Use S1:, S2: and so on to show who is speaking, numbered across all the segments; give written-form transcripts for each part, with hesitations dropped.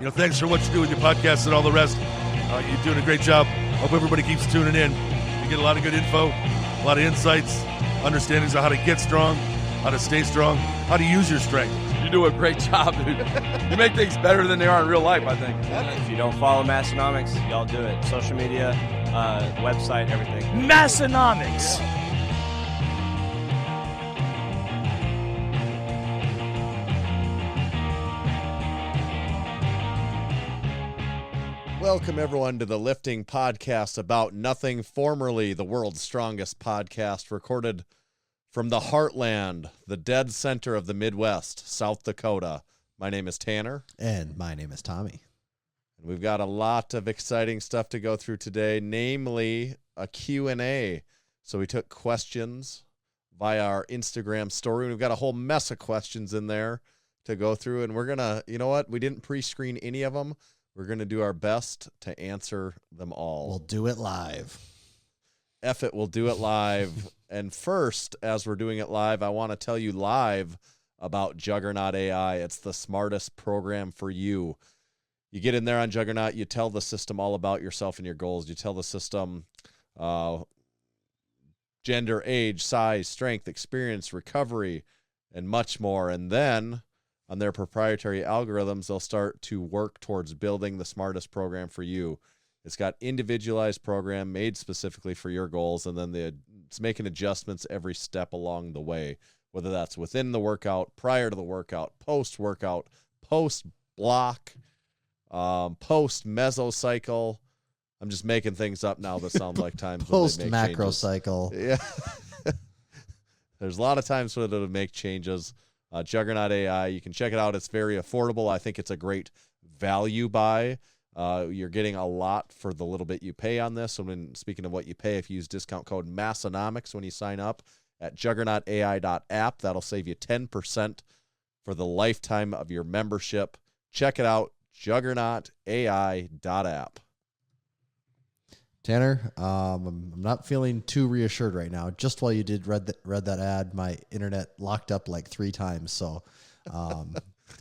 S1: thanks for what you do with your podcast and all the rest. You're doing a great job. Hope everybody keeps tuning in. You get a lot of good info, a lot of insights, understandings of how to get strong, how to stay strong, how to use your strength.
S2: You do a great job, dude. You make things better than they are in real life, I think.
S3: If you don't follow Massenomics, y'all do it. Social media, website, everything.
S4: Massenomics.
S5: Welcome, everyone, to the Lifting Podcast About Nothing, formerly the world's strongest podcast, recorded from the heartland, the dead center of the Midwest, South Dakota. My name is Tanner.
S6: And my name is Tommy.
S5: And we've got a lot of exciting stuff to go through today, namely a Q&A. So we took questions via our Instagram story. We've got a whole mess of questions in there to go through, and we're going to, you know what? We didn't pre-screen any of them. We're going to do our best to answer them all.
S6: We'll do it live.
S5: F it, we'll do it live. And first, as we're doing it live, I want to tell you live about Juggernaut AI. It's the smartest program for you. You get in there on Juggernaut, you tell the system all about yourself and your goals. You tell the system gender, age, size, strength, experience, recovery, and much more. And then on their proprietary algorithms, they'll start to work towards building the smartest program for you. It's got individualized program made specifically for your goals, and then it's making adjustments every step along the way, whether that's within the workout, prior to the workout, post-workout, post-block, post-mesocycle. I'm just making things up now that sound like times
S6: post-macro cycle.
S5: Yeah. There's a lot of times when it'll make changes. Juggernaut AI, you can check it out. It's very affordable. I think it's a great value buy. You're getting a lot for the little bit you pay on this. And when speaking of what you pay, if you use discount code Massenomics when you sign up at juggernautai.app, that'll save you 10% for the lifetime of your membership. Check it out, juggernautai.app.
S6: Tanner, I'm not feeling too reassured right now. Just while you read that ad, my internet locked up like 3 times. So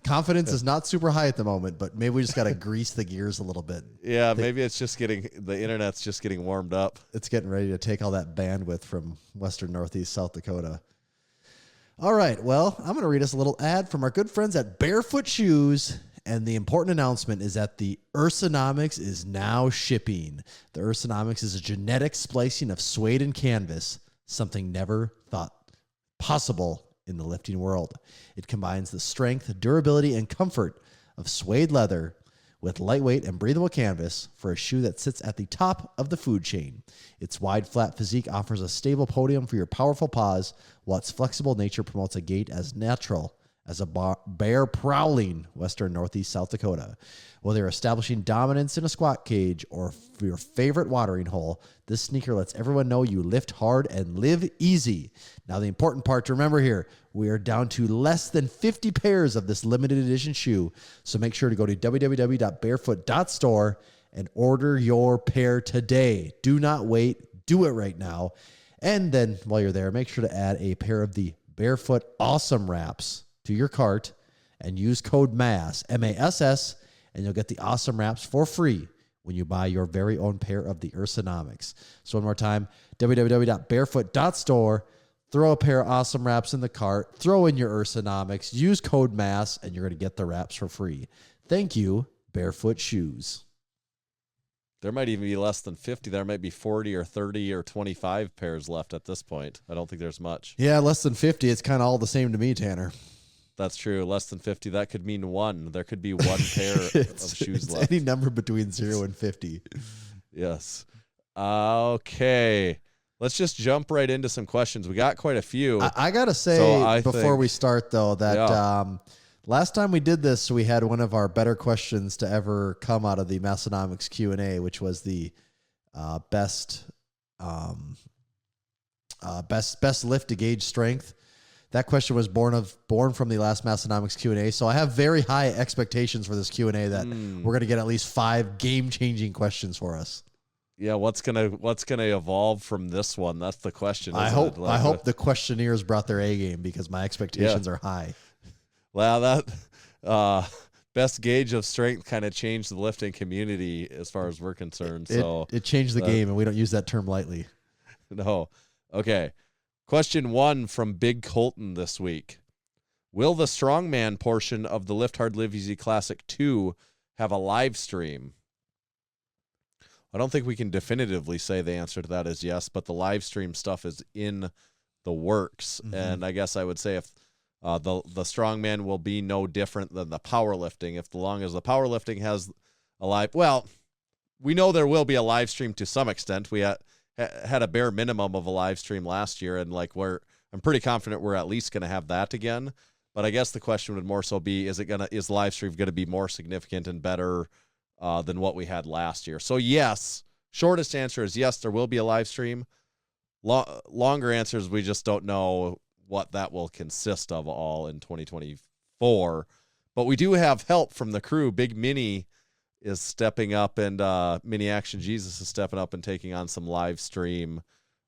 S6: confidence is not super high at the moment, but maybe we just got to grease the gears a little bit.
S5: Yeah, maybe it's just the internet's just getting warmed up.
S6: It's getting ready to take all that bandwidth from western northeast South Dakota. All right, well, I'm going to read us a little ad from our good friends at Bearfoot Shoes. And the important announcement is that the Ursanomics is now shipping. The Ursanomics is a genetic splicing of suede and canvas, something never thought possible in the lifting world. It combines the strength, durability, and comfort of suede leather with lightweight and breathable canvas for a shoe that sits at the top of the food chain. Its wide, flat physique offers a stable podium for your powerful paws, while its flexible nature promotes a gait as natural as a bear prowling western northeast South Dakota. Whether you're establishing dominance in a squat cage or for your favorite watering hole, this sneaker lets everyone know you lift hard and live easy. Now, the important part to remember here, we are down to less than 50 pairs of this limited edition shoe, so make sure to go to www.barefoot.store and order your pair today. Do not wait. Do it right now. And then while you're there, make sure to add a pair of the Barefoot Awesome Wraps to your cart and use code MASS, M-A-S-S, and you'll get the Awesome Wraps for free when you buy your very own pair of the Ursanomics. So one more time, www.barefoot.store, throw a pair of Awesome Wraps in the cart, throw in your Ursanomics, use code MASS, and you're going to get the wraps for free. Thank you, Bearfoot Shoes.
S5: There might even be less than 50. There might be 40 or 30 or 25 pairs left at this point. I don't think there's much.
S6: Yeah, less than 50. It's kind of all the same to me, Tanner.
S5: That's true. Less than 50. That could mean one. There could be one pair of shoes left.
S6: Any number between 0 and 50.
S5: Yes. Okay. Let's just jump right into some questions. We got quite a few.
S6: I got to say before we start, though, that last time we did this, we had one of our better questions to ever come out of the Massenomics Q&A, which was the best lift to gauge strength. That question was born from the last Massenomics Q&A. So I have very high expectations for this Q&A that we're going to get at least 5 game-changing questions for us.
S5: Yeah, what's gonna evolve from this one? That's the question.
S6: I hope the questionnaires brought their A game because my expectations are high.
S5: Well, best gauge of strength kind of changed the lifting community as far as we're concerned. So
S6: it changed the game, and we don't use that term lightly.
S5: No. Okay. Question 1 from Big Colton this week. Will the Strongman portion of the Lift Hard Live Easy Classic 2 have a live stream? I don't think we can definitively say the answer to that is yes, but the live stream stuff is in the works.
S6: Mm-hmm.
S5: And I guess I would say if the Strongman will be no different than the powerlifting, if long as the powerlifting has a live, well, we know there will be a live stream to some extent. We had a bare minimum of a live stream last year, and like I'm pretty confident we're at least going to have that again. But I guess the question would more so be, is live stream going to be more significant and better than what we had last year? So yes, shortest answer is yes, there will be a live stream. Longer answer is we just don't know what that will consist of all in 2024. But we do have help from the crew. Big Mini is stepping up, and Mini Action Jesus is stepping up and taking on some live stream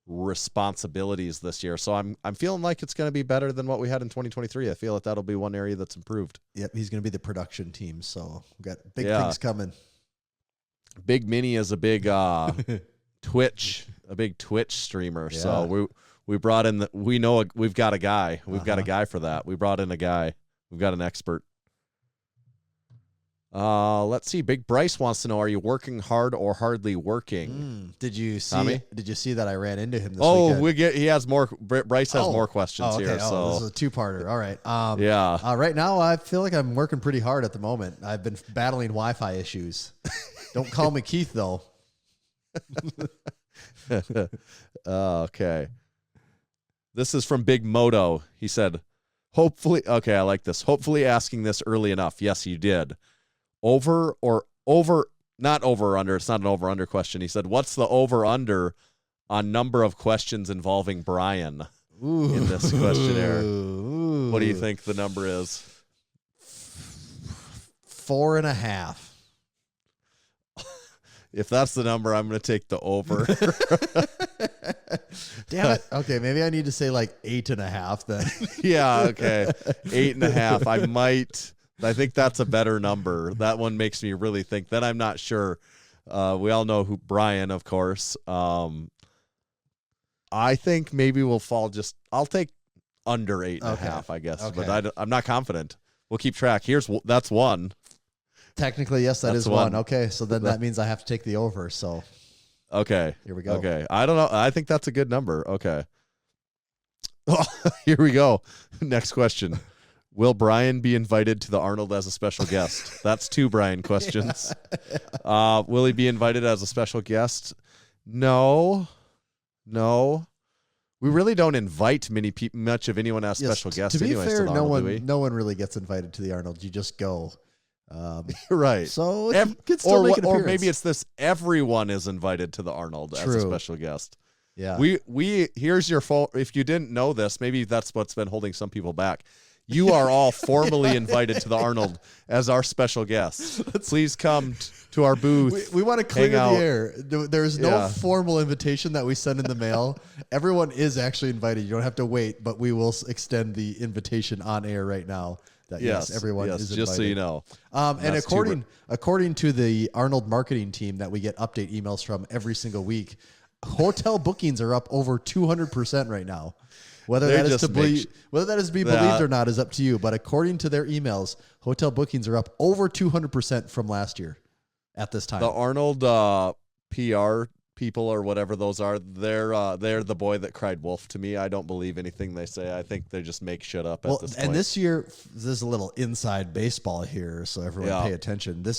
S5: responsibilities this year. So I'm feeling like it's going to be better than what we had in 2023. I feel like that'll be one area that's improved.
S6: Yep, he's going to be the production team. So we've got big things coming.
S5: Big Mini is a big Twitch streamer. Yeah. So we brought in we've got a guy. We've got a guy for that. We brought in a guy. We've got an expert. Let's see. Big Bryce wants to know: are you working hard or hardly working?
S6: Did you see?
S5: Tommy?
S6: Did you see that I ran into him this weekend?
S5: He has more. Bryce has more questions
S6: okay.
S5: here. So
S6: this is a two-parter. All right.
S5: Yeah.
S6: Right now, I feel like I'm working pretty hard at the moment. I've been battling Wi-Fi issues. Don't call me Keith though.
S5: Okay. This is from Big Moto. He said, "Hopefully, okay, I like this. Hopefully, asking this early enough. Yes, you did." Over or not over or under. It's not an over under question. He said, "What's the over under on number of questions involving Brian in this questionnaire?" What do you think the number is?
S6: 4.5.
S5: If that's the number, I'm going to take the over.
S6: Damn it. Okay, maybe I need to say like 8.5 then.
S5: Yeah, okay. 8.5. I think that's a better number. That one makes me really think. Then I'm not sure. We all know who Brian, of course. I think maybe we'll fall I'll take under 8.5, I guess.
S6: Okay.
S5: But I'm not confident. We'll keep track. That's one.
S6: Technically, yes, that's one. Okay, so then that means I have to take the over. So,
S5: okay,
S6: here we go.
S5: Okay, I don't know. I think that's a good number. Okay, here we go. Next question: will Brian be invited to the Arnold as a special guest? That's 2 Brian questions. Will he be invited as a special guest? No. We really don't invite much of anyone as special guests.
S6: To be
S5: anyway,
S6: fair,
S5: to Arnold,
S6: no one really gets invited to the Arnold. You just go.
S5: Right.
S6: So he could still make an appearance.
S5: Or maybe it's this: everyone is invited to the Arnold as a special guest.
S6: Yeah.
S5: Here's your fault. If you didn't know this, maybe that's what's been holding some people back. You are all formally invited to the Arnold as our special guests. Please come to our booth.
S6: We want to clear the air. There's no formal invitation that we send in the mail. Everyone is actually invited. You don't have to wait, but we will extend the invitation on air right now. Yes, everyone is invited.
S5: Just so you know.
S6: And according to the Arnold marketing team that we get update emails from every single week, hotel bookings are up over 200% right now. Whether that is to be believed or not is up to you. But according to their emails, hotel bookings are up over 200% from last year at this time.
S5: The Arnold PR people or whatever those are, they're the boy that cried wolf to me. I don't believe anything they say. I think they just make shit up at this point.
S6: And this year, this is a little inside baseball here, so everyone pay attention. Is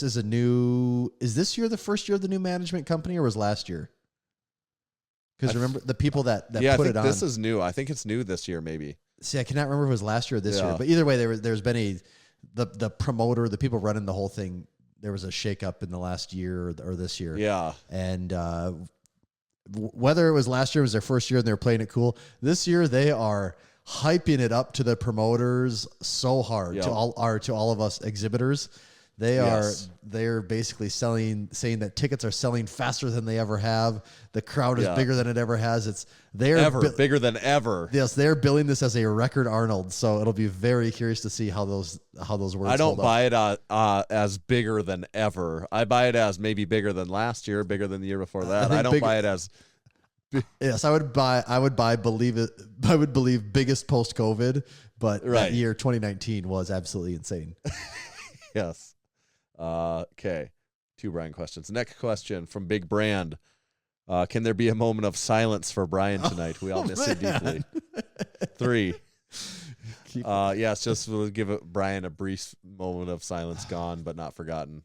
S6: this year the first year of the new management company, or was last year? Because remember the people that put it on.
S5: This is new. I think it's new this year, maybe.
S6: See, I cannot remember if it was last year or this year, but either way, there's been the promoter, the people running the whole thing. There was a shakeup in the last year or this year.
S5: Yeah.
S6: And whether it was last year, it was their first year and they were playing it cool. This year, they are hyping it up to the promoters so hard, to all of us exhibitors. They're basically saying that tickets are selling faster than they ever have. The crowd is bigger than it ever has.
S5: Bigger than ever.
S6: Yes, they're billing this as a record Arnold. So it'll be very curious to see how those words.
S5: I don't buy it as bigger than ever. I buy it as maybe bigger than last year, bigger than the year before that. I don't buy it as.
S6: Yes, I would believe biggest post COVID, but that year 2019 was absolutely insane.
S5: Yes. Okay. 2 Brian questions. Next question from Big Brand. Can there be a moment of silence for Brian tonight? We all miss him deeply. 3. Yes, just we'll give Brian a brief moment of silence, gone but not forgotten.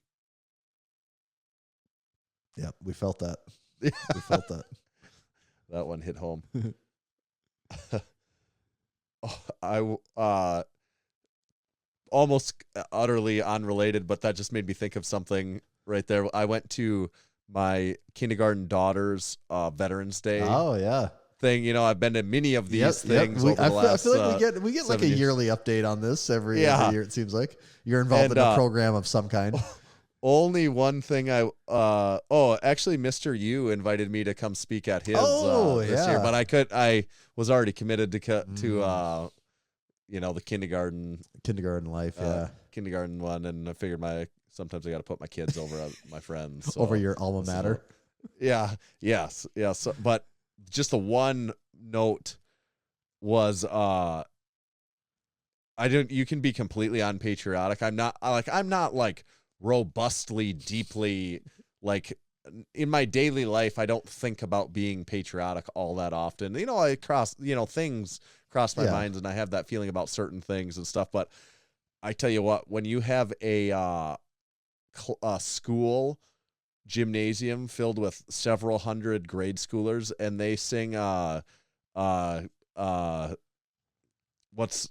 S6: Yep, we felt that. We felt that.
S5: That one hit home. I almost utterly unrelated, but that just made me think of something right there. I went to my kindergarten daughter's Veterans Day.
S6: Oh yeah.
S5: Thing, you know, I've been to many of these things over the last.
S6: I feel like we get like a yearly update on this every year. It seems like you're involved in a program of some kind.
S5: Only one thing actually Mr. Yu invited me to come speak at his this year, but I was already committed to the kindergarten
S6: life,
S5: kindergarten one, and I figured sometimes I got to put my kids over my friends. So,
S6: over your alma mater.
S5: So, but just the one note was you can be completely unpatriotic. I'm not like robustly, deeply, like in my daily life, I don't think about being patriotic all that often. You know, things cross my mind, and I have that feeling about certain things and stuff. But I tell you what, when you have a school gymnasium filled with several hundred grade schoolers, and they sing what's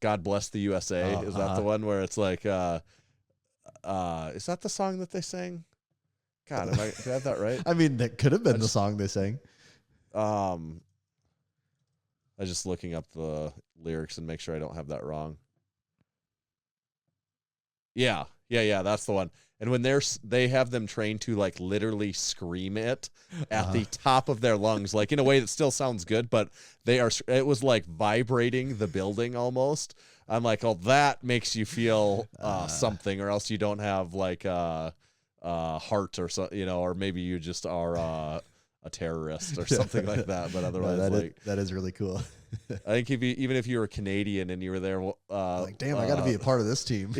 S5: God Bless the USA? Is that the one where it's like is that the song that they sang? God, do I have that right?
S6: I mean, that could have been the song they sang.
S5: I was just looking up the lyrics and make sure I don't have that wrong. Yeah, that's the one. And when they have them trained to like literally scream it at the top of their lungs, like in a way that still sounds good, but it was like vibrating the building almost. I'm like, oh, that makes you feel something, or else you don't have like heart or so, or maybe you just are a terrorist or something like that. But otherwise,
S6: that is really cool.
S5: I think even if you were Canadian and you were there,
S6: like, damn, I got to be a part of this team.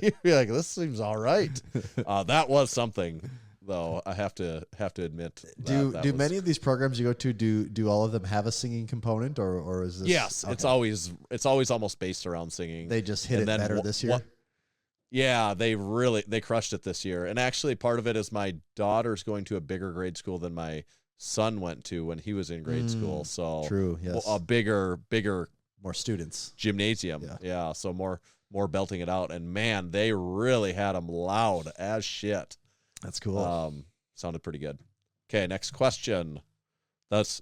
S5: You'd be like, this seems all right. That was something, though. I have to admit.
S6: Do many of these programs you go to do all of them have a singing component, or is this?
S5: Yes, okay. It's always almost based around singing.
S6: They just hit it better this year.
S5: Yeah, they crushed it this year, and actually part of it is my daughter's going to a bigger grade school than my son went to when he was in grade school. So
S6: true, yes.
S5: A bigger,
S6: more students
S5: gymnasium. Yeah, so more belting it out, and man, they really had them loud as shit.
S6: That's cool.
S5: Sounded pretty good. Okay, next question. This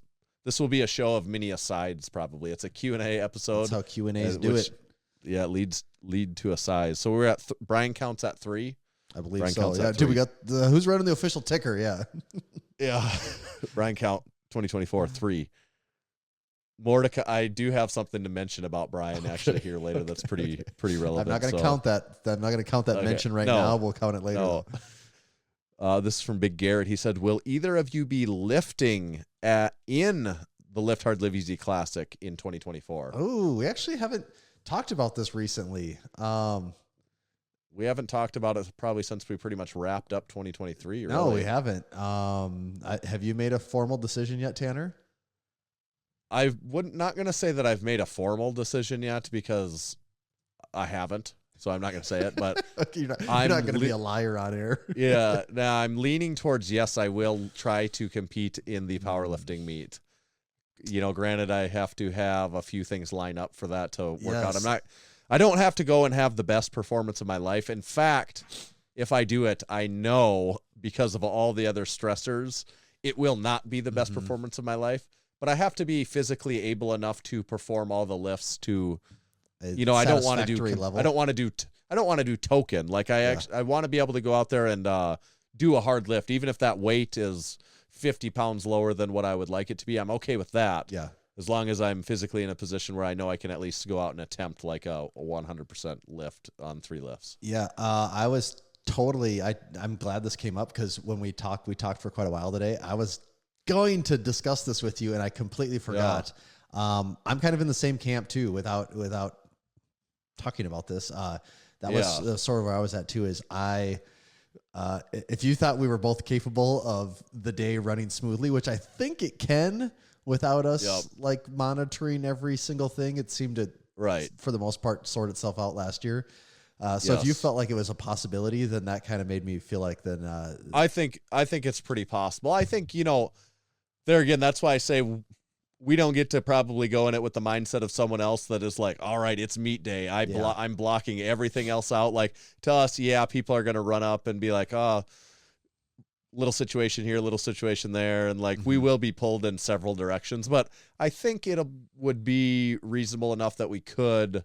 S5: will be a show of many asides probably. It's a Q&A episode.
S6: That's how Q&As do it.
S5: Yeah, lead to asides. So we're at Brian counts at 3.
S6: I believe Brian so. Yeah, dude, we got who's running the official ticker? Yeah.
S5: Yeah. Brian count 2024 3. Mordecai, I do have something to mention about Brian actually here later. That's pretty relevant.
S6: I'm not going to count that. I'm not going to count that mention now. We'll count it later.
S5: No. This is from Big Garrett. He said, "Will either of you be lifting in the Lift Hard Live Easy Classic in 2024?"
S6: Oh, we actually haven't talked about this recently.
S5: We haven't talked about it probably since we pretty much wrapped up 2023. Really.
S6: No, we haven't. Have you made a formal decision yet, Tanner?
S5: Not going to say that I've made a formal decision yet because I haven't. So I'm not going to say it, but
S6: you're not going to be a liar on air.
S5: Yeah. Now I'm leaning towards, yes, I will try to compete in the powerlifting meet. Granted, I have to have a few things line up for that to work out. I don't have to go and have the best performance of my life. In fact, if I do it, I know because of all the other stressors, it will not be the best performance of my life, but I have to be physically able enough to perform all the lifts to, I don't want to do I don't want to do token. Like I want to be able to go out there and do a hard lift, even if that weight is 50 pounds lower than what I would like it to be. I'm okay with that.
S6: Yeah.
S5: As long as I'm physically in a position where I know I can at least go out and attempt like a 100% lift on 3 lifts.
S6: Yeah. I was totally, I'm glad this came up because when we talked for quite a while today. I was going to discuss this with you and I completely forgot. I'm kind of in the same camp too, without talking about this. That was sort of where I was at too, is if you thought we were both capable of the day running smoothly, which I think it can without us like monitoring every single thing, it seemed to, for the most part, sort itself out last year. So if you felt like it was a possibility, then that kind of made me feel like
S5: I think it's pretty possible. I think, there again, that's why I say we don't get to probably go in it with the mindset of someone else that is like, all right, it's meet day. I'm blocking everything else out. Like, to us, people are going to run up and be like, oh, little situation here, little situation there. And like, we will be pulled in several directions, but I think it would be reasonable enough that we could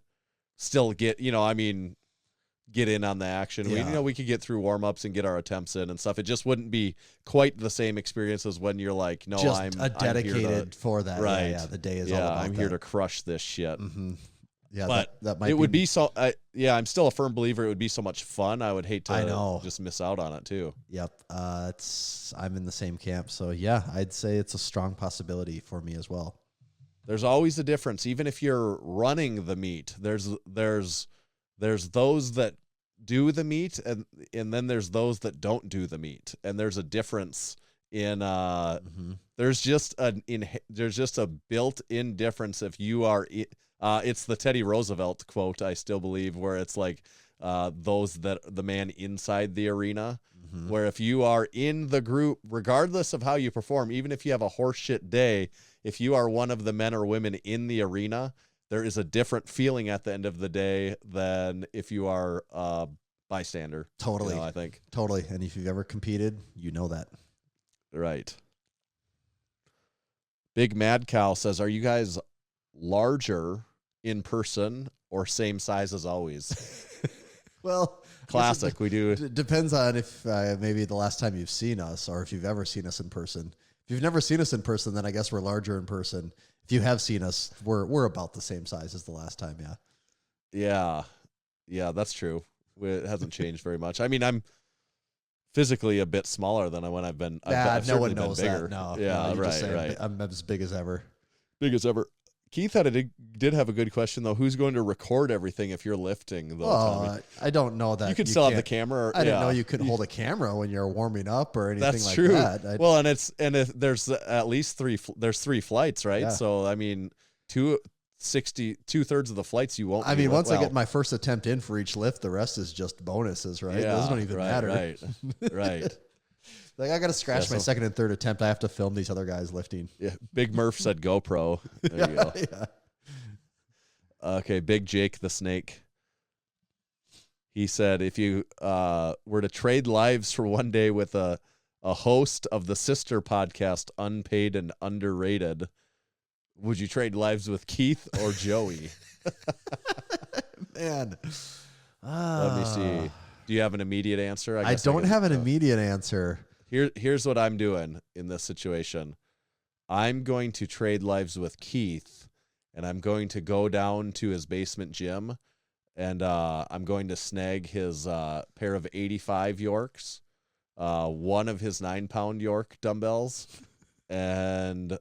S5: still get, get in on the action.
S6: Yeah.
S5: We could get through warm-ups and get our attempts in and stuff. It just wouldn't be quite the same experience as when you're like, no,
S6: just
S5: I'm
S6: dedicated
S5: I'm here to,
S6: for that.
S5: Right.
S6: Yeah, the day is all about
S5: I'm
S6: that.
S5: here to crush this shit.
S6: Mm-hmm. Yeah,
S5: but
S6: that might
S5: it would be so. I'm still a firm believer. It would be so much fun. I would hate to just miss out on it too.
S6: Yep. I'm in the same camp. So yeah, I'd say it's a strong possibility for me as well.
S5: There's always a difference, even if you're running the meet. There's those that do the meet, and then there's those that don't do the meet, and there's a difference in there's just a built-in difference if you are. It's the Teddy Roosevelt quote, I still believe, where it's like the man inside the arena, where if you are in the group, regardless of how you perform, even if you have a horseshit day, if you are one of the men or women in the arena, there is a different feeling at the end of the day than if you are a bystander.
S6: Totally.
S5: I think.
S6: Totally. And if you've ever competed, you know that.
S5: Right. Big Mad Cow says, are you guys larger in person or same size as always?
S6: Well,
S5: classic. We do.
S6: Depends on if maybe the last time you've seen us or if you've ever seen us in person. If you've never seen us in person, then I guess we're larger in person. If you have seen us, we're about the same size as the last time. Yeah.
S5: Yeah, that's true. It hasn't changed very much. I mean, I'm physically a bit smaller than when I've been.
S6: No one knows that. No.
S5: Yeah,
S6: no,
S5: right.
S6: I'm as big as ever.
S5: Big as ever. Keith did have a good question though. Who's going to record everything if you're lifting? Though,
S6: Tommy? I don't know that
S5: you could still have the camera.
S6: I didn't know you could hold a camera when you're warming up or anything
S5: That's
S6: like
S5: true.
S6: that.
S5: Well, and there's at least three flights, right?
S6: Yeah.
S5: So I mean, 2/3 of the flights you won't.
S6: I mean, once I get my first attempt in for each lift, the rest is just bonuses, right?
S5: Yeah,
S6: Those don't even matter.
S5: Right.
S6: Like I got to scratch my second and third attempt. I have to film these other guys lifting.
S5: Yeah. Big Murph said GoPro. There you go.
S6: Yeah.
S5: Okay, Big Jake the Snake. He said, if you were to trade lives for one day with a host of the sister podcast, Unpaid and Underrated, would you trade lives with Keith or Joey?
S6: Man.
S5: Let me see. Do you have an immediate answer?
S6: I don't have an immediate answer.
S5: Here's what I'm doing in this situation. I'm going to trade lives with Keith, and I'm going to go down to his basement gym, and I'm going to snag his pair of 85 Yorks, one of his 9-pound York dumbbells, and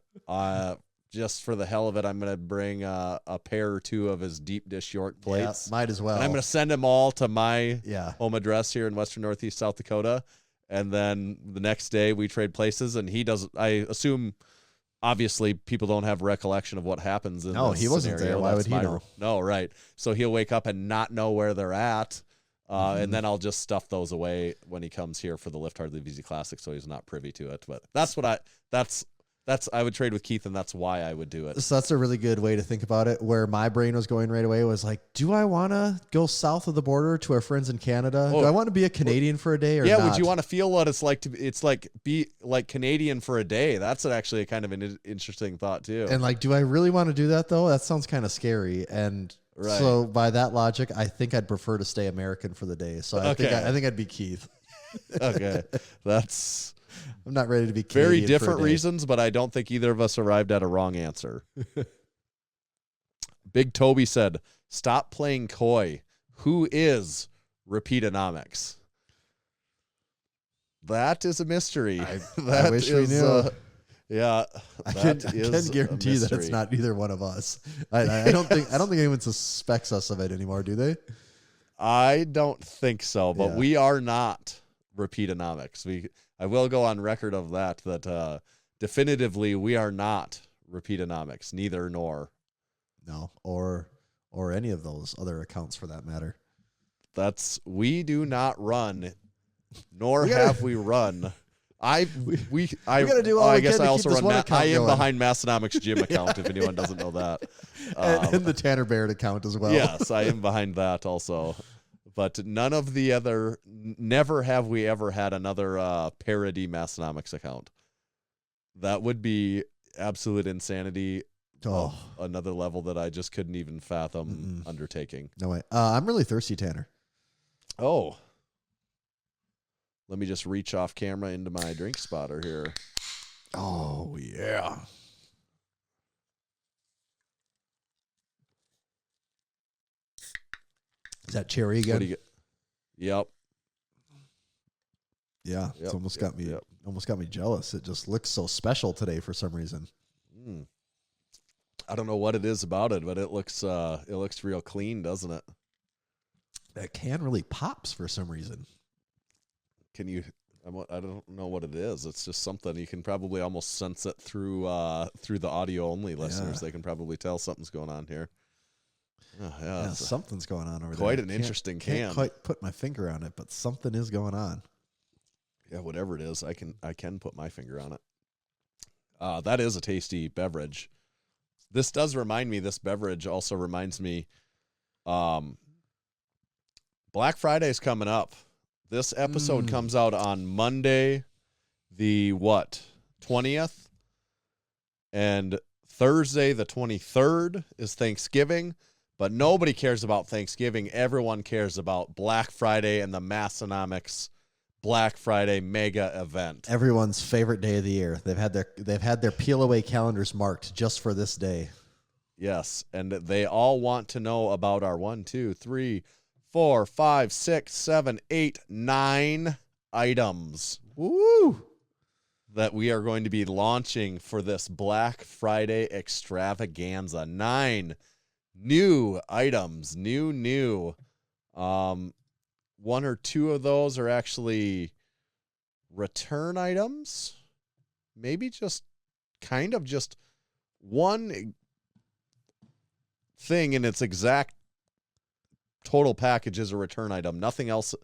S5: just for the hell of it, I'm going to bring a pair or two of his deep dish York plates.
S6: Yeah, might as well.
S5: And I'm going to send them all to my
S6: home
S5: address here in Western Northeast South Dakota. And then the next day we trade places, and he does. I assume, obviously, people don't have recollection of what happens.
S6: No, he wasn't there. Why would he know?
S5: No, right. So he'll wake up and not know where they're at, and then I'll just stuff those away when he comes here for the Lift Hard Live Easy Classic, so he's not privy to it. But I would trade with Keith, and that's why I would do it.
S6: So that's a really good way to think about it. Where my brain was going right away was like, do I want to go south of the border to our friends in Canada? Do I want to be a Canadian for a day or not?
S5: Would you want to feel what it's like be like Canadian for a day? That's actually kind of an interesting thought too.
S6: And like, do I really want to do that though? That sounds kind of scary. And
S5: Right.
S6: So by that logic, I think I'd prefer to stay American for the day. So I think I'd be Keith.
S5: Okay. That's
S6: I'm not ready to be
S5: very
S6: Canadian for a
S5: different
S6: day.
S5: reasons, but I don't think either of us arrived at a wrong answer. Big Toby said, stop playing coy. Who is Repeatonomics? That is a mystery.
S6: I
S5: That
S6: wish we
S5: is,
S6: knew.
S5: Yeah,
S6: I
S5: that
S6: can
S5: is a
S6: guarantee that it's
S5: mystery.
S6: not either one of us. I don't think anyone suspects us of it anymore, do they?
S5: I don't think so, but
S6: Yeah.
S5: we are not Repeatonomics. I will go on record of that definitively we are not Repeatonomics, neither nor.
S6: No, or any of those other accounts for that matter.
S5: We do not run, nor
S6: We gotta-
S5: have we run. I
S6: gotta do all we
S5: guess
S6: can
S5: I
S6: to
S5: also
S6: keep this
S5: run.
S6: one account
S5: I am
S6: going.
S5: behind Massenomics gym account. If anyone doesn't know that,
S6: And the Tanner Barrett account as well.
S5: yes, I am behind that also. But none of the other. Never have we ever had another parody Massenomics account. That would be absolute insanity.
S6: Oh,
S5: Another level that I just couldn't even fathom undertaking.
S6: no way. I'm really thirsty, Tanner.
S5: Oh. Let me just reach off camera into my drink spotter here.
S6: Oh, yeah. Is that cherry
S5: What
S6: again?
S5: do you get? Yep.
S6: Yeah, it's
S5: Yep,
S6: almost
S5: yep,
S6: got me
S5: yep.
S6: almost got me jealous. It just looks so special today for some reason.
S5: Mm. I don't know what it is about it, but it looks real clean, doesn't it?
S6: That can really pops for some reason.
S5: Can you? I don't know what it is. It's just something you can probably almost sense it through the audio only listeners.
S6: Yeah.
S5: They can probably tell something's going on here. Oh,
S6: Yeah,
S5: it's
S6: something's going on over there.
S5: quite an
S6: Can't-
S5: interesting
S6: Can't
S5: can.
S6: quite put my finger on it, but something is going on.
S5: Yeah, whatever it is, I can put my finger on it. That is a tasty beverage. This does remind me. This beverage also reminds me. Black Friday is coming up. This episode comes out on Monday, the 20th, and Thursday, the 23rd, is Thanksgiving. But nobody cares about Thanksgiving. Everyone cares about Black Friday and the Massenomics Black Friday mega event.
S6: Everyone's favorite day of the year. They've had their peel away calendars marked just for this day.
S5: Yes, and they all want to know about our 1, 2, 3, 4, 5, 6, 7, 8, 9 items.
S6: Woo!
S5: That we are going to be launching for this Black Friday extravaganza. 9 new items, new. 1 or 2 of those are actually return items. Maybe just one thing in its exact total package is a return item. Nothing else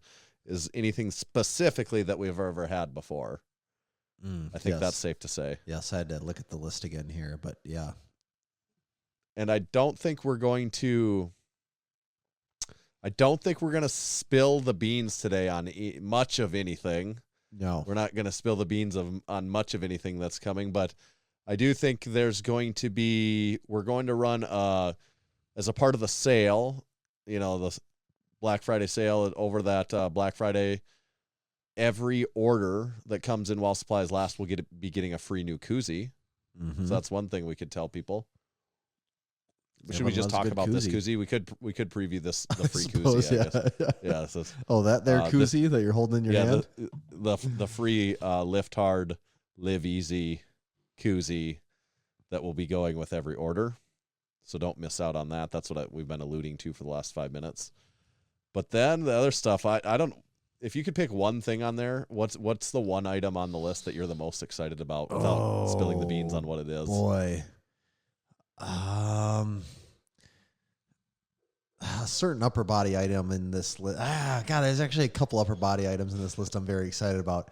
S5: is anything specifically that we've ever had before. I think that's safe to say.
S6: Yes, I had to look at the list again here, but yeah.
S5: And I don't think we're going to spill the beans today on much of anything.
S6: No.
S5: We're not going to spill the beans on much of anything that's coming, but I do think we're going to run as a part of the sale, the Black Friday sale over that Black Friday. Every order that comes in while supplies last will be getting a free new koozie.
S6: Mm-hmm.
S5: So that's one thing we could tell people. Should
S6: Everyone
S5: we just
S6: loves a
S5: talk
S6: good
S5: about this
S6: koozie.
S5: koozie? We could preview the
S6: I
S5: free
S6: suppose,
S5: koozie. I guess.
S6: yeah.
S5: Yeah. So,
S6: Oh, that there
S5: this-
S6: koozie that you're holding in your hand?
S5: the free lift hard, live easy koozie that will be going with every order. So don't miss out on that. That's what we've been alluding to for the last 5 minutes. But then the other stuff, I don't. If you could pick one thing on there, what's the one item on the list that you're the most excited about without spilling the beans on what it is?
S6: Boy. A certain upper body item in this list. God, there's actually a couple upper body items in this list I'm very excited about.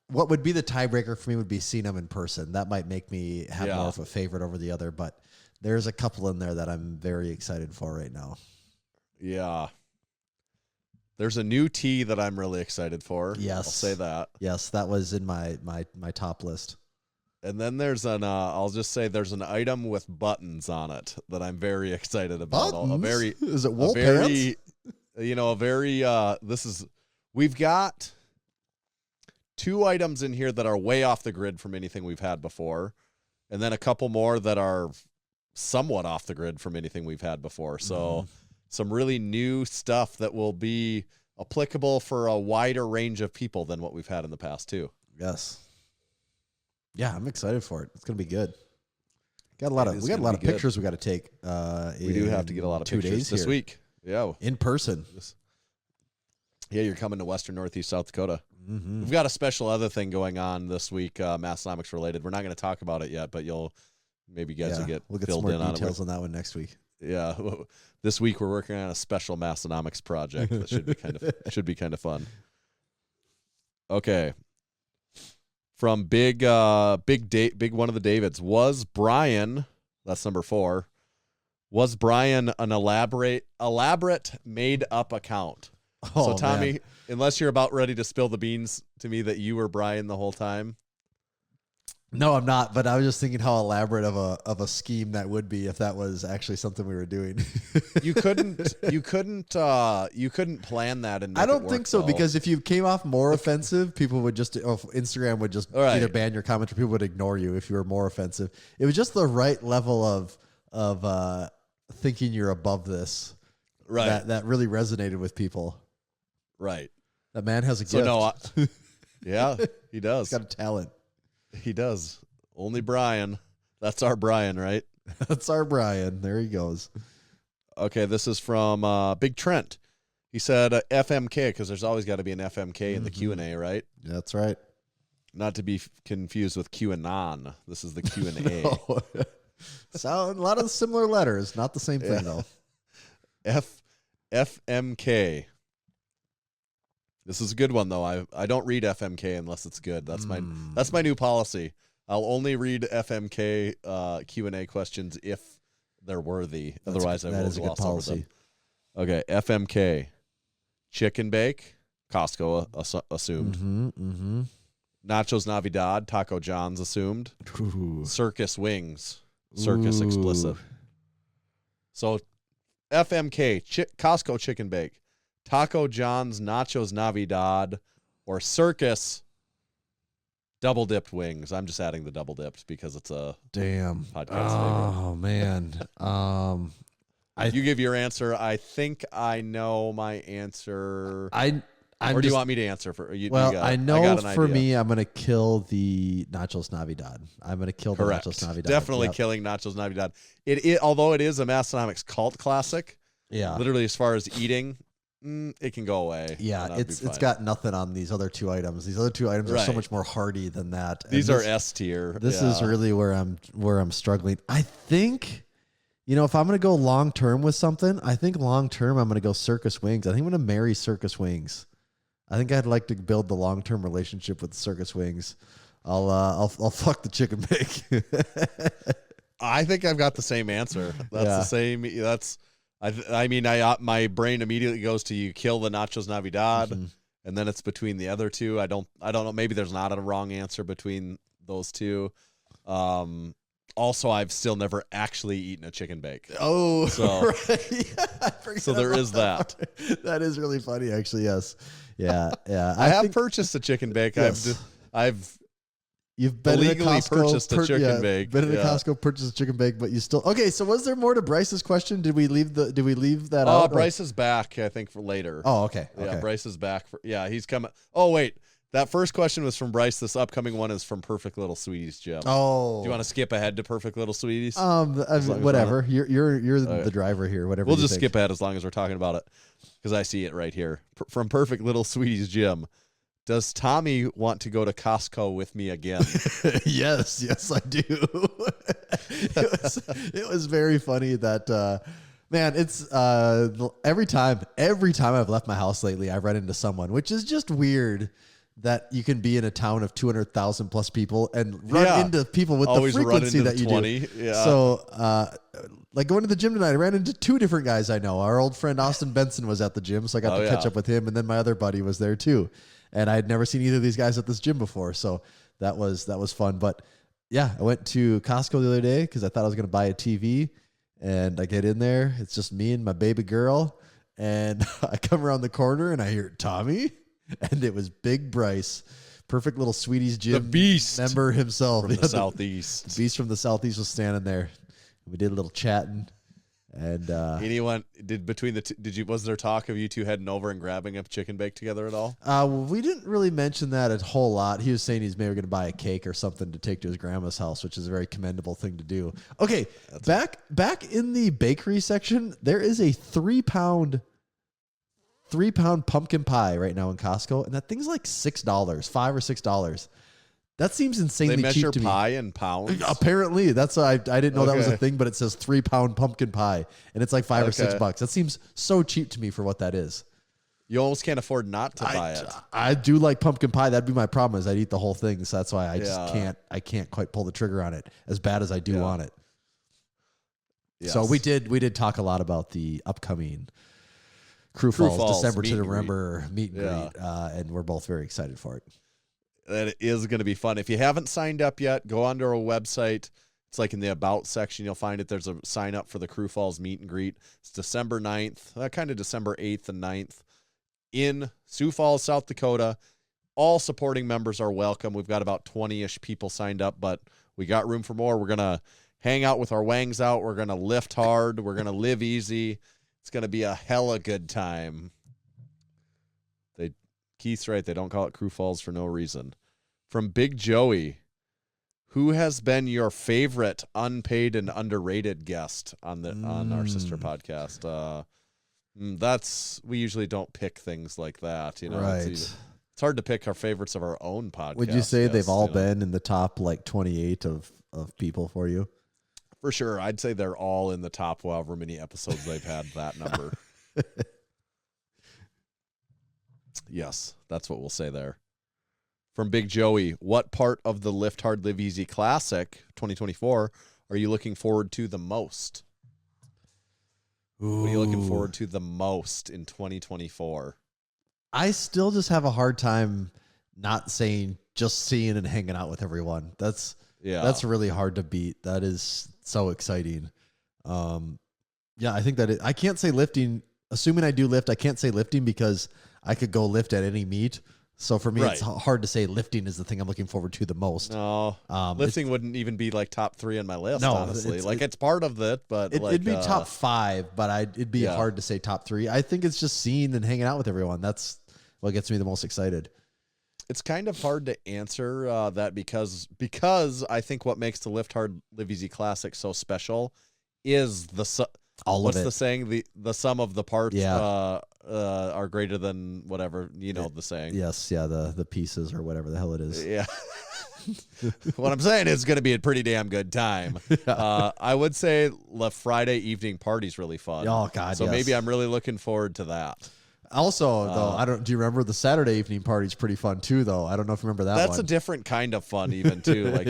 S6: What would be the tiebreaker for me would be seeing them in person. That might make me have more of a favorite over the other, but there's a couple in there that I'm very excited for right now.
S5: Yeah. There's a new tee that I'm really excited for.
S6: Yes.
S5: I'll say that.
S6: Yes, that was in my top list.
S5: And then there's I'll just say there's an item with buttons on it that I'm very excited about.
S6: Buttons? Is it wool pants?
S5: We've got 2 items in here that are way off the grid from anything we've had before. And then a couple more that are somewhat off the grid from anything we've had before. So some really new stuff that will be applicable for a wider range of people than what we've had in the past too.
S6: Yes. Yeah, I'm excited for it. It's going to be good. We got a lot of pictures we got to take.
S5: We do have to get a lot of
S6: 2
S5: pictures
S6: days
S5: this
S6: here.
S5: week. Yeah.
S6: In person.
S5: Yeah, you're coming to Western Northeast South Dakota.
S6: Mm-hmm.
S5: We've got a special other thing going on this week, Massenomics related. We're not going to talk about it yet, but we'll get
S6: we'll get
S5: filled
S6: some
S5: in
S6: more
S5: on
S6: details
S5: it.
S6: on that one next week.
S5: Yeah, this week we're working on a special Massenomics project that should be kind of fun. Okay, from big one of the Davids, was Brian? That's number 4. Was Brian an elaborate made up account?
S6: Oh,
S5: So Tommy,
S6: man.
S5: unless you're about ready to spill the beans to me that you were Brian the whole time.
S6: No, I'm not. But I was just thinking how elaborate of a scheme that would be if that was actually something we were doing.
S5: You couldn't plan that. And
S6: I don't think so,
S5: though.
S6: because if you came off more offensive, people would just, Instagram would just
S5: right.
S6: either ban your comment or people would ignore you if you were more offensive. It was just the right level of thinking you're above this.
S5: Right.
S6: That really resonated with people.
S5: Right.
S6: That man has a
S5: So
S6: gift.
S5: Yeah, he does.
S6: He's got a talent.
S5: He does. Only Brian. That's our Brian, right?
S6: That's our Brian. There he goes.
S5: Okay, this is from Big Trent. He said FMK, because there's always got to be an FMK in the Q&A, right?
S6: That's right.
S5: Not to be confused with QAnon. This is the Q&A.
S6: No. Sound a lot of similar letters, not the same thing though.
S5: FMK. This is a good one though. I don't read FMK unless it's good. That's my new policy. I'll only read FMK Q&A questions if they're worthy. Otherwise, I will gloss over them. Okay, FMK. Chicken bake. Costco assumed. Nachos Navidad. Taco John's assumed.
S6: Ooh.
S5: Circus wings. Circus explicit. So FMK, Costco chicken bake, Taco John's Nachos Navidad, or Circus double dipped wings. I'm just adding the double dipped because it's a podcast
S6: Oh man.
S5: You give your answer. I think I know my answer.
S6: Or
S5: do you want me to answer for you?
S6: I know for me, I'm going to kill the Nachos Navidad. I'm going to kill the Nachos Navidad.
S5: Definitely killing Nachos Navidad. Although it is a Massenomics cult classic.
S6: Yeah.
S5: Literally, as far as eating, it can go away.
S6: Yeah, it's got nothing on these other 2 items. These other 2 items are so much more hearty than that.
S5: These are S tier.
S6: This is really where I'm struggling. I think, if I'm going to go long term with something, I think long term I'm going to go circus wings. I think I'm going to marry circus wings. I think I'd like to build the long-term relationship with circus wings. I'll fuck the chicken bake.
S5: I think I've got the same answer. That's the same. My brain immediately goes to you kill the Nachos Navidad, and then it's between the other 2. I don't know. Maybe there's not a wrong answer between those 2. Also, I've still never actually eaten a chicken bake.
S6: Oh,
S5: so
S6: right. Yeah,
S5: so there is that.
S6: That is really funny, actually. Yes. Yeah.
S5: I have purchased a chicken bake.
S6: Yes.
S5: You've
S6: been
S5: illegally purchased a chicken bake.
S6: Been in a Costco, purchased a chicken bake, but you still okay. So was there more to Bryce's question? Did we leave that out?
S5: Bryce is back. I think for later.
S6: Oh, okay.
S5: Yeah, Bryce is back. He's coming. Oh wait, that first question was from Bryce. This upcoming one is from Perfect Little Sweeties, Jim.
S6: Oh,
S5: do you want to skip ahead to Perfect Little Sweeties?
S6: Whatever. You're the driver here. Whatever.
S5: We'll just skip ahead as long as we're talking about it, because I see it right here from Perfect Little Sweeties, Jim. Does Tommy want to go to Costco with me again?
S6: Yes, I do. It was very funny that, man, it's every time I've left my house lately, I've run into someone, which is just weird that you can be in a town of 200,000 plus people and run into people with
S5: Always
S6: the frequency that you
S5: 20.
S6: do.
S5: Yeah.
S6: So, like going to the gym tonight, I ran into 2 different guys I know. Our old friend Austin Benson was at the gym, so I got to catch up with him, and then my other buddy was there too. And I had never seen either of these guys at this gym before, so that was fun. But Yeah, I went to Costco the other day because I thought I was going to buy a TV, and I get in there. It's just me and my baby girl, and I come around the corner and I hear Tommy, and it was Big Bryce, perfect little Sweeties Gym
S5: The beast
S6: member himself.
S5: from the Southeast.
S6: The beast from the Southeast was standing there. We did a little chatting, and
S5: Anyone did between the two, was there talk of you two heading over and grabbing a chicken bake together at all?
S6: we didn't really mention that a whole lot. He was saying he's maybe going to buy a cake or something to take to his grandma's house, which is a very commendable thing to do. Okay, back in the bakery section, there is a 3-pound pumpkin pie right now in Costco, and that thing's like $6, $5 or $6. That seems insanely
S5: They measure
S6: cheap to me.
S5: pie in pounds.
S6: Apparently, that's I didn't know that was a thing, but it says 3-pound pumpkin pie, and it's like $5 or $6. That seems so cheap to me for what that is.
S5: You almost can't afford not to buy it.
S6: I do like pumpkin pie. That'd be my problem is I'd eat the whole thing, so that's why I just can't quite pull the trigger on it as bad as I do on it.
S5: Yes.
S6: So we did talk a lot about the upcoming Crew Falls December to November meet and greet, and we're both very excited for it.
S5: That is going to be fun. If you haven't signed up yet, go onto our website. It's like in the About section. You'll find it. There's a sign up for the Crew Falls meet and greet. It's December 9th, kind of December 8th and 9th in Sioux Falls, South Dakota. All supporting members are welcome. We've got about 20-ish people signed up, but we got room for more. We're going to hang out with our wangs out. We're going to lift hard. We're going to live easy. It's going to be a hella good time. Keith's right. They don't call it Crew Falls for no reason. From Big Joey, who has been your favorite unpaid and underrated guest on our sister podcast? We usually don't pick things like that.
S6: Right.
S5: It's hard to pick our favorites of our own podcast.
S6: Would you say they've all been in the top like 28 of people for you?
S5: For sure. I'd say they're all in the top however many episodes they've had that number. Yes, that's what we'll say there. From Big Joey, what part of the Lift Hard, Live Easy Classic 2024 are you looking forward to the most?
S6: Ooh.
S5: What are you looking forward to the most in 2024?
S6: I still just have a hard time not saying just seeing and hanging out with everyone. That's really hard to beat. That is so exciting. I think that I can't say lifting. Assuming I do lift, I can't say lifting because I could go lift at any meet. So for me, it's hard to say lifting is the thing I'm looking forward to the most.
S5: No, lifting wouldn't even be like top 3 on my list, honestly. It's part of it, but
S6: it'd be top 5, but it'd be hard to say top 3. I think it's just seeing and hanging out with everyone. That's what gets me the most excited.
S5: It's kind of hard to answer that because I think what makes the Lift Hard, Live Easy Classic so special is the saying? The sum of the parts are greater than whatever, the saying.
S6: Yes, the pieces or whatever the hell it is.
S5: Yeah. What I'm saying is it's going to be a pretty damn good time. I would say the Friday evening party's really fun.
S6: Oh, God,
S5: so maybe I'm really looking forward to that.
S6: Also, though, do you remember the Saturday evening party's pretty fun too, though? I don't know if you remember that
S5: That's
S6: one.
S5: a different kind of fun even too. Like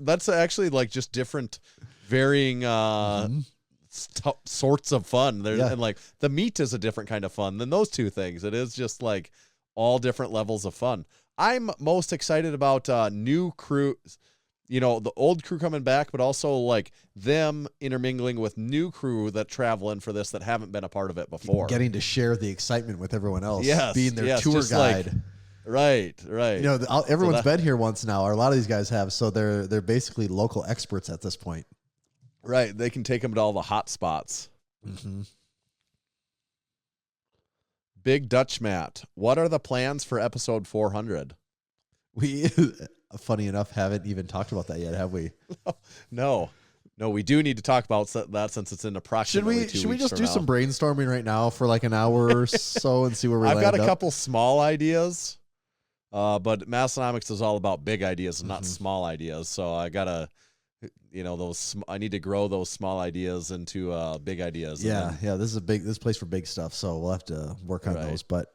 S5: that's actually like just different varying sorts of fun. And like the meat is a different kind of fun than those two things. It is just like all different levels of fun. I'm most excited about new crew, the old crew coming back, but also like them intermingling with new crew that travel in for this that haven't been a part of it before.
S6: Getting to share the excitement with everyone else.
S5: Yes,
S6: being their tour guide.
S5: Right.
S6: Everyone's been here once now, or a lot of these guys have, so they're basically local experts at this point.
S5: Right. They can take them to all the hot spots.
S6: Mm-hmm.
S5: Big Dutch Matt, what are the plans for episode 400?
S6: We, funny enough, haven't even talked about that yet, have we?
S5: No, we do need to talk about that since it's in approximately 2 weeks.
S6: Should we just do some brainstorming right now for like an hour or so and see where we land
S5: I've got a
S6: up?
S5: couple small ideas, but Massenomics is all about big ideas and not small ideas. So I gotta, I need to grow those small ideas into big ideas.
S6: Yeah. This is this place for big stuff, so we'll have to work on those. But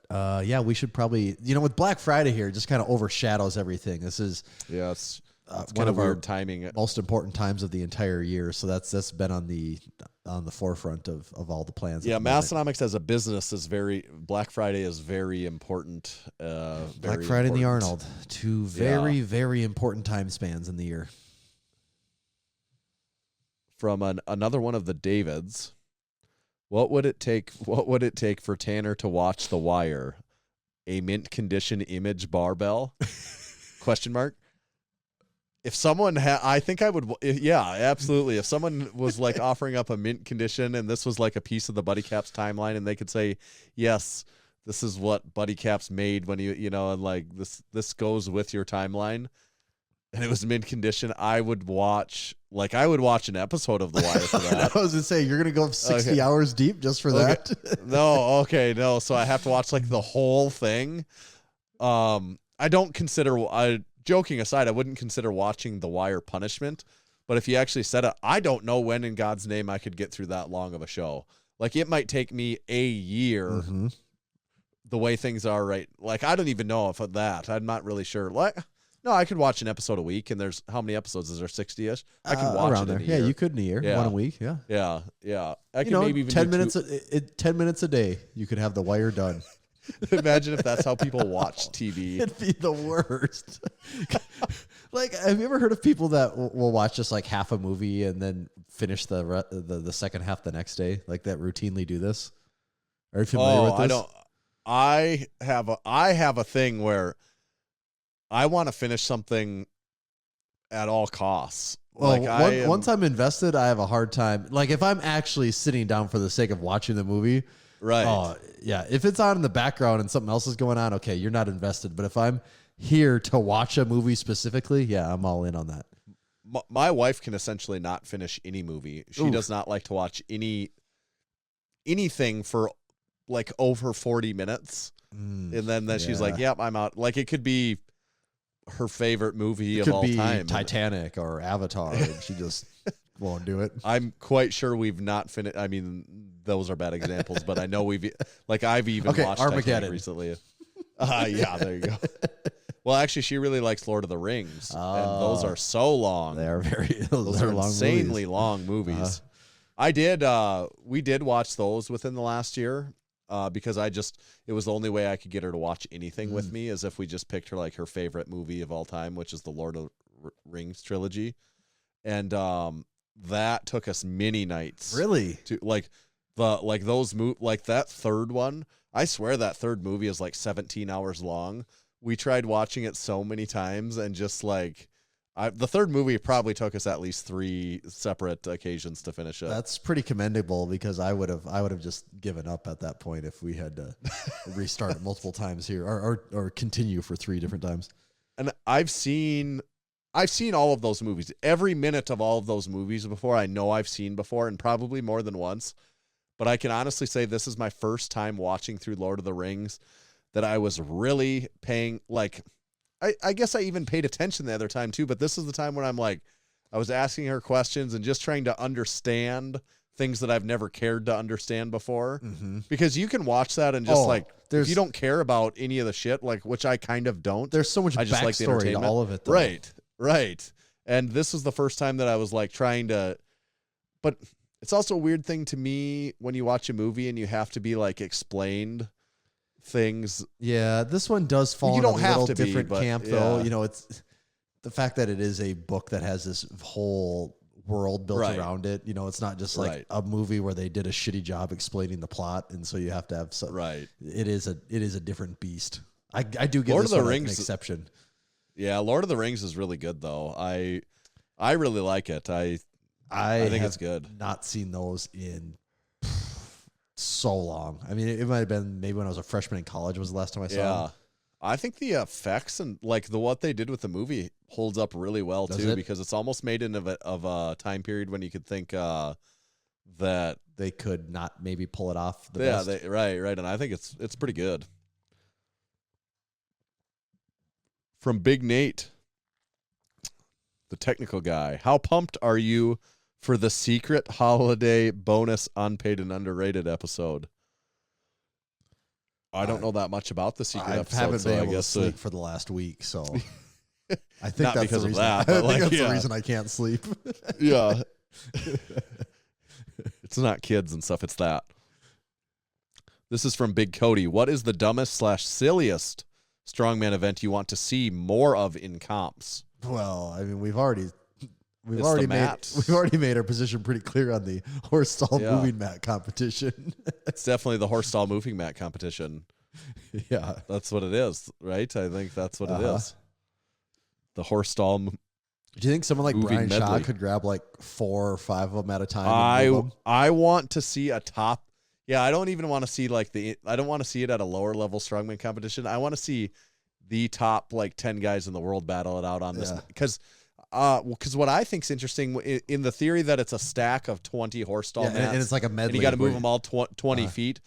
S6: we should probably, with Black Friday here, it just kind of overshadows everything. This is
S5: it's
S6: one of our
S5: weird timing,
S6: most important times of the entire year. So that's been on the forefront of all the plans.
S5: Yeah, Massenomics as a business is Black Friday is very important.
S6: Black Friday and the Arnold, two very, very important time spans in the year.
S5: from another one of the Davids. What would it take for Tanner to watch The Wire? A mint condition image barbell? Question mark. If someone I think I would, yeah, absolutely. If someone was like offering up a mint condition and this was like a piece of the Buddy Caps timeline and they could say, yes, this is what Buddy Caps made when you know, and like this goes with your timeline, and it was mint condition, I would watch an episode of The Wire for that.
S6: I was going to say, you're going to go 60 hours deep just for that?
S5: No. So I have to watch like the whole thing. Joking aside, I wouldn't consider watching The Wire punishment. But if you actually said it, I don't know when in God's name I could get through that long of a show. Like, it might take me a year the way things are right. Like, I don't even know if that. I'm not really sure. Like, no, I could watch an episode a week, and there's how many episodes is there? 60-ish. I could watch
S6: around
S5: it in
S6: there.
S5: a year.
S6: Yeah, you could in a year.
S5: Yeah.
S6: One a week. Yeah.
S5: Yeah. I could
S6: You know,
S5: maybe even
S6: 10
S5: do
S6: minutes. 10 minutes a day, you could have The Wire done.
S5: Imagine if that's how people watch TV.
S6: It'd be the worst. Like, have you ever heard of people that will watch just like half a movie and then finish the second half the next day? Like, that routinely do this? Are you familiar with this?
S5: I don't. I have a thing where I want to finish something at all costs.
S6: Well,
S5: Like
S6: once I'm invested, I have a hard time. Like, if I'm actually sitting down for the sake of watching the movie,
S5: right?
S6: Oh, yeah. If it's on in the background and something else is going on, okay, you're not invested. But if I'm here to watch a movie specifically, yeah, I'm all in on that.
S5: My wife can essentially not finish any movie. She does not like to watch anything for like over 40 minutes. And then she's like, yep, I'm out. Like, it could be her favorite movie of all time.
S6: Titanic or Avatar, and she just won't do it.
S5: I'm quite sure we've not finished. I mean, those are bad examples, but I know I've even watched
S6: Armageddon
S5: Titanic recently. Yeah, there you go. Well, actually, she really likes Lord of the Rings, and those are so long.
S6: They are
S5: those are
S6: long
S5: insanely
S6: movies.
S5: long movies. We did watch those within the last year. Because it was the only way I could get her to watch anything with me, is if we just picked her like her favorite movie of all time, which is the Lord of the Rings trilogy. And that took us many nights.
S6: Really?
S5: To like that third one. I swear that third movie is like 17 hours long. We tried watching it so many times, and just like the third movie probably took us at least 3 separate occasions to finish it.
S6: That's pretty commendable, because I would have just given up at that point if we had to restart it multiple times here, or continue for 3 different times.
S5: And I've seen all of those movies. Every minute of all of those movies before, I know I've seen before, and probably more than once. But I can honestly say this is my first time watching through Lord of the Rings that I was really paying, like, I guess I even paid attention the other time too, but this is the time when I'm like, I was asking her questions and just trying to understand things that I've never cared to understand before. Because you can watch that and just if you don't care about any of the shit, like, which I kind of don't.
S6: There's so much
S5: I just like the
S6: backstory to
S5: entertainment.
S6: all of it, though.
S5: Right. And this was the first time that I was like trying to, but it's also a weird thing to me when you watch a movie and you have to be like explained things.
S6: Yeah, this one does fall
S5: You
S6: in
S5: don't
S6: a
S5: have
S6: little
S5: to be,
S6: different
S5: but
S6: camp, though.
S5: yeah.
S6: You know, it's the fact that it is a book that has this whole world built around it. You know, it's not just like a movie where they did a shitty job explaining the plot, and so you have to have some. Right. It is a different beast. I do give
S5: Lord
S6: this
S5: of the
S6: one
S5: Rings
S6: an exception.
S5: Yeah, Lord of the Rings is really good though. I really like it. I think it's good.
S6: Not seen those in so long. I mean, it might have been maybe when I was a freshman in college was the last time I saw them.
S5: I think the effects and like what they did with the movie holds up really well too, because it's almost made in of a time period when you could think that
S6: they could not maybe pull it off the best.
S5: Right, and I think it's pretty good. From Big Nate, the technical guy, how pumped are you for the secret holiday bonus unpaid and underrated episode? I don't know that much about the secret episode.
S6: I haven't been able to sleep for the last week, so I think
S5: not
S6: that's
S5: because
S6: the reason.
S5: of that, but
S6: I think
S5: like,
S6: that's the reason I can't sleep.
S5: Yeah. It's not kids and stuff, it's that. This is from Big Cody. What is the dumbest / silliest strongman event you want to see more of in comps?
S6: Well, I mean, we've already We've
S5: It's
S6: already
S5: the mat.
S6: made our position pretty clear on the horse stall moving mat competition.
S5: It's definitely the horse stall moving mat competition.
S6: Yeah.
S5: That's what it is, right? I think that's what it is. The horse stall.
S6: Do you think someone like
S5: moving
S6: Brian Shaw
S5: medley.
S6: could grab like 4 or 5 of them at a time? And move them?
S5: I want to see a top. Yeah, I don't even want to see I don't want to see it at a lower level strongman competition. I want to see the top like 10 guys in the world battle it out on this because what I think is interesting in the theory that it's a stack of 20 horse stall mats
S6: and it's like a medley.
S5: and you got to move them all 20 feet.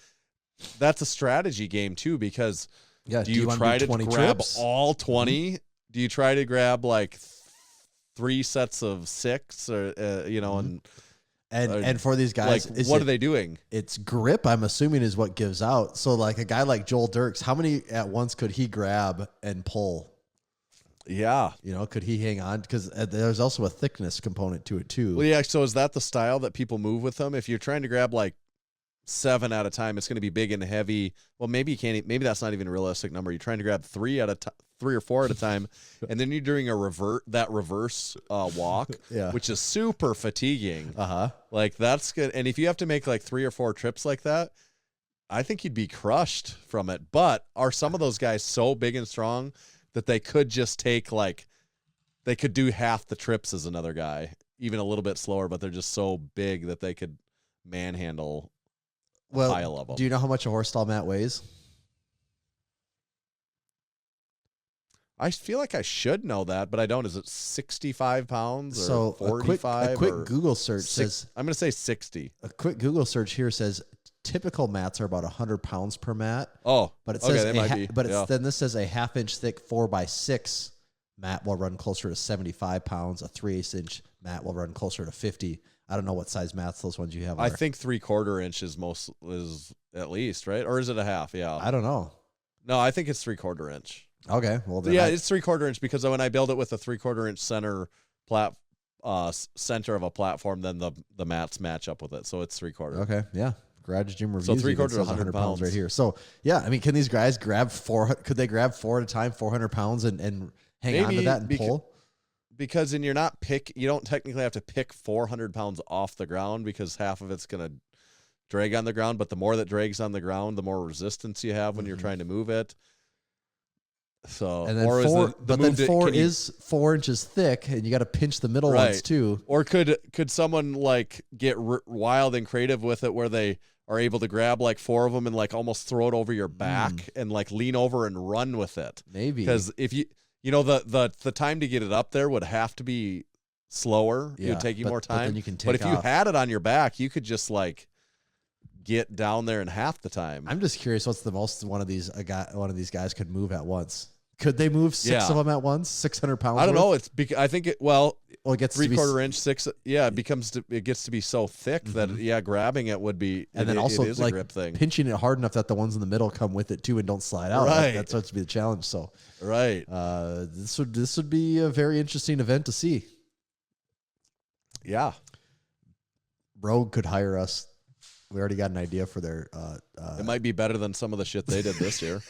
S5: That's a strategy game too because do you try to grab
S6: trips?
S5: all 20? Do you try to grab like 3 sets of 6 or
S6: and for these guys,
S5: like what are they doing?
S6: It's grip, I'm assuming, is what gives out. So like a guy like Joel Dirks, how many at once could he grab and pull?
S5: Yeah.
S6: Could he hang on? Because there's also a thickness component to it too.
S5: Well, yeah. So is that the style that people move with them? If you're trying to grab like 7 at a time, it's going to be big and heavy. Well, maybe you can't. Maybe that's not even a realistic number. You're trying to grab 3 or 4 at a time, and then you're doing that reverse walk, which is super fatiguing. Like that's good. And if you have to make like 3 or 4 trips like that, I think you'd be crushed from it. But are some of those guys so big and strong that they could just take they could do half the trips as another guy, even a little bit slower, but they're just so big that they could manhandle a pile of them.
S6: Do you know how much a horse stall mat weighs?
S5: I feel like I should know that, but I don't. Is it 65 pounds or 45?
S6: A quick Google search says...
S5: I'm going to say 60.
S6: A quick Google search here says typical mats are about 100 pounds per mat.
S5: Oh,
S6: but it says
S5: okay,
S6: then this says a 1/2-inch thick 4x6 mat will run closer to 75 pounds. A 3/8 inch mat will run closer to 50. I don't know what size mats those ones you have.
S5: I think 3/4 inch is at least, right? Or is it a half? Yeah.
S6: I don't know.
S5: No, I think it's 3/4 inch.
S6: Okay. Well, then
S5: it's 3/4 inch because when I build it with a 3/4 inch center center of a platform, then the mats match up with it. So it's 3/4.
S6: Okay. Yeah. Garage Gym Reviews.
S5: So 3/4
S6: says
S5: 100 pounds
S6: right here. So yeah, I mean, can these guys grab 4? Could they grab 4 at a time, 400 pounds, and hang on to that and pull?
S5: Because you don't technically have to pick 400 pounds off the ground because half of it's going to drag on the ground. But the more that drags on the ground, the more resistance you have when you're trying to move it. So,
S6: and then 4 is 4 inches thick, and you got to pinch the middle ones too.
S5: Or could someone like get wild and creative with it, where they are able to grab like 4 of them and like almost throw it over your back and like lean over and run with it?
S6: Maybe
S5: because if the time to get it up there would have to be slower. It would take you more time.
S6: But then you can take
S5: But if you
S6: off.
S5: had it on your back, you could just like get down there in half the time.
S6: I'm just curious, what's the most one of these guys could move at once? Could they move 6 of them at once? 600 pounds?
S5: I don't know. I think it
S6: gets
S5: 3/4 inch 6. Yeah, it gets to be so thick that grabbing it would be.
S6: And then also
S5: it is
S6: like
S5: a grip thing.
S6: pinching it hard enough that the ones in the middle come with it too and don't slide out.
S5: Right.
S6: That starts to be the challenge. So
S5: right.
S6: This would be a very interesting event to see.
S5: Yeah.
S6: Rogue could hire us. We already got an idea for their.
S5: It might be better than some of the shit they did this year.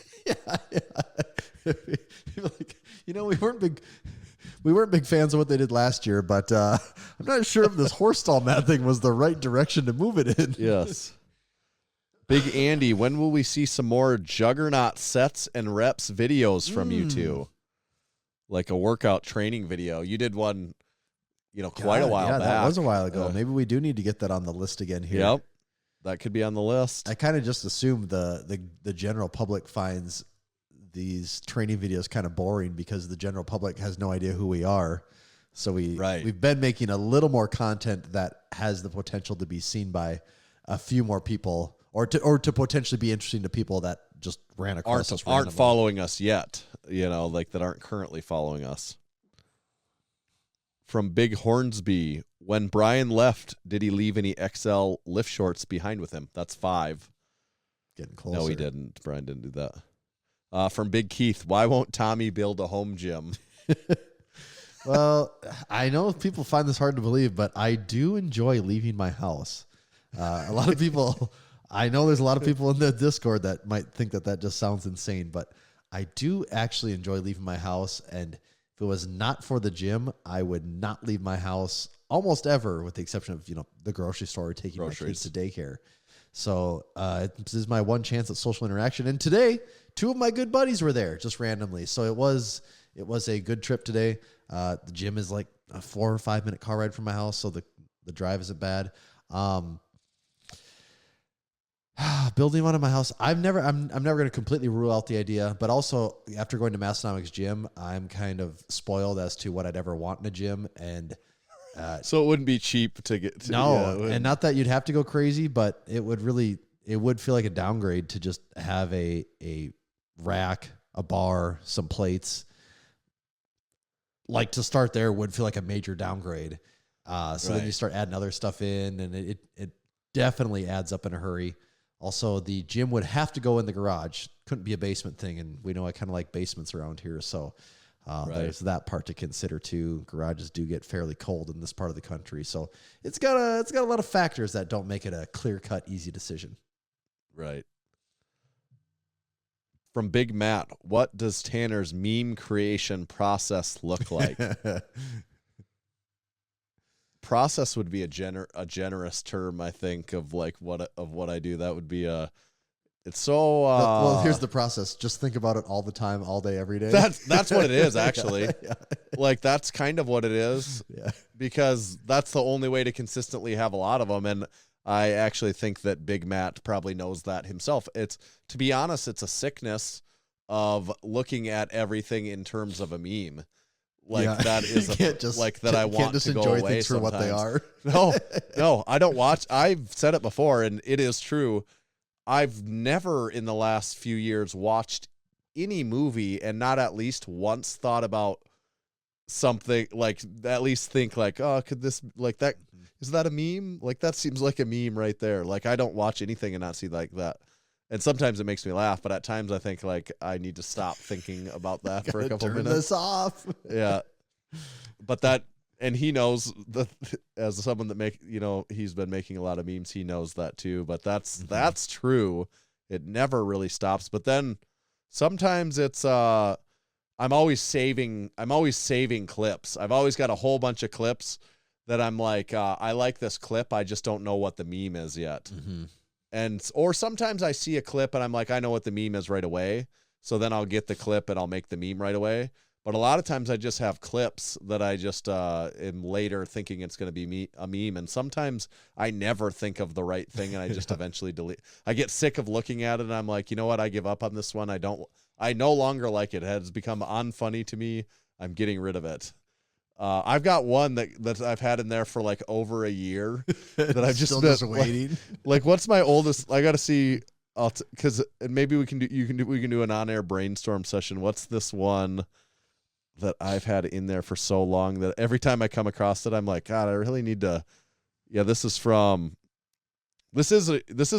S6: Like, we weren't big fans of what they did last year, but I'm not sure if this horse stall mat thing was the right direction to move it in.
S5: Yes. Big Andy, when will we see some more Juggernaut sets and reps videos from you two? Like a workout training video. You did one, quite a while back.
S6: That was a while ago. Maybe we do need to get that on the list again here.
S5: Yep. That could be on the list.
S6: I kind of just assume the general public finds these training videos kind of boring because the general public has no idea who we are. So we've been making a little more content that has the potential to be seen by a few more people, or to potentially be interesting to people that just ran across us randomly.
S5: Aren't following us yet, like that aren't currently following us. From Big Hornsby, when Brian left, did he leave any XL lift shorts behind with him? That's 5.
S6: Getting closer.
S5: No, he didn't. Brian didn't do that. From Big Keith, why won't Tommy build a home gym?
S6: Well, I know people find this hard to believe, but I do enjoy leaving my house. A lot of people, I know there's a lot of people in the Discord that might think that just sounds insane, but I do actually enjoy leaving my house. And If it was not for the gym, I would not leave my house almost ever, with the exception of, the grocery store or taking my kids to daycare. So this is my one chance at social interaction. And today, 2 of my good buddies were there just randomly. So it was a good trip today. The gym is like a 4 or 5 minute car ride from my house, so the drive isn't bad. Building one in my house, I'm never going to completely rule out the idea, but also after going to Massenomics gym, I'm kind of spoiled as to what I'd ever want in a gym, and
S5: so it wouldn't be cheap to get to.
S6: No, and not that you'd have to go crazy, but it would feel like a downgrade to just have a rack, a bar, some plates. Like, to start there would feel like a major downgrade. Then you start adding other stuff in, and it definitely adds up in a hurry. Also, the gym would have to go in the garage. Couldn't be a basement thing, and we know I kind of like basements around here, so there's that part to consider too. Garages do get fairly cold in this part of the country, so it's got a lot of factors that don't make it a clear-cut, easy decision.
S5: Right. From Big Matt, what does Tanner's meme creation process look like? Process would be a generous term, I think, of like what I do. That would be it's so
S6: well, here's the process. Just think about it all the time, all day, every day.
S5: That's what it is, actually.
S6: Yeah.
S5: Like, that's kind of what it is.
S6: Yeah.
S5: Because that's the only way to consistently have a lot of them. And I actually think that Big Matt probably knows that himself. To be honest, it's a sickness of looking at everything in terms of a meme. Like, that is I want
S6: just
S5: to go
S6: enjoy
S5: away
S6: things for
S5: sometimes.
S6: what they are.
S5: No, I don't watch. I've said it before, and it is true. I've never in the last few years watched any movie and not at least once thought about something, like, at least think like, oh, could this, like, that, is that a meme? Like, that seems like a meme right there. Like, I don't watch anything and not see like that. And sometimes it makes me laugh, but at times I think, like, I need to stop thinking about that for a couple
S6: turn
S5: minutes.
S6: this off.
S5: Yeah. But that, and he knows that, as someone that he's been making a lot of memes, he knows that too. But that's true. It never really stops. But then sometimes it's I'm always saving clips. I've always got a whole bunch of clips that I'm like, I like this clip, I just don't know what the meme is yet. Or sometimes I see a clip and I'm like, I know what the meme is right away. So then I'll get the clip and I'll make the meme right away. But a lot of times I just have clips that I just am later thinking it's going to be a meme. And sometimes I never think of the right thing and I just eventually delete. I get sick of looking at it and I'm like, you know what? I give up on this one. I no longer like it. It has become unfunny to me. I'm getting rid of it. I've got one that I've had in there for like over a year that I've
S6: Still just waiting.
S5: Like, what's my oldest? I got to see, because maybe we can do an on-air brainstorm session. What's this one that I've had in there for so long that every time I come across it, I'm like, God, I really need to. Yeah, this is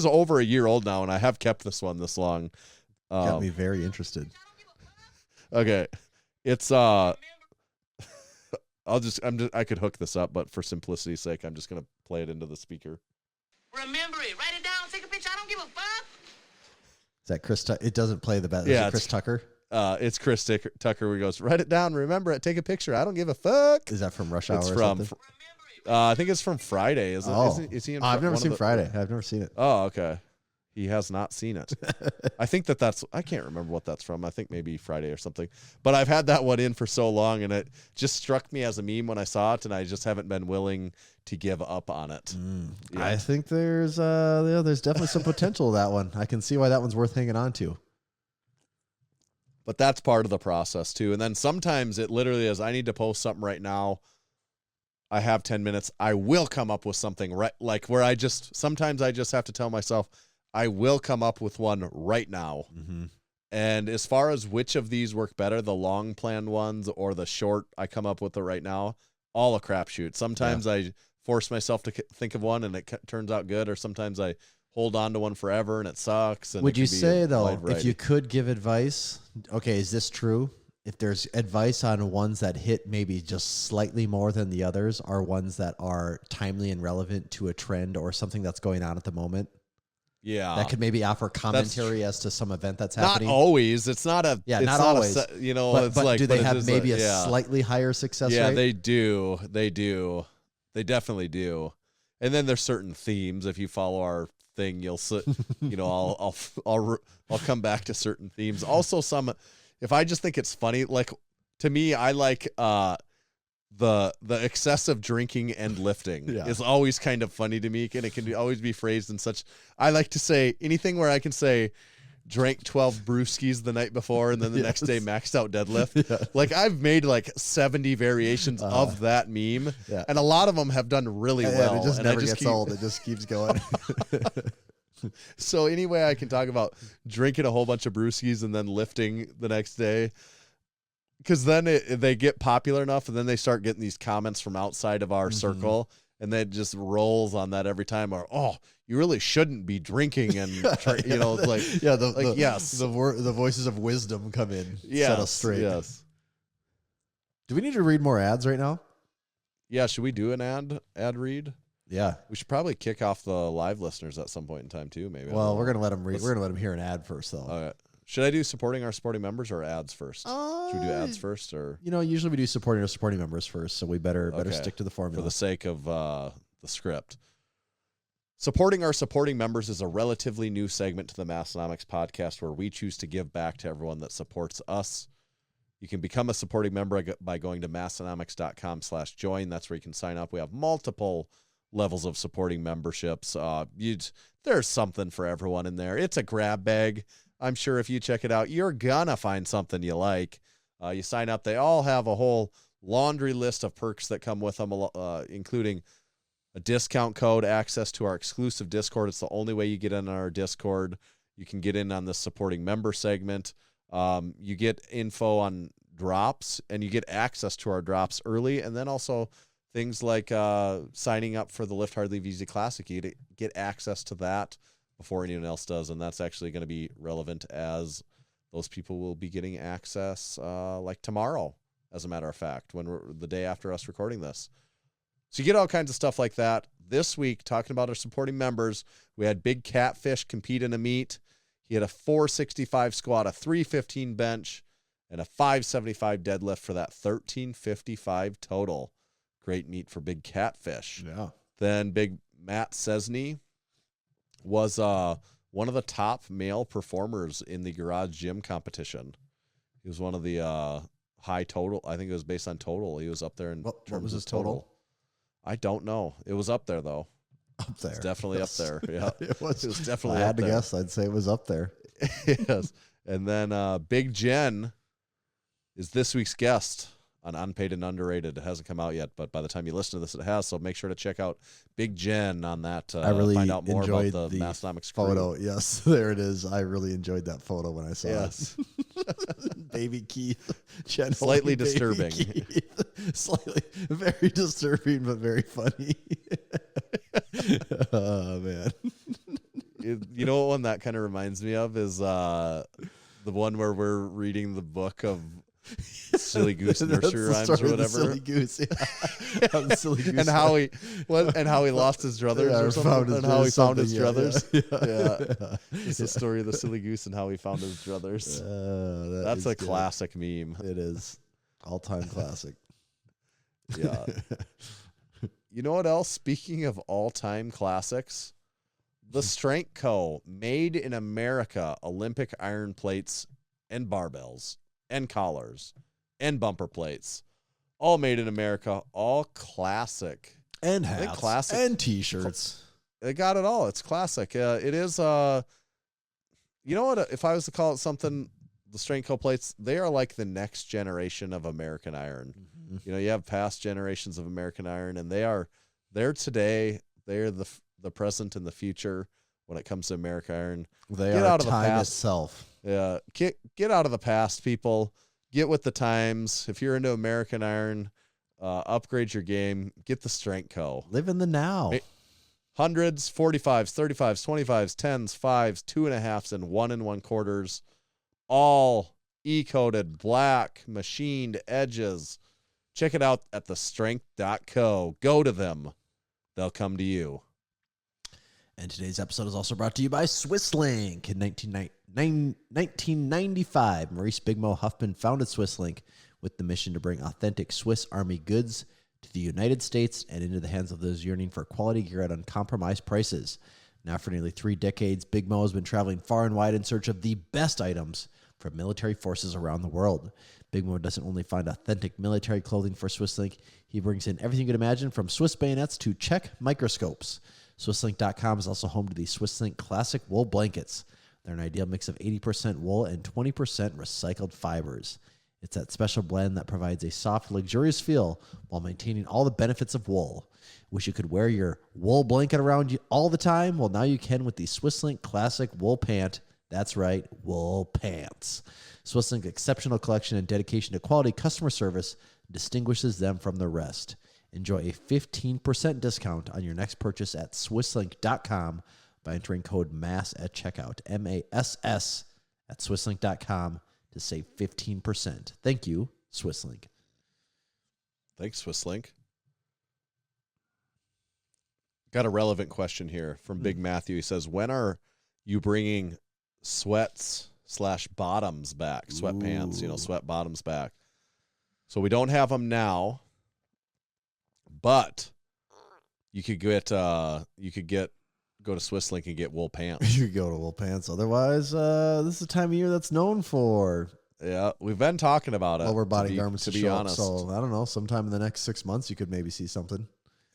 S5: over a year old now, and I have kept this one this long.
S6: Got me very interested.
S5: Okay, it's I could hook this up, but for simplicity's sake, I'm just gonna play it into the speaker.
S4: Remember it. Write it down. Take a picture. I don't give a fuck.
S6: Is that Chris? It doesn't play the best.
S5: Yeah,
S6: is it Chris Tucker.
S5: It's Chris Tucker where he goes, write it down, remember it, take a picture. I don't give a fuck.
S6: Is that from Rush Hour?
S5: It's
S6: or
S5: from.
S6: something?
S5: I think it's from Friday. Is it?
S6: Oh,
S5: Is he in
S6: I've never seen Friday. I've never seen it.
S5: Oh, okay. He has not seen it. I think that's. I can't remember what that's from. I think maybe Friday or something. But I've had that one in for so long, and it just struck me as a meme when I saw it, and I just haven't been willing to give up on it. Yeah.
S6: I think there's definitely some potential to that one. I can see why that one's worth hanging on to.
S5: But that's part of the process too. And then sometimes it literally is, I need to post something right now. I have 10 minutes. I will come up with something right, like where sometimes I just have to tell myself, I will come up with one right now.
S6: Mm-hmm.
S5: And as far as which of these work better, the long planned ones or the short, I come up with it right now, all a crapshoot. Sometimes I force myself to think of one and it turns out good. Or sometimes I hold on to one forever and it sucks. And
S6: would you say though, if
S5: variety.
S6: you could give advice, okay, is this true? If there's advice on ones that hit maybe just slightly more than the others, are ones that are timely and relevant to a trend or something that's going on at the moment?
S5: Yeah.
S6: that could maybe offer commentary as to some event that's happening.
S5: Not always. It's not a.
S6: Yeah,
S5: it's
S6: not always.
S5: You know,
S6: But,
S5: it's
S6: but
S5: like.
S6: do they
S5: but it
S6: have
S5: is
S6: maybe
S5: like,
S6: a slightly higher success
S5: Yeah,
S6: rate?
S5: they do. They do. They definitely do. And then there's certain themes. If you follow our thing, you'll see. You know, I'll come back to certain themes. Also, some. If I just think it's funny, like to me, I like the excessive drinking and lifting is always kind of funny to me, and it can always be phrased in such. I like to say anything where I can say drank 12 brewskis the night before and then the next day maxed out deadlift.
S6: Yeah.
S5: Like I've made like 70 variations of that meme, and a lot of them have done really well.
S6: It just
S5: and
S6: never
S5: I just
S6: gets
S5: keep,
S6: old. It just keeps going.
S5: So anyway, I can talk about drinking a whole bunch of brewskis and then lifting the next day. Because then they get popular enough, and then they start getting these comments from outside of our circle, and then it just rolls on that every time. Or, oh, you really shouldn't be drinking, and you know, it's like
S6: the voices of wisdom come in, set us straight.
S5: Yes.
S6: Do we need to read more ads right now?
S5: Yeah. Should we do an ad read?
S6: Yeah.
S5: We should probably kick off the live listeners at some point in time too. Maybe.
S6: Well, we're gonna let them read. We're gonna let them hear an ad first, though.
S5: All right. Should I do supporting our supporting members or ads first? Should we do ads first, or
S6: you know, usually we do supporting our supporting members first, so we better stick to the formula
S5: for the sake of the script. Supporting our supporting members is a relatively new segment to the Massenomics podcast where we choose to give back to everyone that supports us. You can become a supporting member by going to massenomics.com/join. That's where you can sign up. We have multiple levels of supporting memberships. There's something for everyone in there. It's a grab bag. I'm sure if you check it out, you're gonna find something you like. You sign up. They all have a whole laundry list of perks that come with them, including a discount code, access to our exclusive Discord. It's the only way you get in our Discord. You can get in on the supporting member segment. You get info on drops, and you get access to our drops early, and then also things like signing up for the Lift Hard Leave Easy Classic. You get access to that before anyone else does, and that's actually going to be relevant as those people will be getting access like tomorrow, as a matter of fact, when we're the day after us recording this. So you get all kinds of stuff like that. This week, talking about our supporting members, we had Big Catfish compete in a meet. He had a 465 squat, a 315 bench, and a 575 deadlift for that 1355 total. Great meet for Big Catfish.
S6: Yeah.
S5: Then Big Matt Cesney was one of the top male performers in the garage gym competition. He was one of the high total. I think it was based on total. He was up there in
S6: What
S5: terms
S6: was
S5: of
S6: his total?
S5: I don't know. It was up there though.
S6: Up there.
S5: It's definitely up there. Yeah,
S6: it was
S5: definitely.
S6: I had
S5: up
S6: to
S5: there.
S6: guess. I'd say it was up there.
S5: Yes. And then Big Jen is this week's guest on Unpaid and Underrated. It hasn't come out yet, but by the time you listen to this, it has. So make sure to check out Big Jen on that.
S6: I really
S5: find out more
S6: enjoyed
S5: about the
S6: the
S5: Massenomics crew.
S6: photo. Yes, there it is. I really enjoyed that photo when I saw
S5: Yes.
S6: it. Baby Keith. Jen
S5: Slightly
S6: holding Baby
S5: disturbing.
S6: Keith. Slightly, very disturbing, but very funny. Oh, man.
S5: You know what one that kind of reminds me of is the one where we're reading the book of Silly Goose
S6: That's
S5: nursery
S6: the
S5: rhymes
S6: story
S5: or
S6: of the
S5: whatever.
S6: Silly Goose. Yeah. How the Silly Goose
S5: And how he lost his druthers
S6: Yeah,
S5: or something, and how he found his
S6: yeah,
S5: druthers.
S6: Yeah.
S5: It's the story of the Silly Goose and how he found his druthers. That's a
S6: good.
S5: classic meme.
S6: It is. All-time classic.
S5: Yeah. You know what else? Speaking of all-time classics, the Strength Co. made in America Olympic iron plates and barbells and collars and bumper plates, all made in America, all classic.
S6: And
S5: I think
S6: hats.
S5: classic.
S6: And T-shirts.
S5: They got it all. It's classic. It is. You know what? If I was to call it something, the Strength Co. plates, they are like the next generation of American Iron.
S6: Mm-hmm.
S5: You know, you have past generations of American Iron, and they're today. They're the present and the future when it comes to American Iron.
S6: They
S5: Get
S6: are
S5: out of the
S6: time
S5: past.
S6: itself.
S5: Yeah, get out of the past, people. Get with the times. If you're into American Iron, upgrade your game. Get the Strength Co.
S6: Live in the now.
S5: Hundreds, 45s, 35s, 25s, 10s, 5s, 2.5s, and 1 1/4s. All E-coated, black, machined edges. Check it out at thestrength.co. Go to them. They'll come to you.
S6: And today's episode is also brought to you by SwissLink. In 1995, Maurice Bigmo Huffman founded SwissLink with the mission to bring authentic Swiss Army goods to the United States and into the hands of those yearning for quality gear at uncompromised prices. Now, for nearly 3 decades, Bigmo has been traveling far and wide in search of the best items from military forces around the world. Bigmo doesn't only find authentic military clothing for SwissLink, he brings in everything you could imagine from Swiss bayonets to Czech microscopes. SwissLink.com is also home to the SwissLink Classic Wool Blankets. They're an ideal mix of 80% wool and 20% recycled fibers. It's that special blend that provides a soft, luxurious feel while maintaining all the benefits of wool. Wish you could wear your wool blanket around you all the time? Well, now you can with the SwissLink Classic Wool Pant. That's right, wool pants. SwissLink's exceptional collection and dedication to quality customer service distinguishes them from the rest. Enjoy a 15% discount on your next purchase at SwissLink.com by entering code MASS at checkout, MASS, at SwissLink.com to save 15%. Thank you, SwissLink.
S5: Thanks, SwissLink. Got a relevant question here from Big Matthew. He says, when are you bringing sweats/bottoms back? Sweatpants, sweat bottoms back. So we don't have them now, but you could go to SwissLink and get wool pants.
S6: You could go to wool pants. Otherwise, this is a time of year that's known for
S5: Yeah, we've been talking about it.
S6: lower body garments
S5: to
S6: to
S5: be
S6: show up.
S5: honest.
S6: So I don't know. Sometime in the next 6 months, you could maybe see something.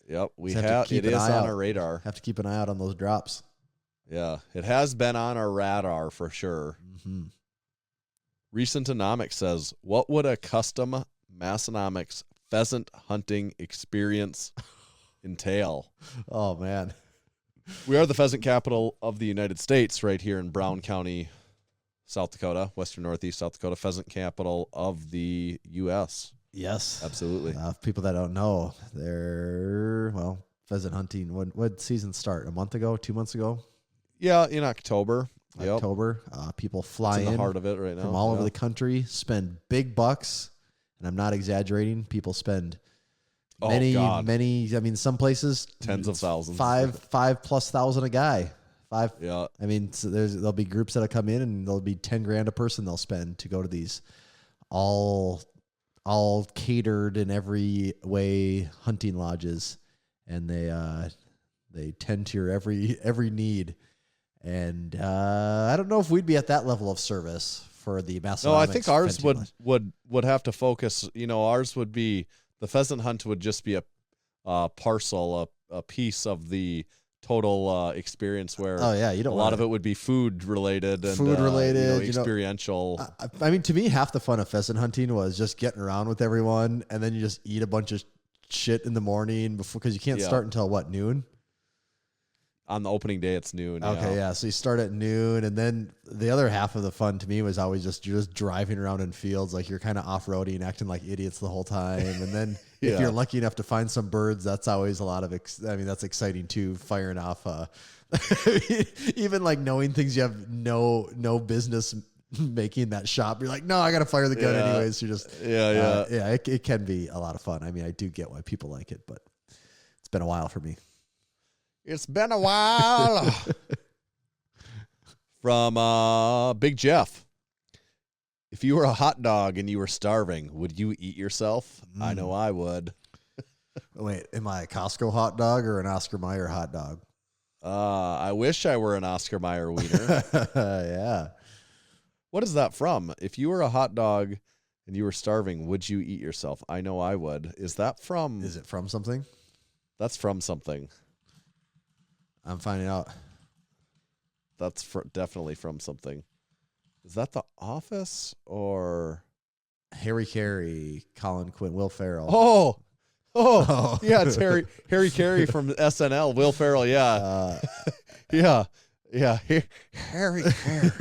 S5: Yep, we
S6: Just have to
S5: have.
S6: keep
S5: It
S6: an
S5: is
S6: eye
S5: on
S6: out.
S5: our radar.
S6: Have to keep an eye out on those drops.
S5: Yeah, it has been on our radar for sure.
S6: Mm-hmm.
S5: Recentonomics says, what would a custom Massenomics pheasant hunting experience entail?
S6: Oh, man.
S5: We are the pheasant capital of the United States right here in Brown County, South Dakota, western northeast South Dakota, pheasant capital of the U.S.
S6: Yes.
S5: Absolutely.
S6: People that don't know, pheasant hunting, when season start? A month ago? 2 months ago?
S5: Yeah, in October. Yep.
S6: October. People fly
S5: It's in
S6: in
S5: the heart of it right now.
S6: from all over
S5: Yeah.
S6: the country, spend big bucks, and I'm not exaggerating. People spend
S5: Oh,
S6: many.
S5: God.
S6: I mean, some places
S5: Tens of thousands.
S6: five plus thousand a guy.
S5: Yeah.
S6: I mean, so there'll be groups that'll come in and there'll be $10,000 a person they'll spend to go to these all catered in every way hunting lodges, and they tend to your every need. And I don't know if we'd be at that level of service for the Massenomics.
S5: No, I think ours
S6: fencing
S5: would have to focus. Ours would be the pheasant hunt would just be a parcel, a piece of the total experience. Where
S6: Oh yeah, you don't
S5: a lot of it would be food related and experiential.
S6: I mean, to me, half the fun of pheasant hunting was just getting around with everyone, and then you just eat a bunch of shit in the morning because you can't start until noon.
S5: On the opening day, it's noon.
S6: Okay, yeah. So you start at noon, and then the other half of the fun to me was always you're just driving around in fields, like you're kind of off-roading, acting like idiots the whole time. And then if you're lucky enough to find some birds, that's always a lot of. That's exciting too. Firing off, even like knowing things you have no business making that shot. You're like, no, I got to fire the gun anyways. You're just It can be a lot of fun. I mean, I do get why people like it, but it's been a while for me.
S5: It's been a while. From Big Jeff. If you were a hot dog and you were starving, would you eat yourself? I know I would.
S6: Wait, am I a Costco hot dog or an Oscar Mayer hot dog?
S5: I wish I were an Oscar Mayer wiener.
S6: Yeah.
S5: What is that from? If you were a hot dog and you were starving, would you eat yourself? I know I would. Is that from?
S6: Is it from something?
S5: That's from something.
S6: I'm finding out.
S5: That's definitely from something. Is that The Office or
S6: Harry Carey, Colin Quinn, Will Ferrell.
S5: Oh, yeah, it's Harry Carey from SNL. Will Ferrell, yeah. Yeah. Harry Carey.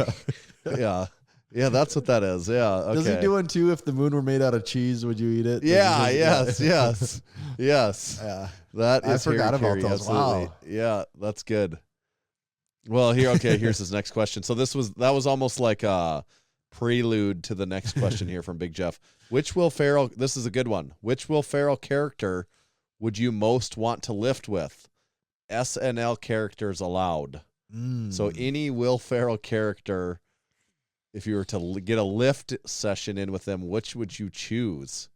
S5: Yeah, that's what that is. Yeah, okay.
S6: Does he do one too? If the moon were made out of cheese, would you eat it?
S5: Yeah, yes.
S6: Yeah.
S5: That is
S6: I forgot
S5: Harry
S6: about
S5: Carey,
S6: those.
S5: absolutely.
S6: Wow.
S5: Yeah, that's good. Well, here's his next question. So that was almost like a prelude to the next question here from Big Jeff. This is a good one. Which Will Ferrell character would you most want to lift with? SNL characters allowed. So any Will Ferrell character, if you were to get a lift session in with them, which would you choose?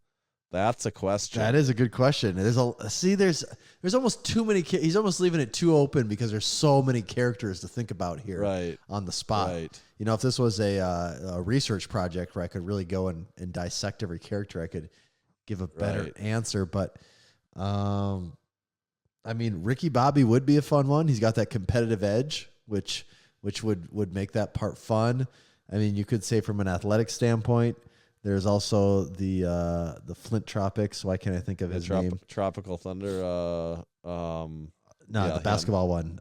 S5: That's a question.
S6: That is a good question. There's almost too many. He's almost leaving it too open because there's so many characters to think about here on the spot.
S5: Right.
S6: You know, if this was a research project where I could really go and dissect every character, I could give a better answer. But, I mean, Ricky Bobby would be a fun one. He's got that competitive edge, which would make that part fun. I mean, you could say from an athletic standpoint. There's also the Flint Tropics. Why can't I think of his name?
S5: Tropical Thunder.
S6: The basketball one.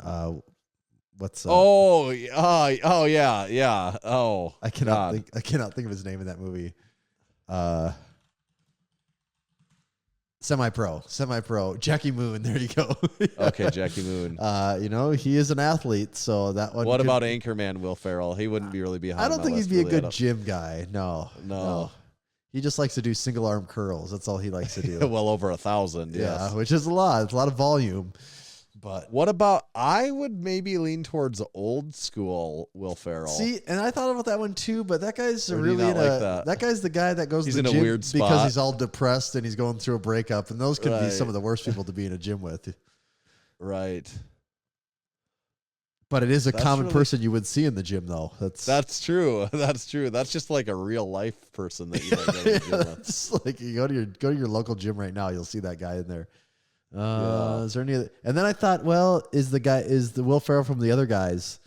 S6: What's?
S5: Oh yeah. Oh,
S6: I cannot think of his name in that movie. Semi-pro. Jackie Moon. There you go.
S5: Okay, Jackie Moon.
S6: You know, he is an athlete, so that one.
S5: What about Anchorman Will Ferrell? He wouldn't be really behind.
S6: I don't think he'd be a good gym guy. No. He just likes to do single arm curls. That's all he likes to do.
S5: Well over 1,000. Yes.
S6: Yeah, which is a lot. It's a lot of volume. But
S5: what about? I would maybe lean towards old school Will Ferrell.
S6: See, and I thought about that one too, but that guy's really
S5: in a
S6: that guy's the guy that goes
S5: he's
S6: to the
S5: in
S6: gym
S5: a weird spot
S6: because he's all depressed and he's going through a breakup, and those could be some of the worst people to be in a gym with.
S5: Right.
S6: But it is a common person you would see in the gym, though.
S5: That's true. That's true. That's just like a real life person that you might go to the gym with.
S6: It's like you go to your local gym right now, you'll see that guy in there. Is there any other? And then I thought, well, is the Will Ferrell from the other guys?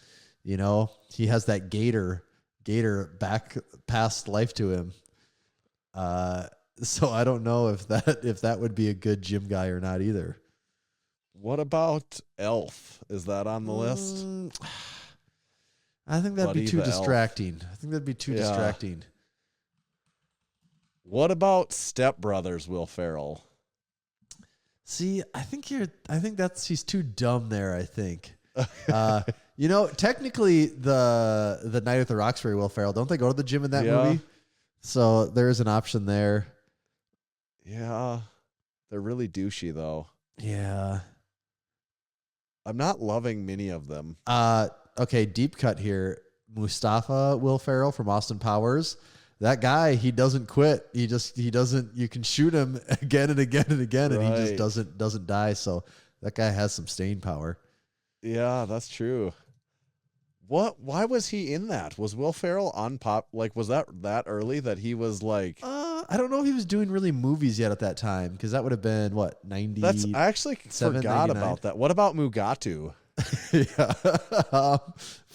S6: You know, he has that gator back past life to him. So I don't know if that would be a good gym guy or not either.
S5: What about Elf? Is that on the list?
S6: I think that'd be too distracting. Distracting.
S5: What about Step Brothers Will Ferrell?
S6: See, I think he's too dumb there, I think. You know, technically the Night at the Roxbury Will Ferrell, don't they go to the gym in that movie? So there is an option there.
S5: Yeah. They're really douchey though.
S6: Yeah.
S5: I'm not loving many of them.
S6: Okay, deep cut here. Mustafa Will Ferrell from Austin Powers. That guy, he doesn't quit. He doesn't. You can shoot him again and again and again, and he just doesn't die. So that guy has some staying power.
S5: Yeah, that's true. Why was he in that? Was Will Ferrell on pop? Like, was that early that he was like?
S6: I don't know if he was doing really movies yet at that time, because that would have been what 90.
S5: I actually forgot
S6: 99?
S5: about that. What about Mugatu?
S6: Yeah,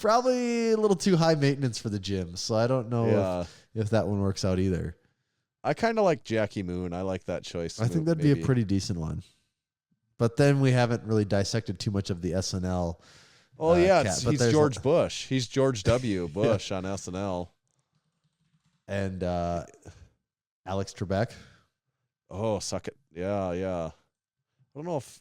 S6: probably a little too high maintenance for the gym. So I don't know if that one works out either.
S5: I kind of like Jackie Moon. I like that choice.
S6: I think that'd be a pretty decent one. But then we haven't really dissected too much of the SNL.
S5: Oh yeah, he's George Bush. He's George W. Bush on SNL.
S6: And Alex Trebek.
S5: Oh, suck it. Yeah. I don't know if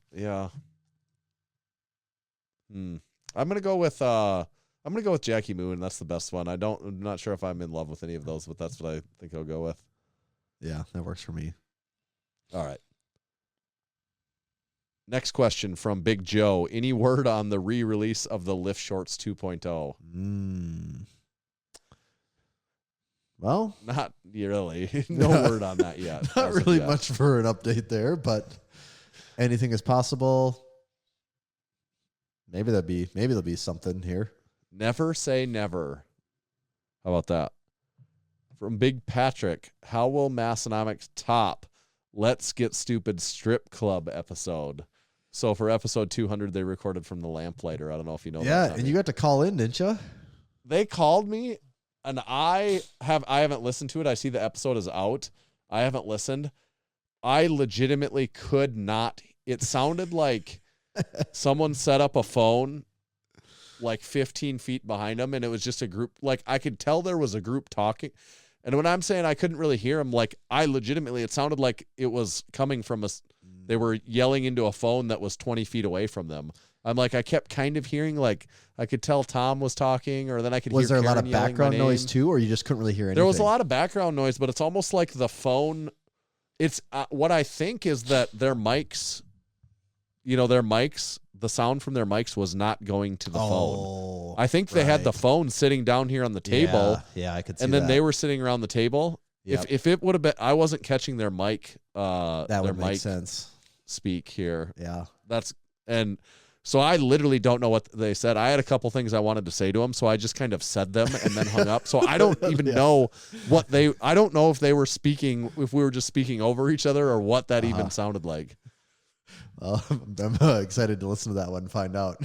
S5: I'm gonna go with Jackie Moon. That's the best one. I'm not sure if I'm in love with any of those, but that's what I think I'll go with.
S6: Yeah, that works for me.
S5: All right. Next question from Big Joe. Any word on the re-release of the Lift Shorts 2.0?
S6: Well,
S5: not really. No word on that yet.
S6: Not really much for an update there, but anything is possible. Maybe there'll be something here.
S5: Never say never. How about that? From Big Patrick, how will Massenomics top Let's Get Stupid Strip Club episode? So for episode 200, they recorded from the Lamplighter. I don't know if you know that.
S6: Yeah, and you got to call in, didn't you?
S5: They called me, and I haven't listened to it. I see the episode is out. I haven't listened. I legitimately could not. It sounded like someone set up a phone like 15 feet behind them, and it was just a group. Like, I could tell there was a group talking. And when I'm saying I couldn't really hear them, like, I legitimately, it sounded like it was coming from they were yelling into a phone that was 20 feet away from them. I'm like, I kept kind of hearing, like, I could tell Tom was talking, or then I could hear
S6: Was there a lot
S5: Karen
S6: of
S5: yelling
S6: background
S5: my
S6: noise
S5: name.
S6: too, or you just couldn't really hear anything?
S5: There was a lot of background noise, but it's almost like the phone. It's what I think is that their mics, their mics, the sound from their mics was not going to the phone. I think they had the
S6: right.
S5: phone sitting down here on the table.
S6: Yeah, I could see
S5: and then
S6: that.
S5: they were sitting around the table.
S6: Yep.
S5: If it would have been, I wasn't catching their mic.
S6: That
S5: their
S6: would make
S5: mic
S6: sense.
S5: speak here.
S6: Yeah.
S5: And so I literally don't know what they said. I had a couple things I wanted to say to them, so I just kind of said them and then hung up. So I don't even know I don't know if they were speaking, if we were just speaking over each other or what that even sounded like.
S6: Well, I'm excited to listen to that one and find out.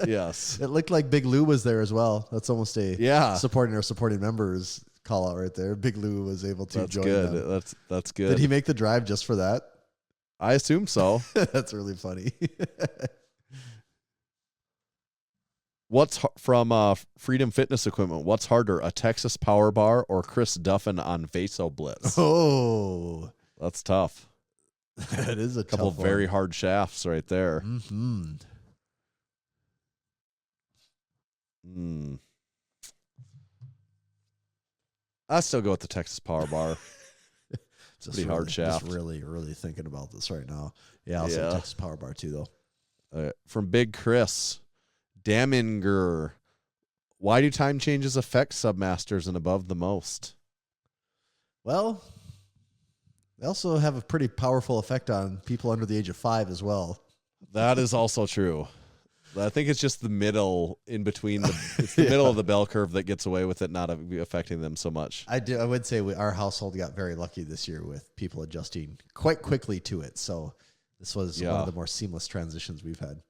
S5: Yes.
S6: It looked like Big Lou was there as well. That's almost a supporting members call out right there. Big Lou was able to join them.
S5: That's good.
S6: Did he make the drive just for that?
S5: I assume so.
S6: That's really funny.
S5: What's from Freedom Fitness Equipment? What's harder, a Texas Power Bar or Chris Duffin on Vaso Blitz?
S6: Oh,
S5: that's tough.
S6: That is a
S5: couple
S6: tough
S5: of very
S6: one.
S5: hard shafts right there.
S6: Mm-hmm.
S5: I still go with the Texas Power Bar. Pretty hard shaft.
S6: Just really, really thinking about this right now. Yeah, I'll say Texas Power Bar too, though.
S5: From Big Chris, Daminger. Why do time changes affect submasters and above the most?
S6: Well, they also have a pretty powerful effect on people under the age of 5 as well.
S5: That is also true. I think it's just the middle in between. It's the middle of the bell curve that gets away with it not affecting them so much.
S6: I would say our household got very lucky this year with people adjusting quite quickly to it. So this was one of the more seamless transitions we've had.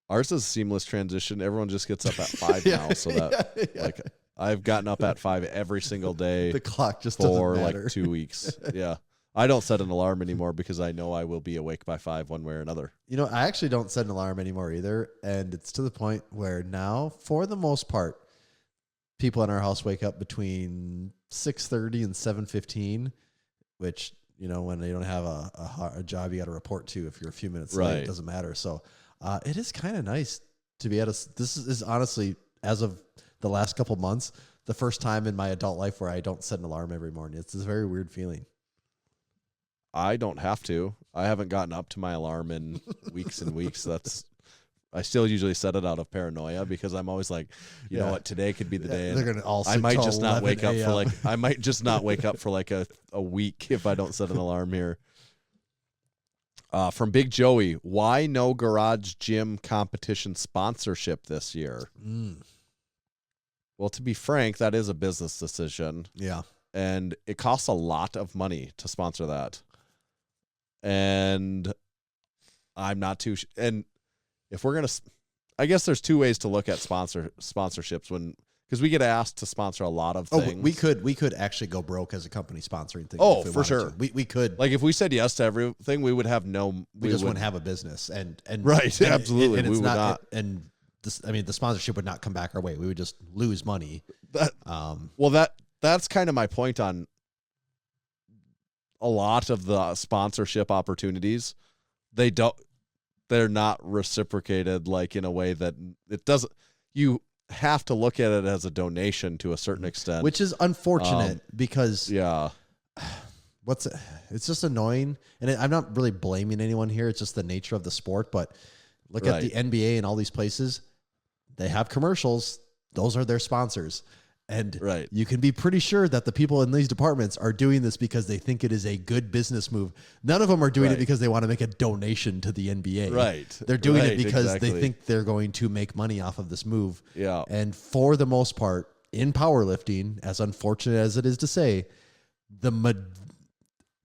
S5: Ours is a seamless transition. Everyone just gets up at 5 now. So that like I've gotten up at 5 every single day.
S6: The clock just
S5: for
S6: doesn't matter.
S5: like 2 weeks. Yeah. I don't set an alarm anymore because I know I will be awake by 5 one way or another.
S6: I actually don't set an alarm anymore either. And it's to the point where now, for the most part, people in our house wake up between 6:30 and 7:15, which, when they don't have a job you got to report to, if you're a few minutes late, it doesn't matter. So it is kind of nice to be this is honestly, as of the last couple months, the first time in my adult life where I don't set an alarm every morning. It's this very weird feeling.
S5: I don't have to. I haven't gotten up to my alarm in weeks and weeks. I still usually set it out of paranoia because I'm always like, you know what, today could be the day.
S6: They're gonna all.
S5: I might just not wake up for I might just not wake up for like a week if I don't set an alarm here. From Big Joey, why no garage gym competition sponsorship this year? Well, to be frank, that is a business decision.
S6: Yeah.
S5: And it costs a lot of money to sponsor that. And I'm not too and if we're going to I guess there's 2 ways to look at sponsorships because we get asked to sponsor a lot of things.
S6: We could actually go broke as a company sponsoring things.
S5: Oh, for sure.
S6: We could.
S5: Like if we said yes to everything, we would have
S6: we just wouldn't have a business and
S5: right, absolutely.
S6: And
S5: we
S6: it's
S5: would not.
S6: And this, the sponsorship would not come back our way. We would just lose money.
S5: That's kind of my point on a lot of the sponsorship opportunities. They're not reciprocated like in a way that it doesn't. You have to look at it as a donation to a certain extent,
S6: which is unfortunate because it's just annoying. And I'm not really blaming anyone here. It's just the nature of the sport. But look at the NBA and all these places. They have commercials. Those are their sponsors. And you can be pretty sure that the people in these departments are doing this because they think it is a good business move. None of them are doing it because they want to make a donation to the NBA.
S5: Right.
S6: They're doing it because they think they're going to make money off of this move.
S5: Yeah.
S6: And for the most part, in powerlifting, as unfortunate as it is to say, the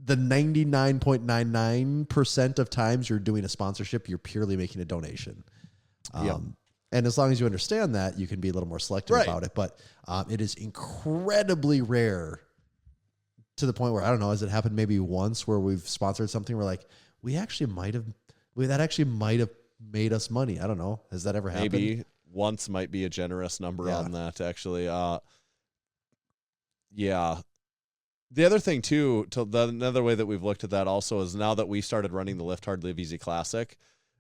S6: 99.99% of times you're doing a sponsorship, you're purely making a donation. And as long as you understand that, you can be a little more selective about it. But it is incredibly rare to the point where, I don't know, has it happened maybe once where we've sponsored something where like, that actually might have made us money. I don't know. Has that ever happened?
S5: Maybe once might be a generous number on that, actually. Yeah. The other thing, too, another way that we've looked at that also is now that we started running the Lift Hard, Live Easy Classic,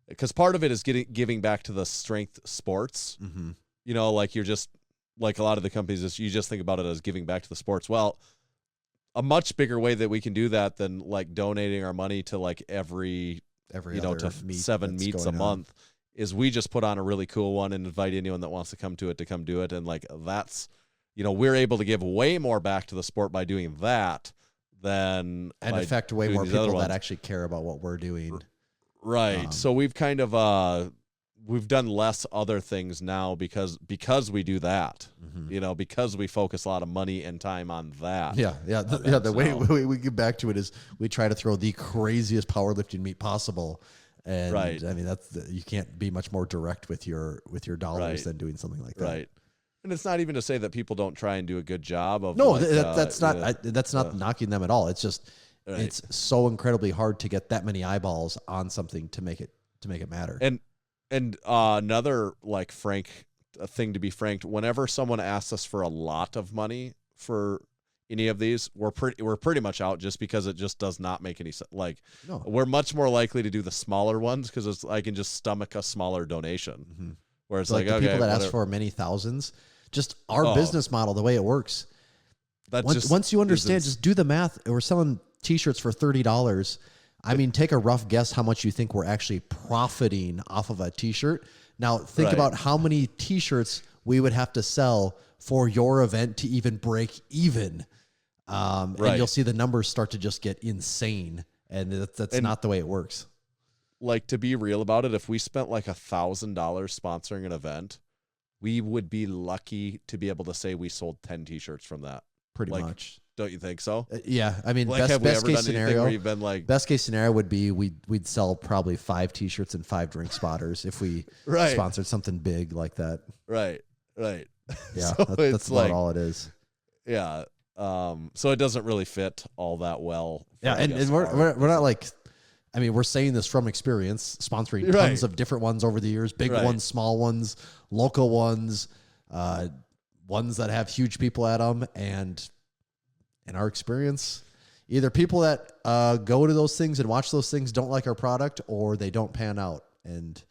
S5: because part of it is giving back to the strength sports.
S6: Mm-hmm.
S5: Like you're just like a lot of the companies, you just think about it as giving back to the sports. Well, a much bigger way that we can do that than like donating our money to like every
S6: every
S5: you know,
S6: other
S5: to
S6: meet
S5: 7
S6: that's
S5: meets a
S6: going on.
S5: month, is we just put on a really cool one and invite anyone that wants to come to do it. And like, that's, you know, we're able to give way more back to the sport by doing that than
S6: And
S5: by
S6: affect way
S5: doing
S6: more
S5: these other
S6: people that
S5: ones.
S6: actually care about what we're doing.
S5: Right. So we've kind of we've done less other things now because we do that. You know, because we focus a lot of money and time on that.
S6: Yeah. The way we get back to it is we try to throw the craziest powerlifting meet possible. And
S5: Right.
S6: I mean, you can't be much more direct with your dollars
S5: Right.
S6: than doing something like that.
S5: Right. And it's not even to say that people don't try and do a good job of.
S6: No,
S5: like,
S6: that's not that's not knocking them at all. It's just
S5: Right.
S6: it's so incredibly hard to get that many eyeballs on something to make it matter.
S5: And another like thing to be franked, whenever someone asks us for a lot of money for any of these, we're pretty much out, just because it just does not make any sense. Like,
S6: No.
S5: we're much more likely to do the smaller ones because I can just stomach a smaller donation. Where it's
S6: like the
S5: okay,
S6: people that ask
S5: whatever.
S6: for many thousands, just our business model, the way it works. Once you understand, just do the math. We're selling T-shirts for $30. I mean, take a rough guess how much you think we're actually profiting off of a T-shirt. Now, think
S5: Right.
S6: about how many T-shirts we would have to sell for your event to even break even. And
S5: Right.
S6: you'll see the numbers start to just get insane. And that's not the way it works.
S5: Like, to be real about it, if we spent like $1,000 sponsoring an event, we would be lucky to be able to say we sold 10 T-shirts from that.
S6: Pretty
S5: Like,
S6: much.
S5: Don't you think so?
S6: Yeah. I mean,
S5: Like, have we
S6: best
S5: ever
S6: case
S5: done anything
S6: scenario.
S5: where you've been like,
S6: Best case scenario would be we'd sell probably 5 T-shirts and 5 drink spotters if we
S5: Right.
S6: sponsored something big like that.
S5: right.
S6: Yeah,
S5: So
S6: that's
S5: it's
S6: about
S5: like,
S6: all it is.
S5: yeah. So it doesn't really fit all that well.
S6: Yeah,
S5: for, I guess,
S6: and we're not like, I mean, we're saying this from experience, sponsoring
S5: Right.
S6: tons of different ones over the years, big
S5: Right.
S6: ones, small ones, local ones, ones that have huge people at them, and in our experience, either people that go to those things and watch those things don't like our product, or they don't pan out. And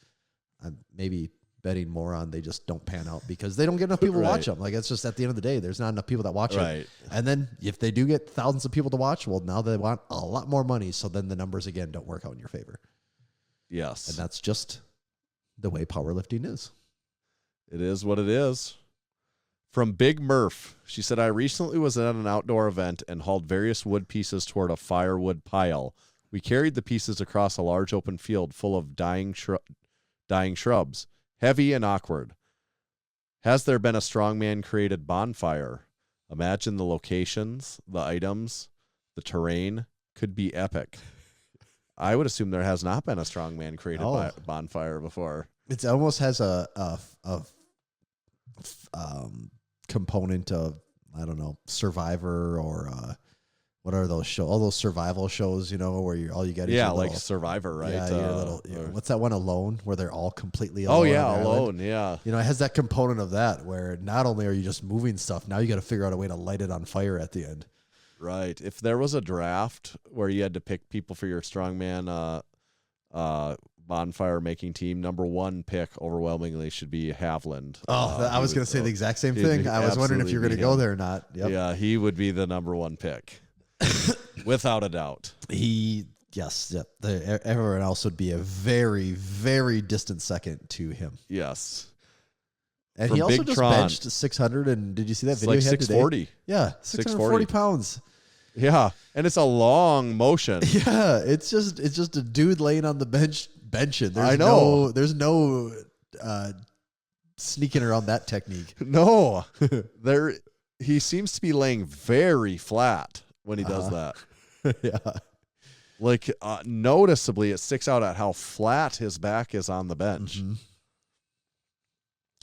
S6: I'm maybe betting more on they just don't pan out because they don't get enough people to watch them. Like, it's just at the end of the day, there's not enough people that watch
S5: Right.
S6: it. And then if they do get thousands of people to watch, well, now they want a lot more money. So then the numbers again don't work out in your favor.
S5: Yes.
S6: And that's just the way powerlifting is.
S5: It is what it is. From Big Murph, she said, I recently was at an outdoor event and hauled various wood pieces toward a firewood pile. We carried the pieces across a large open field full of dying shrubs, heavy and awkward. Has there been a strongman created bonfire? Imagine the locations, the items, the terrain. Could be epic. I would assume there has not been a strongman created bonfire before.
S6: It almost has a component of, I don't know, Survivor or what are those shows? All those survival shows, you know, where all you got is
S5: Yeah,
S6: your
S5: like
S6: little,
S5: Survivor, right?
S6: Yeah, your little. What's that one, Alone, where they're all completely
S5: Oh
S6: alone?
S5: yeah,
S6: on the
S5: alone.
S6: island?
S5: Yeah,
S6: You know, it has that component of that where not only are you just moving stuff, now you got to figure out a way to light it on fire at the end.
S5: right. If there was a draft where you had to pick people for your strongman bonfire making team, number 1 pick overwhelmingly should be Havland.
S6: I was going to say the exact same
S5: he'd
S6: thing. I was wondering if
S5: absolutely
S6: you're going to
S5: be
S6: go
S5: him.
S6: there or not. Yep.
S5: Yeah, he would be the number 1 pick, without a doubt.
S6: Yes. Everyone else would be a very, very distant second to him.
S5: Yes,
S6: And
S5: From
S6: he also
S5: Big
S6: just
S5: Tron.
S6: benched 600. And did you see that
S5: it's
S6: video
S5: like
S6: he had today?
S5: 640.
S6: Yeah, 640 pounds.
S5: Yeah, and it's a long motion.
S6: Yeah, it's just a dude laying on the bench benching.
S5: I know.
S6: There's no sneaking around that technique.
S5: No, he seems to be laying very flat when he does that.
S6: Yeah.
S5: Like, noticeably, it sticks out at how flat his back is on the bench.
S6: Mm-hmm.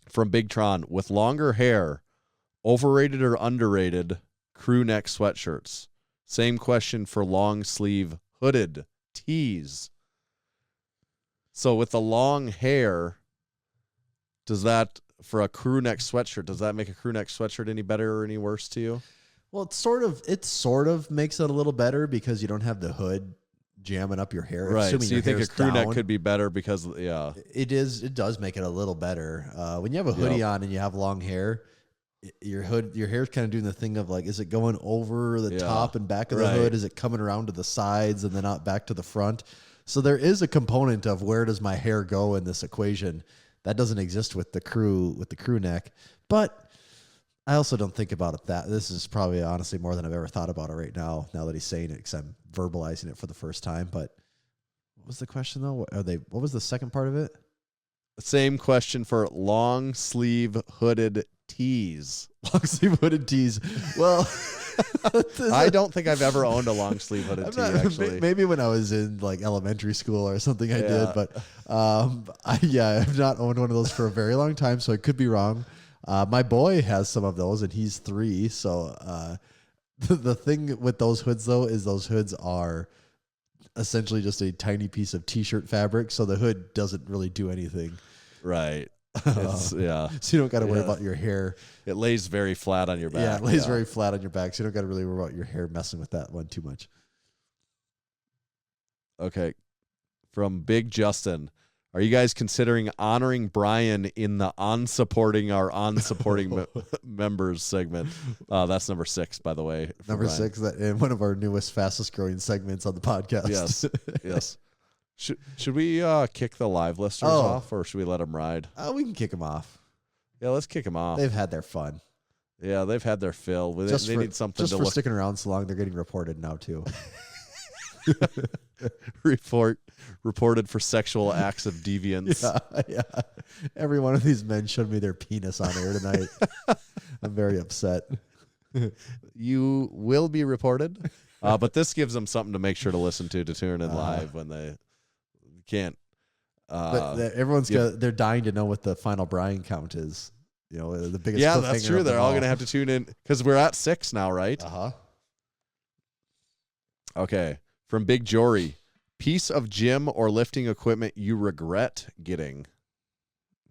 S5: From Big Tron, with longer hair, overrated or underrated crew neck sweatshirts? Same question for long sleeve hooded tees. So with the long hair, does that, for a crew neck sweatshirt, does that make a crew neck sweatshirt any better or any worse to you?
S6: Well, it sort of makes it a little better because you don't have the hood jamming up your hair.
S5: Right.
S6: Assuming
S5: So you
S6: your
S5: think a
S6: hair's
S5: crew neck
S6: down.
S5: could be better because, yeah.
S6: It does make it a little better. When you have a hoodie on and you have long hair, your hair's kind of doing the thing of like, is it going over the top and back of the hood? Is it coming around to the sides and then out back to the front? So there is a component of where does my hair go in this equation that doesn't exist with the crew neck. But I also don't think about it that this is probably honestly more than I've ever thought about it right now. Now that he's saying it, because I'm verbalizing it for the first time. But what was the question though? What was the second part of it?
S5: Same question for long sleeve hooded tees.
S6: Long sleeve hooded tees. Well,
S5: I don't think I've ever owned a long sleeve hooded tee. Actually,
S6: maybe when I was in like elementary school or something, I did. But I've not owned one of those for a very long time, so I could be wrong. My boy has some of those, and he's 3. So the thing with those hoods, though, is those hoods are essentially just a tiny piece of T-shirt fabric, so the hood doesn't really do anything.
S5: Right. So you
S6: don't got to worry about your hair.
S5: It lays very flat on your back.
S6: Yeah, it lays very flat on your back, so you don't got to really worry about your hair messing with that one too much.
S5: Okay. From Big Justin. Are you guys considering honoring Brian in the on-supporting members segment? That's number 6, by the way.
S6: Number
S5: Brian.
S6: 6, that in one of our newest, fastest-growing segments on the podcast.
S5: Yes, yes. Should we kick the live listeners off, or should we let them ride?
S6: We can kick them off.
S5: Yeah, let's kick them off.
S6: They've had their fun.
S5: Yeah, they've had their fill. They need something
S6: just
S5: to
S6: for
S5: look.
S6: Sticking around so long. They're getting reported now too.
S5: Reported for sexual acts of deviance.
S6: Yeah. Every one of these men showed me their penis on air tonight. I'm very upset.
S5: You will be reported, but this gives them something to make sure to listen to tune in live when they can't.
S6: But they're dying to know what the final Brian count is. You know, the biggest.
S5: Yeah, that's true. They're all going to have to tune in because we're at 6 now, right? Okay. From Big Jory, piece of gym or lifting equipment you regret getting.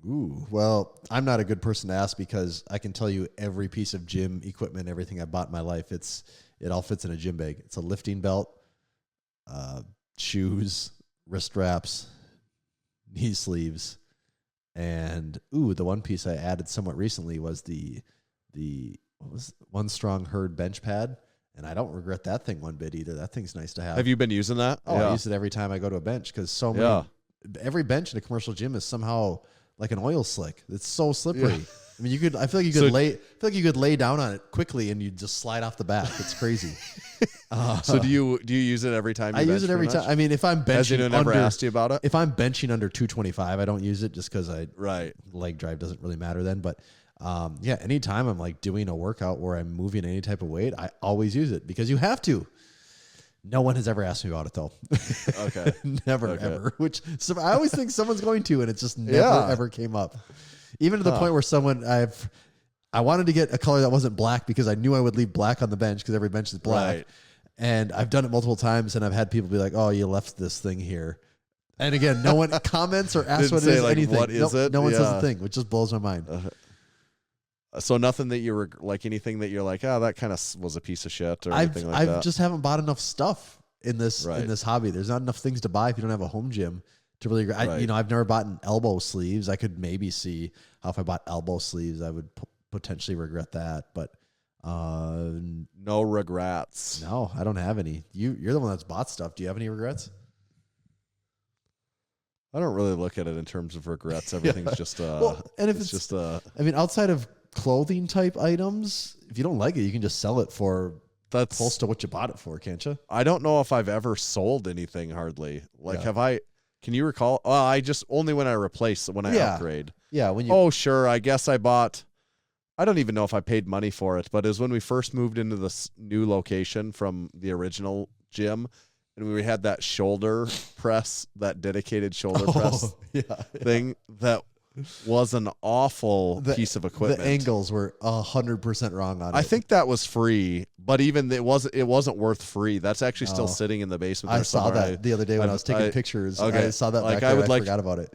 S6: Ooh, well, I'm not a good person to ask because I can tell you every piece of gym equipment, everything I bought in my life, it all fits in a gym bag. It's a lifting belt, shoes, wrist wraps, knee sleeves, and the one piece I added somewhat recently was the One Strong Herd bench pad. And I don't regret that thing one bit either. That thing's nice to have.
S5: Have you been using that?
S6: Oh, I use it every time I go to a bench because every bench in a commercial gym is somehow like an oil slick. It's so slippery. Yeah. I mean, I feel like you could lay down on it quickly and you just slide off the back. It's crazy.
S5: So do you use it every time?
S6: I use it every time. I mean, if I'm benching
S5: never asked you about it.
S6: If I'm benching under 225, I don't use it just because
S5: leg
S6: drive doesn't really matter then. But anytime I'm like doing a workout where I'm moving any type of weight, I always use it because you have to. No one has ever asked me about it though.
S5: Okay.
S6: Never, ever. Which I always think someone's going to, and it just never, ever came up. Even to the point where I wanted to get a color that wasn't black because I knew I would leave black on the bench because every bench is black.
S5: Right.
S6: And I've done it multiple times, and I've had people be like, "Oh, you left this thing here." And again, no one comments or asks what it is. Anything.
S5: What is it?
S6: No one says a thing, which just blows my mind.
S5: So nothing that you were like anything that you're like, that kind of was a piece of shit or anything like that.
S6: I just haven't bought enough stuff in this hobby. There's not enough things to buy if you don't have a home gym to really. I've never bought elbow sleeves. I could maybe see how if I bought elbow sleeves, I would potentially regret that. But
S5: no regrets.
S6: No, I don't have any. You're the one that's bought stuff. Do you have any regrets?
S5: I don't really look at it in terms of regrets. Everything's just
S6: and if it's
S5: just
S6: I mean, outside of clothing type items, if you don't like it, you can just sell it for close to what you bought it for, can't you?
S5: I don't know if I've ever sold anything hardly. Like, have I? Can you recall? I just only when I upgrade.
S6: Yeah, when you.
S5: Oh, sure. I guess I bought. I don't even know if I paid money for it, but it was when we first moved into this new location from the original gym, and we had that shoulder press, that dedicated shoulder press thing that was an awful piece of equipment.
S6: The angles were 100% wrong on it.
S5: I think that was free, but even it wasn't worth free. That's actually still sitting in the basement.
S6: I saw that the other day when I was taking pictures. Okay. I saw that back there. I forgot about it.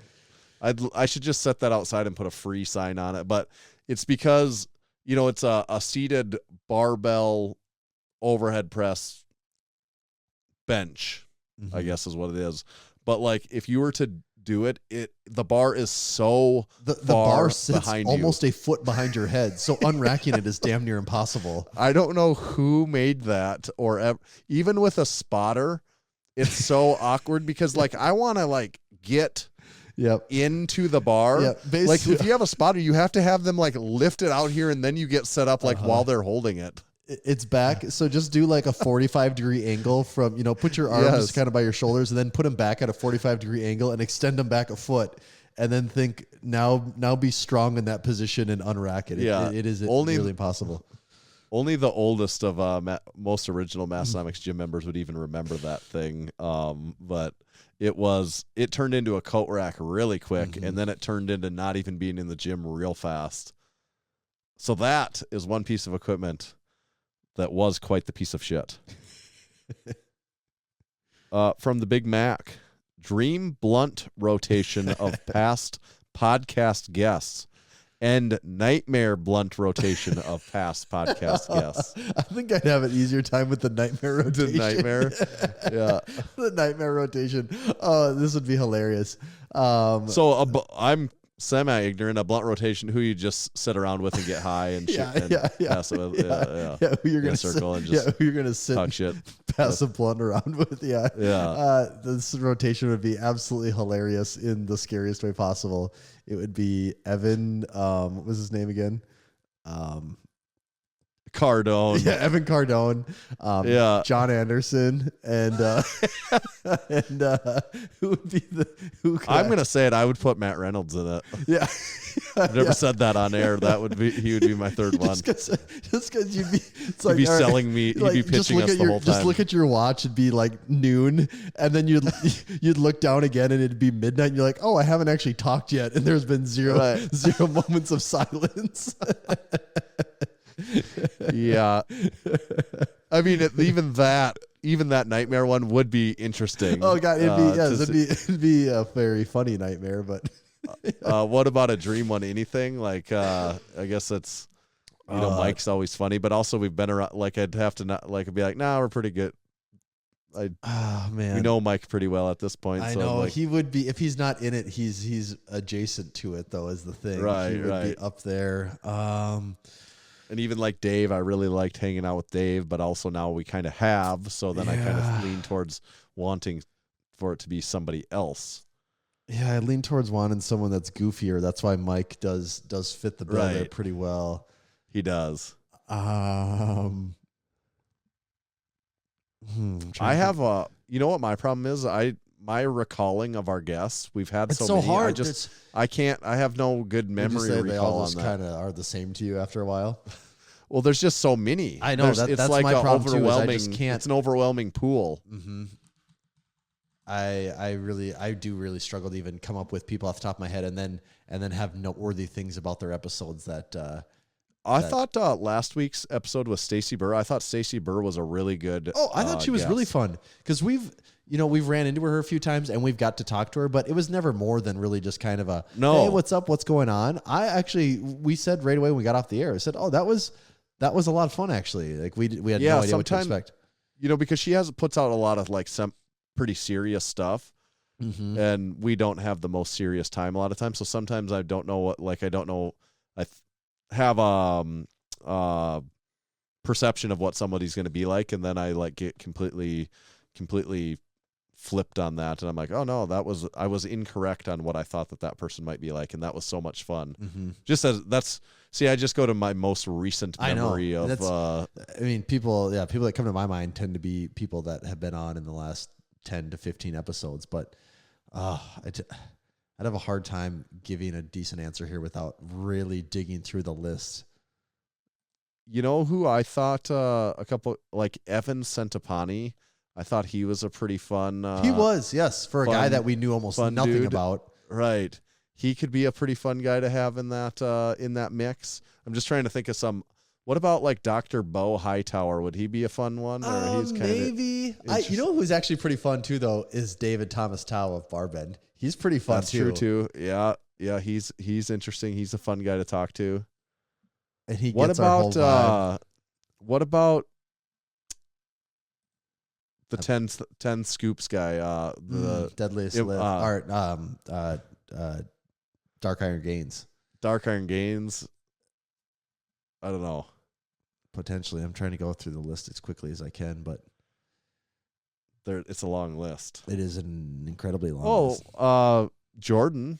S5: I should just set that outside and put a free sign on it, but it's because it's a seated barbell overhead press bench, I guess is what it is. But like if you were to do it, the bar is so
S6: the bar sits almost a foot behind your head, so unracking it is damn near impossible.
S5: I don't know who made that, or even with a spotter, it's so awkward because like I want to like get
S6: Yep.
S5: into the bar.
S6: Yep.
S5: Like if you have a spotter, you have to have them like lift it out here and then you get set up like while they're holding it.
S6: It's back. So just do like a 45-degree angle from, put your arms
S5: Yes.
S6: kind of by your shoulders and then put them back at a 45-degree angle and extend them back a foot. And then think now be strong in that position and unrack it.
S5: Yeah.
S6: It is
S5: Only-
S6: really impossible.
S5: Only the oldest of most original Massenomics gym members would even remember that thing. But it turned into a coat rack really quick, and then it turned into not even being in the gym real fast. So that is one piece of equipment that was quite the piece of shit. From the Big Mac, dream blunt rotation of past podcast guests. And nightmare blunt rotation of past podcast guests.
S6: I think I'd have an easier time with the nightmare rotation.
S5: The nightmare? Yeah.
S6: The nightmare rotation. Oh, this would be hilarious.
S5: I'm semi-ignorant. A blunt rotation, who you just sit around with and get high and shit. Pass it with.
S6: Yeah, who you're
S5: In a
S6: gonna
S5: circle
S6: sit,
S5: and just
S6: who you're gonna sit,
S5: talk shit.
S6: pass a blunt around with. Yeah. This rotation would be absolutely hilarious in the scariest way possible. It would be Evan. What was his name again?
S5: Cardone.
S6: Yeah, Evan Cardone. John Anderson, and who would be
S5: I'm gonna say it. I would put Matt Reynolds in it.
S6: Yeah.
S5: I've never said that on air. He would be my third one.
S6: Just because you'd be, it's
S5: He'd be
S6: all right,
S5: selling me. He'd
S6: like,
S5: be
S6: just
S5: pitching
S6: look
S5: us
S6: at
S5: the
S6: your,
S5: whole time.
S6: Just look at your watch. It'd be like noon, and then you'd look down again, and it'd be midnight. And you're like, oh, I haven't actually talked yet, and there's been zero moments of silence.
S5: Yeah. I mean, even that nightmare one would be interesting.
S6: Oh god, it'd be a very funny nightmare, but.
S5: What about a dream one? Anything like? I guess it's Mike's always funny, but also we've been around. Like I'd have to not like I'd be like, nah, we're pretty good.
S6: Oh man,
S5: we know Mike pretty well at this point.
S6: I
S5: so
S6: know
S5: like,
S6: he would be if he's not in it. He's adjacent to it though. Is the thing
S5: Right,
S6: He would
S5: right.
S6: be up there.
S5: and even like Dave, I really liked hanging out with Dave, but also now we kind of have. So then I kind of lean towards wanting for it to be somebody else.
S6: Yeah, I lean towards wanting someone that's goofier. That's why Mike does fit the bill there
S5: Right.
S6: pretty well.
S5: He does.
S6: I
S5: have a. You know what my problem is? My recalling of our guests. We've had
S6: It's
S5: so
S6: so
S5: many.
S6: hard.
S5: I can't. I have no good memory
S6: they
S5: recall
S6: all
S5: on
S6: just
S5: that.
S6: kind of are the same to you after a while.
S5: Well, there's just so many.
S6: I know,
S5: It's
S6: that's
S5: like
S6: my
S5: a
S6: problem, too, is I
S5: overwhelming.
S6: just can't-
S5: It's an overwhelming pool.
S6: Mm-hmm. I do really struggle to even come up with people off the top of my head and then have noteworthy things about their episodes that.
S5: I thought last week's episode was Stacy Burr. I thought Stacy Burr was a really good.
S6: Oh, I thought she was really
S5: guest.
S6: fun because we've ran into her a few times and we've got to talk to her, but it was never more than really just kind of a
S5: No.
S6: hey, what's up, what's going on. We said right away when we got off the air, I said, oh, that was a lot of fun actually. Like we had no idea what to expect.
S5: Because she puts out a lot of like some pretty serious stuff, and we don't have the most serious time a lot of times. So sometimes I don't know what I don't know. I have perception of what somebody's going to be like, and then I like get completely flipped on that, and I'm like, oh no, I was incorrect on what I thought that person might be like, and that was so much fun. Just as I just go to my most recent memory of.
S6: People that come to my mind tend to be people that have been on in the last 10 to 15 episodes, but I'd have a hard time giving a decent answer here without really digging through the list.
S5: You know who I thought a couple like Evan Centopani. I thought he was a pretty fun.
S6: He was, yes, for a guy that we knew almost nothing
S5: dude.
S6: about.
S5: Right, he could be a pretty fun guy to have in that mix. I'm just trying to think of some. What about like Dr. Bo Hightower? Would he be a fun one? Or he's
S6: maybe. You know who's actually pretty fun too, though, is David Thomas Tao of Barbend. He's pretty fun
S5: That's
S6: too.
S5: true too. Yeah. He's interesting. He's a fun guy to talk to.
S6: And he gets our whole vibe.
S5: What about the 10 scoops guy? The
S6: Deadliest Lift. Dark Iron Gains.
S5: Dark Iron Gains. I don't know.
S6: Potentially. I'm trying to go through the list as quickly as I can, but
S5: it's a long list.
S6: It is an incredibly long list.
S5: Jordan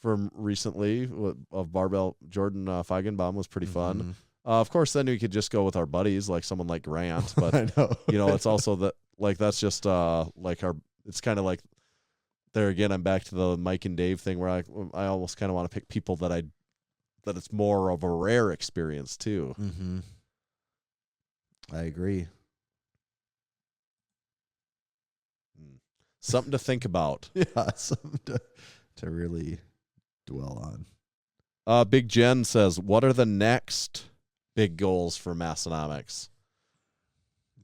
S5: from recently of Barbell, Jordan Feigenbaum was pretty fun. Of course, then we could just go with our buddies, like someone like Grant. But
S6: I know.
S5: it's also that that's just like it's kind of like there again. I'm back to the Mike and Dave thing where I almost kind of want to pick people that it's more of a rare experience too.
S6: Mm-hmm. I agree.
S5: Something to think about.
S6: Yeah, something to really dwell on.
S5: Big Jen says, what are the next big goals for Massenomics?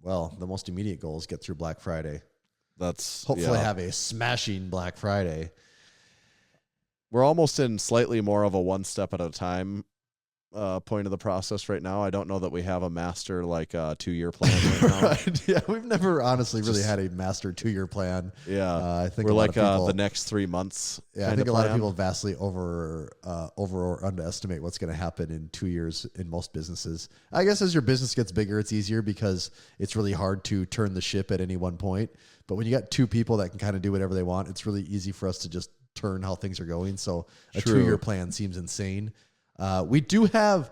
S6: Well, the most immediate goal is get through Black Friday.
S5: That's
S6: hopefully have a smashing Black Friday.
S5: We're almost in slightly more of a one step at a time point of the process right now. I don't know that we have a master 2-year plan right now.
S6: Right. Yeah, we've never honestly really had a master 2-year plan.
S5: Yeah,
S6: I think
S5: we're
S6: like
S5: the next 3 months.
S6: Yeah, I think a lot of people vastly over or underestimate what's going to happen in 2 years in most businesses. I guess as your business gets bigger, it's easier because it's really hard to turn the ship at any one point. But when you got 2 people that can kind of do whatever they want, it's really easy for us to just turn how things are going. So a 2-year plan seems insane. We do have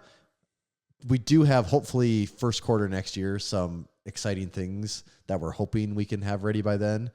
S6: hopefully first quarter next year some exciting things that we're hoping we can have ready by then.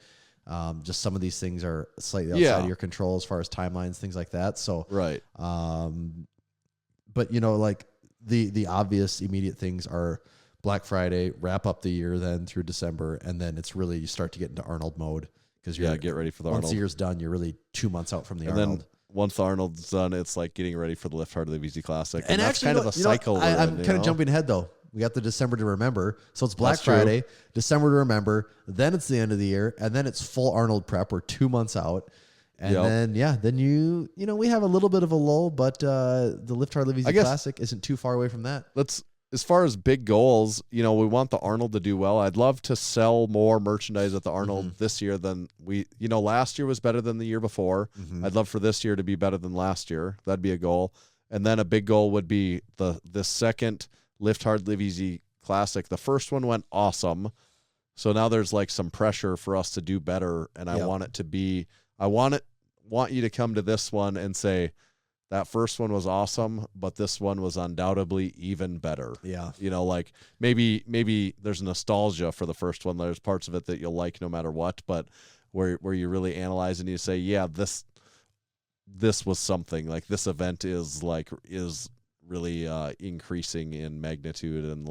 S6: Just some of these things are slightly outside of your control as far as timelines, things like that. So
S5: right.
S6: But like the obvious immediate things are Black Friday, wrap up the year then through December, and then it's really you start to get into Arnold mode because
S5: get ready for the
S6: once
S5: Arnold.
S6: the year's done, you're really 2 months out from the
S5: and
S6: Arnold.
S5: Then once Arnold's done, it's like getting ready for the Lift Hard Live Easy Classic.
S6: And
S5: that's
S6: actually,
S5: kind of a cycle.
S6: I'm kind of jumping ahead though. We got the December to remember. So it's Black Friday, December to remember. Then it's the end of the year. And then it's full Arnold prep. We're 2 months out. And then we have a little bit of a lull, but the Lift Hard Live Easy Classic isn't too far away from that.
S5: As far as big goals, we want the Arnold to do well. I'd love to sell more merchandise at the Arnold this year than last year was better than the year before. I'd love for this year to be better than last year. That'd be a goal. And then a big goal would be the second Lift Hard Live Easy Classic. The first one went awesome. So now there's some pressure for us to do better. And I want it to be, want you to come to this one and say, that first one was awesome, but this one was undoubtedly even better. Yeah. Maybe there's nostalgia for the first one. There's parts of it that you'll like no matter what, but where you really analyze and you say, yeah, this was something. This event is really increasing in magnitude and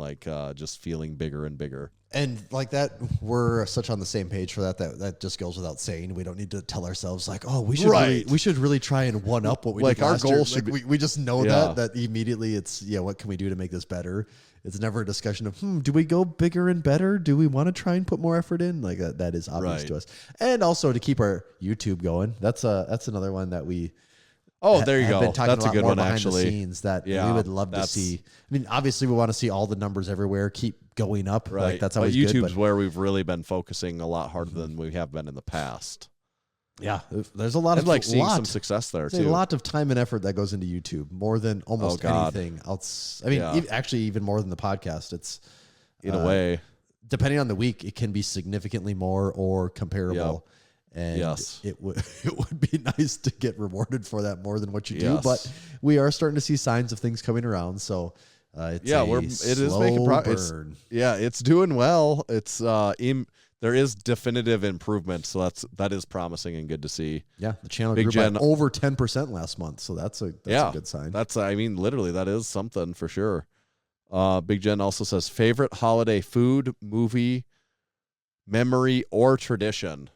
S5: just feeling bigger and bigger.
S6: And that, we're such on the same page for that just goes without saying. We don't need to tell ourselves we should really try and one up what we did last
S5: our goal
S6: year.
S5: should be,
S6: we just know that immediately it's what can we do to make this better? It's never a discussion of do we go bigger and better? Do we want to try and put more effort in? That is obvious to us. And also to keep our YouTube going. That's another one that we
S5: there you go. That's a good one, actually.
S6: The scenes that we would love to see. I mean, obviously, we want to see all the numbers everywhere keep going up.
S5: Right.
S6: That's always
S5: YouTube's
S6: good,
S5: where we've really been focusing a lot harder than we have been in the past.
S6: Yeah, there's a lot of
S5: seeing some success there too.
S6: A lot of time and effort that goes into YouTube, more than almost anything else. I mean, actually, even more than the podcast. It's
S5: in a way,
S6: depending on the week, it can be significantly more or comparable.
S5: Yep.
S6: And
S5: yes.
S6: it would be nice to get rewarded for that more than what you do, but we are starting to see signs of things coming around. So it is making progress.
S5: It's doing well. It's there is definitive improvement, so that is promising and good to see.
S6: Yeah, the channel grew by over 10% last month, so that's a good sign.
S5: Literally that is something for sure. Big Jen also says favorite holiday food, movie, memory, or tradition.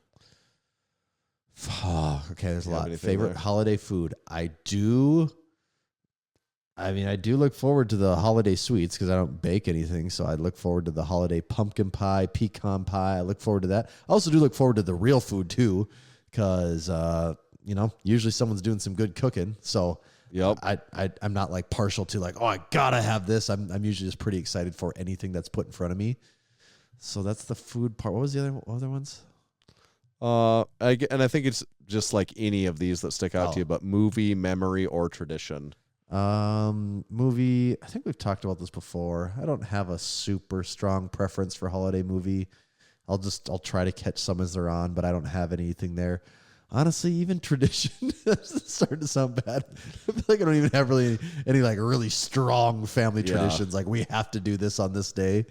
S6: Okay, there's a lot. Favorite holiday food. I do look forward to the holiday sweets because I don't bake anything, so I look forward to the holiday pumpkin pie, pecan pie. I look forward to that. I also do look forward to the real food too because, usually someone's doing some good cooking. So I'm not partial to I gotta have this. I'm usually just pretty excited for anything that's put in front of me. So that's the food part. What was the other ones?
S5: I think it's just any of these that stick out to you, but movie, memory, or tradition.
S6: Movie. I think we've talked about this before. I don't have a super strong preference for holiday movie. I'll try to catch some as they're on, but I don't have anything there. Honestly, even tradition it's starting to sound bad. I feel like I don't even have really any like really strong family traditions. Like we have to do this on this day.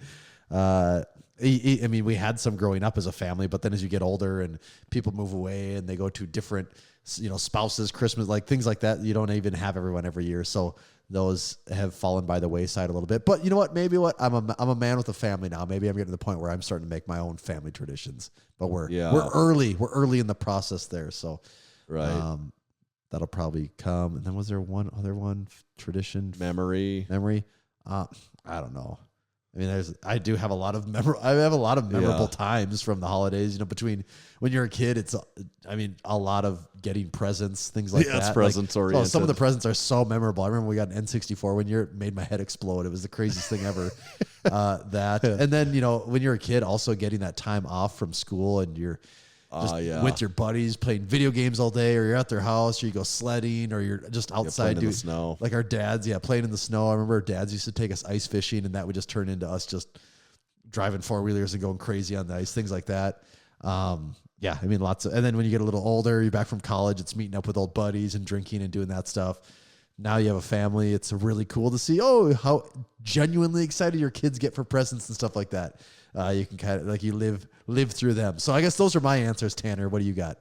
S6: I mean, we had some growing up as a family, but then as you get older and people move away and they go to different, spouses, Christmas, like things like that, you don't even have everyone every year. So those have fallen by the wayside a little bit. But you know what? Maybe I'm a man with a family now. Maybe I'm getting to the point where I'm starting to make my own family traditions. But we're early. We're early in the process there. So that'll probably come. And then was there one other one tradition? Memory. I don't know. I mean, I do have a lot of memorable times from the holidays. Between when you're a kid, it's a lot of getting presents, things like that. It's
S5: presents oriented.
S6: So some of the presents are so memorable. I remember we got an N64 one year. It made my head explode. It was the craziest thing ever. And then when you're a kid, also getting that time off from school and you're with your buddies playing video games all day, or you're at their house, or you go sledding, or you're just outside
S5: doing snow.
S6: Like our dads, playing in the snow. I remember our dads used to take us ice fishing, and that would just turn into us just driving 4-wheelers and going crazy on the ice, things like that. Lots of. And then when you get a little older, you're back from college, it's meeting up with old buddies and drinking and doing that stuff. Now you have a family. It's really cool to see, how genuinely excited your kids get for presents and stuff like that. You can kind of like you live through them. So I guess those are my answers, Tanner. What do you got?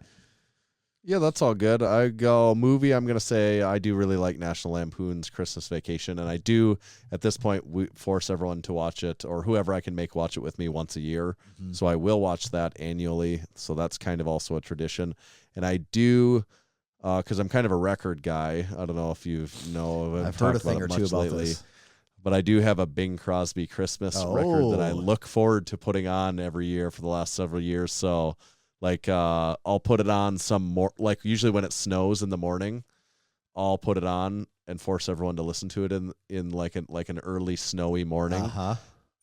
S5: Yeah, that's all good. I go movie. I'm going to say I do really like National Lampoon's Christmas Vacation. And I do, at this point, force everyone to watch it, or whoever I can make watch it with me once a year. Mm-hmm. So I will watch that annually. So that's kind of also a tradition. And I do, because I'm kind of a record guy. I don't know if you know.
S6: I've heard a thing or two about
S5: lately.
S6: this.
S5: But I do have a Bing Crosby Christmas record that I look forward to putting on every year for the last several years. So, I'll put it on some more, usually when it snows in the morning, I'll put it on and force everyone to listen to it in an early snowy morning.
S6: Uh-huh.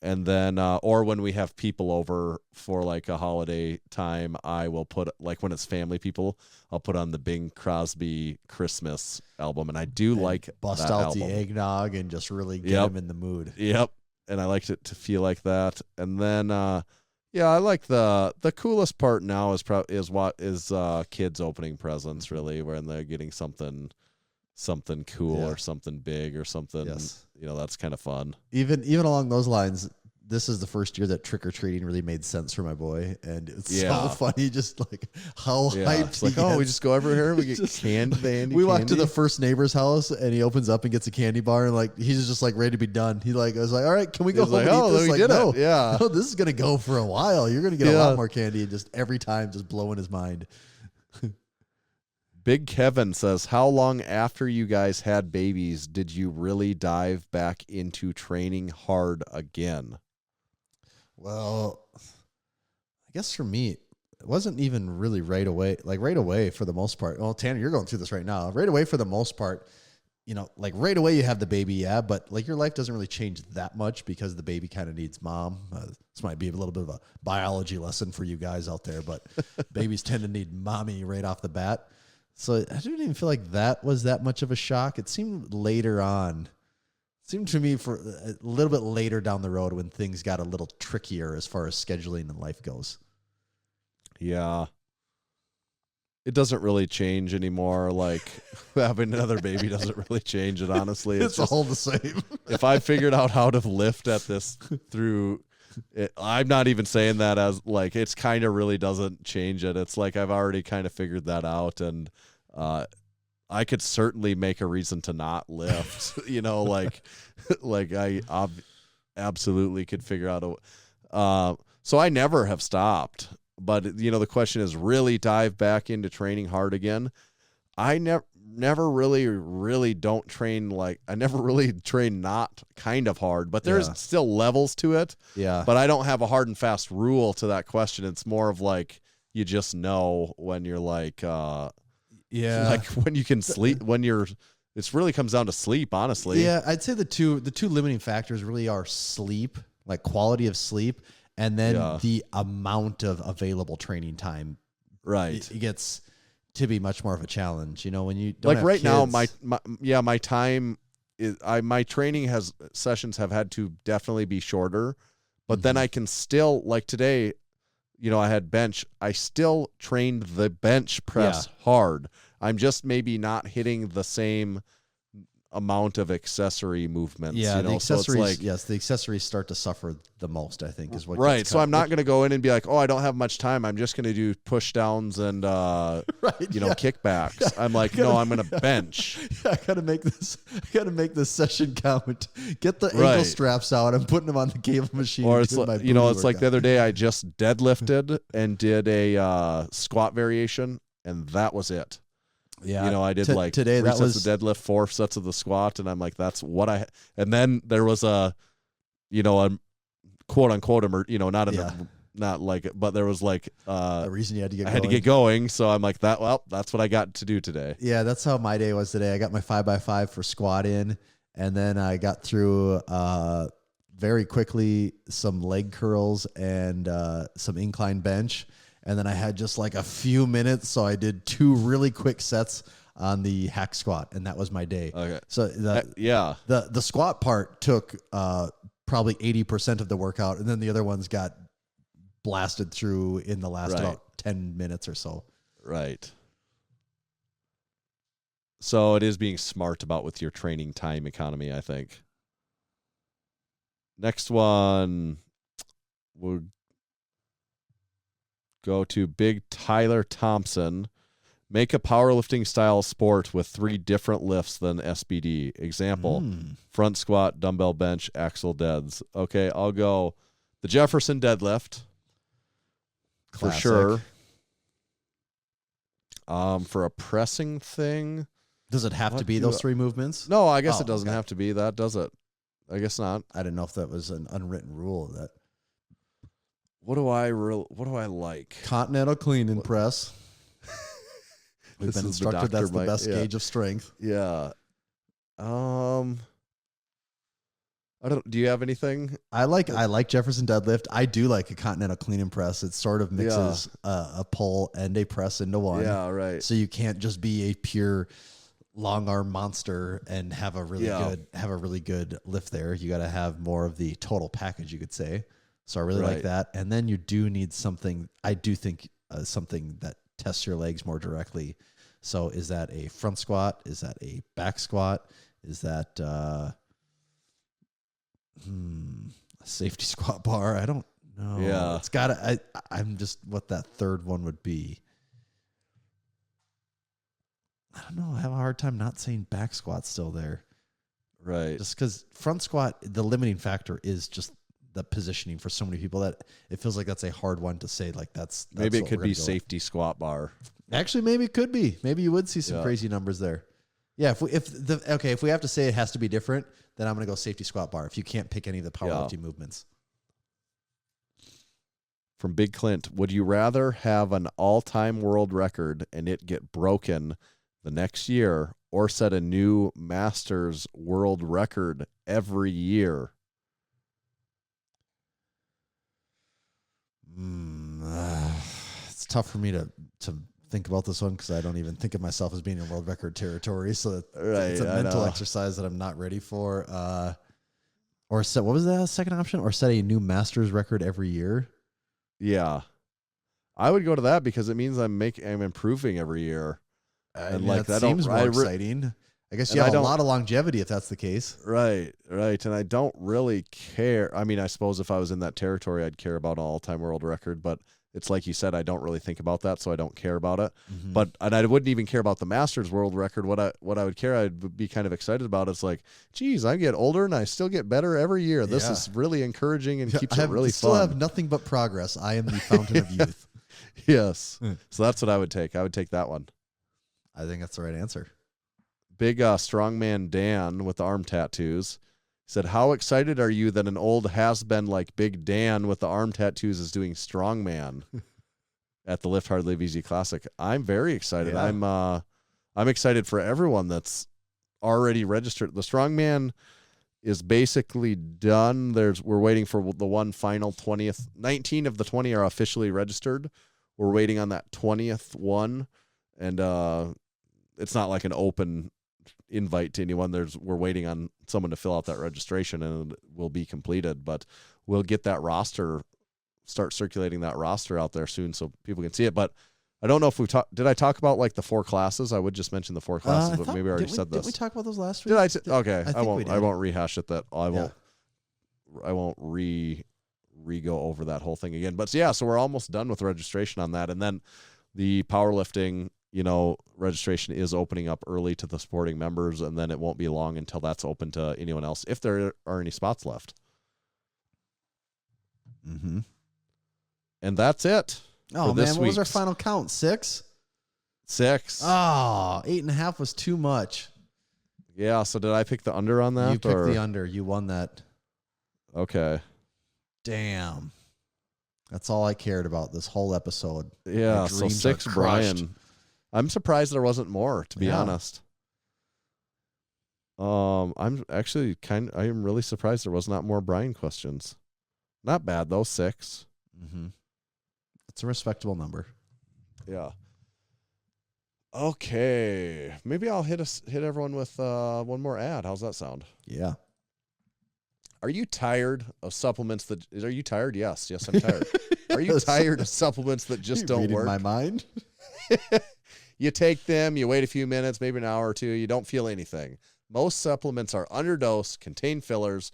S5: And then, or when we have people over for a holiday time, I will put, when it's family people, I'll put on the Bing Crosby Christmas album. And I do
S6: bust
S5: that
S6: out
S5: album.
S6: the eggnog and just really get them in the mood.
S5: Yep. And I liked it to feel like that. And then, I like the coolest part now is kids opening presents, really, when they're getting something cool or something big or something.
S6: Yes.
S5: That's kind of fun.
S6: Even along those lines, this is the first year that trick-or-treating really made sense for my boy, and it's so funny just how hyped
S5: it's we just go over here and we get candy.
S6: We walk to the first neighbor's house and he opens up and gets a candy bar, and he's just ready to be done. He was like, all right, can we go home and eat this?
S5: We did it. Yeah.
S6: No, this is gonna go for a while. You're gonna get a lot more candy, and just every time just blowing his mind.
S5: Big Kevin says, how long after you guys had babies did you really dive back into training hard again?
S6: Well, I guess for me, it wasn't even really right away. Right away for the most part. Well, Tanner, you're going through this right now. Right away for the most part, right away you have the baby, but your life doesn't really change that much because the baby kind of needs mom. This might be a little bit of a biology lesson for you guys out there, but babies tend to need mommy right off the bat. So I didn't even feel like that was that much of a shock. It seemed later on. It seemed to me for a little bit later down the road when things got a little trickier as far as scheduling and life goes.
S5: Yeah. It doesn't really change anymore. Having another baby doesn't really change it, honestly.
S6: It's all the same.
S5: If I figured out how to lift at this through it, I'm not even saying that as it's kind of really doesn't change it. It's I've already kind of figured that out, and I could certainly make a reason to not lift. I absolutely could figure out so I never have stopped. But the question is, really dive back into training hard again. I never really don't train I never really train not kind of hard, but there's still levels to it.
S6: Yeah.
S5: But I don't have a hard and fast rule to that question. It's more of you just know when you're when you can sleep, it really comes down to sleep, honestly.
S6: Yeah. I'd say the two limiting factors really are sleep, quality of sleep, and then the amount of available training time.
S5: Right.
S6: It gets to be much more of a challenge, when you don't have
S5: right
S6: kids.
S5: now, my time is my training sessions have had to definitely be shorter, but then I can still today, I had bench, I still trained the bench press hard. I'm just maybe not hitting the same amount of accessory movements.
S6: Yeah, the accessories.
S5: So it's like,
S6: yes, the accessories start to suffer the most, I think, is what.
S5: Right. So I'm not going to go in and be like, oh, I don't have much time. I'm just going to do push downs and kickbacks. I'm like, no, I'm going to bench.
S6: I got to make this. I got to make this session count. Get the ankle straps out. I'm putting them on the cable machine.
S5: Or it's like, it's like the other day I just deadlifted and did a squat variation, and that was it.
S6: Yeah,
S5: I did like
S6: today
S5: 3
S6: that
S5: sets
S6: was
S5: of deadlift, 4 sets of the squat, and I'm like, that's what I. And then there was a quote unquote, not like, but there was like
S6: a reason you had to get.
S5: I had to get going, so I'm like that. Well, that's what I got to do today.
S6: Yeah, that's how my day was today. I got my 5x5 for squat in, and then I got through very quickly some leg curls and some incline bench. And then I had just like a few minutes, so I did 2 really quick sets on the hack squat, and that was my day. Okay. So the squat part took probably 80% of the workout, and then the other ones got blasted through in the last about 10 minutes or so.
S5: Right. So it is being smart about with your training time economy, I think. Next one, we'll go to Big Tyler Thompson. Make a powerlifting style sport with 3 different lifts than SBD. Example, front squat, dumbbell bench, axle deads. Okay, I'll go the Jefferson deadlift.
S6: Classic.
S5: For sure. For a pressing thing.
S6: Does it have to be those 3 movements?
S5: No, I guess it doesn't have to be that, does it? I guess not.
S6: I didn't know if that was an unwritten rule. That.
S5: What do I like?
S6: Continental clean and press. We've been instructed that's the best gauge of strength.
S5: Yeah. I don't. Do you have anything?
S6: I like Jefferson deadlift. I do like a continental clean and press. It sort of mixes a pull and a press into one.
S5: Yeah, right.
S6: So you can't just be a pure long arm monster and have a really good lift there. You got to have more of the total package, you could say. So I really like that. And then you do need something. I do think something that tests your legs more directly. So is that a front squat? Is that a back squat? Is that a safety squat bar? I don't know.
S5: Yeah.
S6: It's got to, I'm just what that third one would be. I don't know. I have a hard time not saying back squat still there.
S5: Right.
S6: Just because front squat, the limiting factor is just the positioning for so many people that it feels like that's a hard one to say. Like that's
S5: maybe it could be safety squat bar.
S6: Actually, maybe it could be. Maybe you would see some crazy numbers there. Yeah. If we have to say it has to be different, then I'm going to go safety squat bar. If you can't pick any of the powerlifting movements.
S5: From Big Clint, would you rather have an all-time world record and it get broken the next year, or set a new Masters world record every year?
S6: It's tough for me to think about this one because I don't even think of myself as being in world record territory. So it's a mental exercise that I'm not ready for. Or set, what was that second option? Or set a new Masters record every year?
S5: Yeah, I would go to that because it means I'm improving every year. And
S6: like that seems more exciting. I guess you have a lot of longevity if that's the case.
S5: Right. And I don't really care. I mean, I suppose if I was in that territory, I'd care about an all-time world record. But it's like you said, I don't really think about that, so I don't care about it. Mm-hmm. And I wouldn't even care about the Masters world record. What I would care, I'd be kind of excited about. It's like, geez, I get older and I still get better every year. This is really encouraging and keeps it really fun. I still have
S6: nothing but progress. I am the fountain of youth.
S5: Yes. So that's what I would take. I would take that one.
S6: I think that's the right answer.
S5: Big Strongman Dan with the arm tattoos said, how excited are you that an old has-been like Big Dan with the arm tattoos is doing Strongman at the Lift Hard Live Easy Classic? I'm very excited. Yeah. I'm excited for everyone that's already registered. The Strongman is basically done. We're waiting for the one final 20th. 19 of the 20 are officially registered. We're waiting on that 20th one, and it's not like an open invite to anyone. We're waiting on someone to fill out that registration, and it will be completed. But we'll get that roster start circulating that roster out there soon so people can see it. But I don't know if did I talk about like the 4 classes? I would just mention the 4 classes, but maybe I already said this.
S6: Did we talk about those last week?
S5: Okay. I
S6: we did.
S5: won't rehash it. I won't go over that whole thing again. But yeah, so we're almost done with registration on that. And then the powerlifting, registration is opening up early to the supporting members, and then it won't be long until that's open to anyone else, if there are any spots left.
S6: Mm-hmm.
S5: And that's it.
S6: Oh, man, what was our final count? 6?
S5: 6.
S6: Oh, 8.5 was too much.
S5: Yeah, so did I pick the under on that?
S6: You picked the under. You won that.
S5: Okay.
S6: Damn. That's all I cared about this whole episode.
S5: Yeah, so 6 Brian. I'm surprised there wasn't more, to be honest. I'm actually I am really surprised there was not more Brian questions. Not bad though, 6.
S6: Mm-hmm. It's a respectable number.
S5: Yeah. Okay. Maybe I'll hit everyone with one more ad. How's that sound?
S6: Yeah.
S5: Are you tired of supplements are you tired? Yes, I'm tired. Are you tired of supplements that just don't work?
S6: My mind.
S5: You take them, you wait a few minutes, maybe an hour or 2, you don't feel anything. Most supplements are underdosed, contain fillers,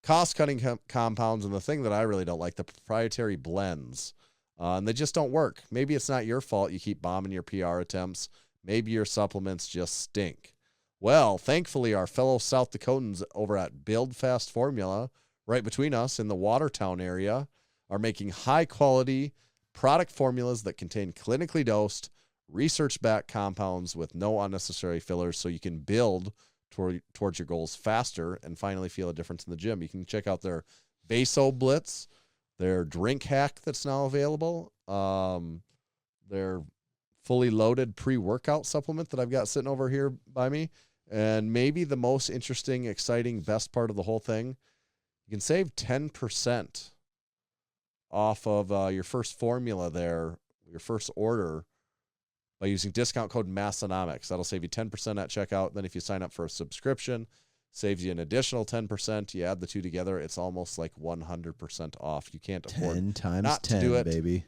S5: cost-cutting compounds, and the thing that I really don't like, the proprietary blends. And they just don't work. Maybe it's not your fault you keep bombing your PR attempts. Maybe your supplements just stink. Well, thankfully, our fellow South Dakotans over at Build Fast Formula, right between us in the Watertown area, are making high-quality product formulas that contain clinically dosed, research-backed compounds with no unnecessary fillers, so you can build towards your goals faster and finally feel a difference in the gym. You can check out their Vaso Blitz, their drink hack that's now available, their fully loaded pre-workout supplement that I've got sitting over here by me, and maybe the most interesting, exciting, best part of the whole thing, you can save 10% off of your first formula there, your first order, by using discount code Massenomics. That'll save you 10% at checkout. Then if you sign up for a subscription, saves you an additional 10%. You add the two together, it's almost like 100% off. You can't afford
S6: 10 times
S5: not
S6: 10,
S5: to do it.
S6: baby.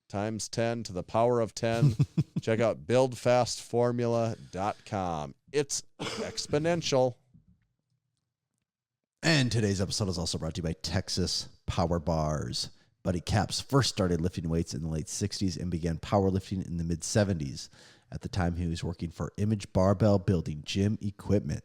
S5: Times 10 to the power of 10. Check out buildfastformula.com. It's exponential.
S6: And today's episode is also brought to you by Texas Power Bars. Buddy Caps first started lifting weights in the late 60s and began powerlifting in the mid-70s. At the time, he was working for Image Barbell building gym equipment.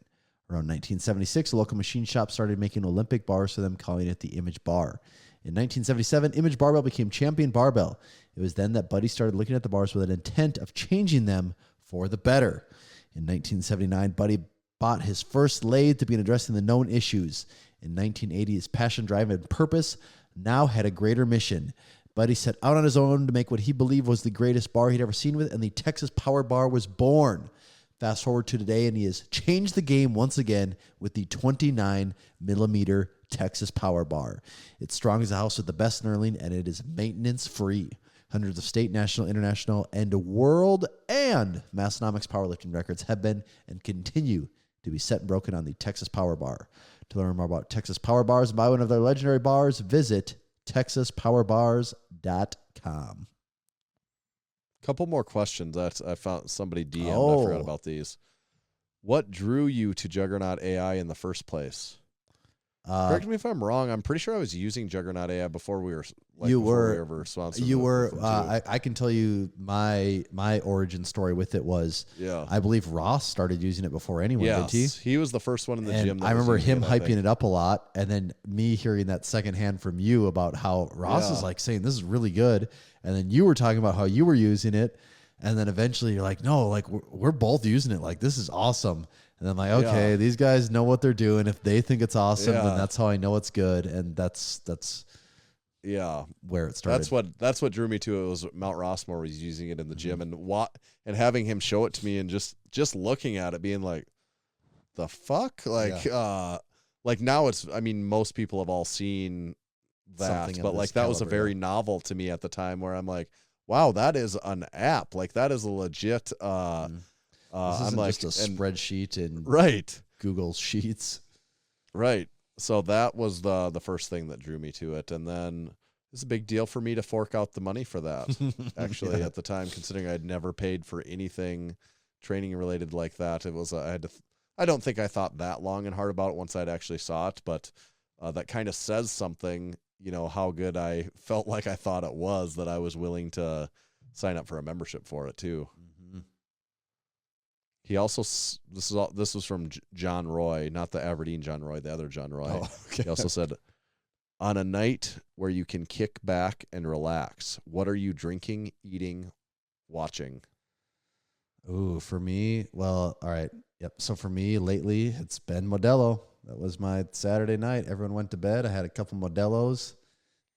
S6: Around 1976, a local machine shop started making Olympic bars for them, calling it the Image Bar. In 1977, Image Barbell became Champion Barbell. It was then that Buddy started looking at the bars with an intent of changing them for the better. In 1979, Buddy bought his first lathe to begin addressing the known issues. In 1980, his passion, drive, and purpose now had a greater mission. Buddy set out on his own to make what he believed was the greatest bar he'd ever seen with, and the Texas Power Bar was born. Fast forward to today, and he has changed the game once again with the 29-millimeter Texas Power Bar. It's strong as a house with the best knurling, and it is maintenance-free. Hundreds of state, national, international, and world and Massenomics powerlifting records have been and continue to be set and broken on the Texas Power Bar. To learn more about Texas Power Bars and buy one of their legendary bars, visit TexasPowerBars.com.
S5: Couple more questions. I found somebody DM'd. I forgot about these. What drew you to Juggernaut AI in the first place? Correct me if I'm wrong. I'm pretty sure I was using Juggernaut AI before we were. Responsible.
S6: You were. I can tell you my origin story with it was.
S5: Yeah.
S6: I believe Ross started using it before anyone.
S5: Yes,
S6: did he?
S5: He was the first one in the gym.
S6: I remember him hyping it up a lot, and then me hearing that secondhand from you about how Ross is like saying this is really good, and then you were talking about how you were using it, and then eventually you're like, no, like we're both using it. Like this is awesome. And I'm like, okay, these guys know what they're doing. If they think it's awesome, then that's how I know it's good. And that's where it started.
S5: That's what drew me to it. Was Mount Rossmore was using it in the gym and having him show it to me and just looking at it, being like, the fuck, like now it's. I mean, most people have all seen that, but like that was a very novel to me at the time. Where I'm like, wow, that is an app. Like that is a legit.
S6: This isn't just a spreadsheet and Google Sheets.
S5: Right. So that was the first thing that drew me to it. And then was a big deal for me to fork out the money for that. Actually, at the time, considering I'd never paid for anything training related like that, it was I don't think I thought that long and hard about it once I'd actually saw it, but that kind of says something, how good I felt like I thought it was, that I was willing to sign up for a membership for it too. Mm-hmm. He also, this was from John Roy, not the Aberdeen John Roy, the other John Roy. Oh, okay. He also said, on a night where you can kick back and relax, what are you drinking, eating, watching?
S6: Ooh, for me, well, all right. Yep. So for me lately, it's been Modelo. That was my Saturday night. Everyone went to bed. I had a couple Modelos,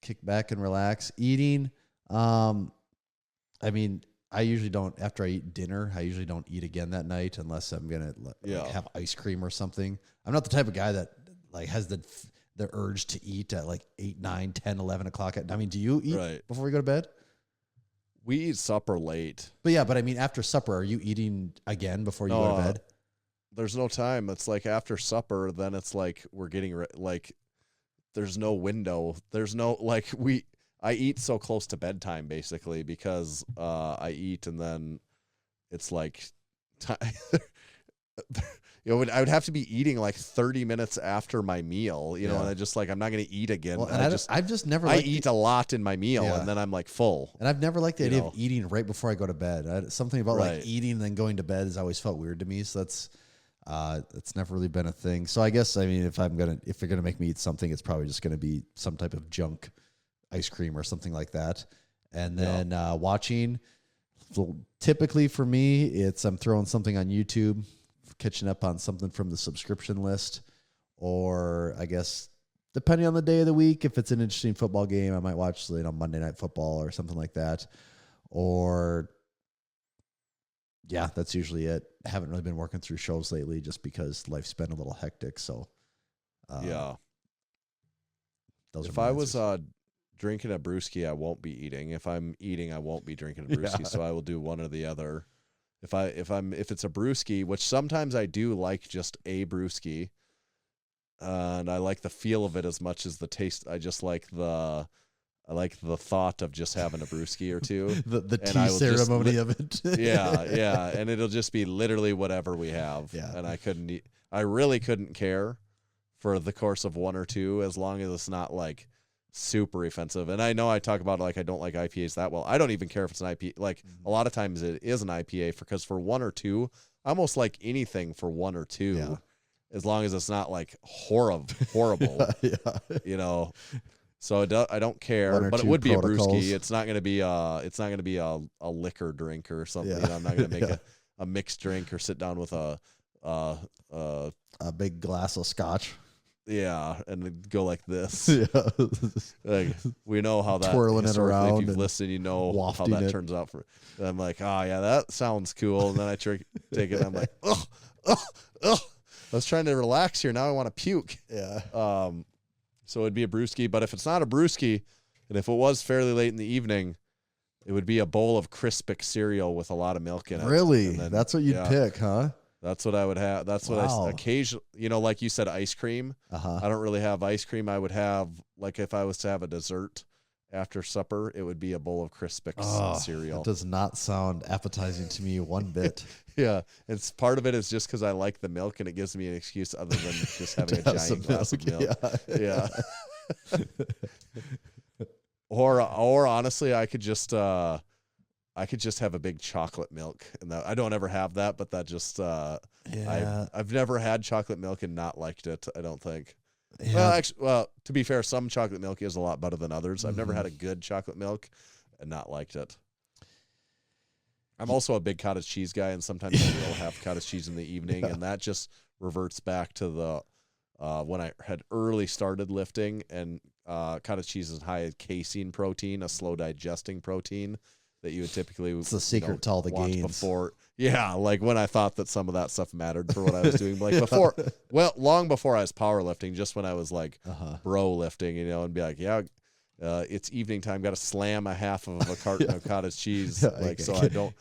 S6: kick back and relax. Eating, I mean, I usually don't, after I eat dinner, I usually don't eat again that night unless I'm going to have ice cream or something. I'm not the type of guy that like has the urge to eat at like 8, 9, 10, 11 o'clock. I mean, do you eat before we go to bed?
S5: We eat supper late.
S6: But I mean, after supper, are you eating again before you go to bed?
S5: There's no time. It's like after supper, then it's like we're getting there's no window. There's no I eat so close to bedtime basically because I eat and then it's like I would have to be eating like 30 minutes after my meal, and I just I'm not going to eat again.
S6: Well, and I've just never
S5: I eat a lot in my meal and then I'm like full.
S6: And I've never liked the idea of eating right before I go to bed. Something about like eating and then going to bed has always felt weird to me. So that's never really been a thing. So I guess, I mean, if you're going to make me eat something, it's probably just going to be some type of junk ice cream or something like that. And then watching, typically for me, it's I'm throwing something on YouTube, catching up on something from the subscription list, or I guess depending on the day of the week, if it's an interesting football game, I might watch Monday Night Football or something like that. Or that's usually it. I haven't really been working through shows lately just because life's been a little hectic. So
S5: if I was drinking a brewski, I won't be eating. If I'm eating, I won't be drinking a brewski. So I will do one or the other. If it's a brewski, which sometimes I do like just a brewski, and I like the feel of it as much as the taste. I just like the thought of just having a brewski or two.
S6: the tea ceremony of it.
S5: yeah. And it'll just be literally whatever we have. Yeah. And I really couldn't care for the course of one or two as long as it's not like super offensive. And I know I talk about I don't like IPAs that well. I don't even care if it's an IPA. A lot of times it is an IPA because for one or two, I almost like anything for one or two, as long as it's not like horrible. So I don't care, but it would be protocols. A brewski. It's not going to be a liquor drink or something. I'm not going to make a mixed drink or sit down with a
S6: big glass of scotch.
S5: Yeah, and go like this.
S6: Yeah.
S5: We know how that
S6: twirling it around.
S5: If you've listened, you know how that turns out. And I'm like, that sounds cool. And then I take it. And I'm like, I was trying to relax here. Now I want to puke.
S6: Yeah.
S5: So it'd be a brewski. But if it's not a brewski, and if it was fairly late in the evening, it would be a bowl of Crispic cereal with a lot of milk in it.
S6: Really? That's what you'd pick, huh?
S5: That's what I would have. That's what I occasionally, like you said, ice cream. I don't really have ice cream. I would have, if I was to have a dessert after supper, it would be a bowl of Crispix cereal.
S6: That does not sound appetizing to me one bit.
S5: Yeah. It's part of it is just because I like the milk and it gives me an excuse other than just having a giant glass of milk. Yeah. Or honestly, I could just have a big chocolate milk, and that I don't ever have that, but that just I've never had chocolate milk and not liked it. I don't think. Yeah. Well, to be fair, some chocolate milk is a lot better than others. I've never had a good chocolate milk and not liked it. I'm also a big cottage cheese guy, and sometimes I will have cottage cheese in the evening, and that just reverts back to the when I had early started lifting, and cottage cheese is high in casein protein, a slow digesting protein that you would typically
S6: it's the secret to all the gains
S5: before. Yeah, when I thought that some of that stuff mattered for what I was doing, long before I was powerlifting, just when I was bro lifting, and be like, it's evening time, got to slam a half of a carton of cottage cheese, so I don't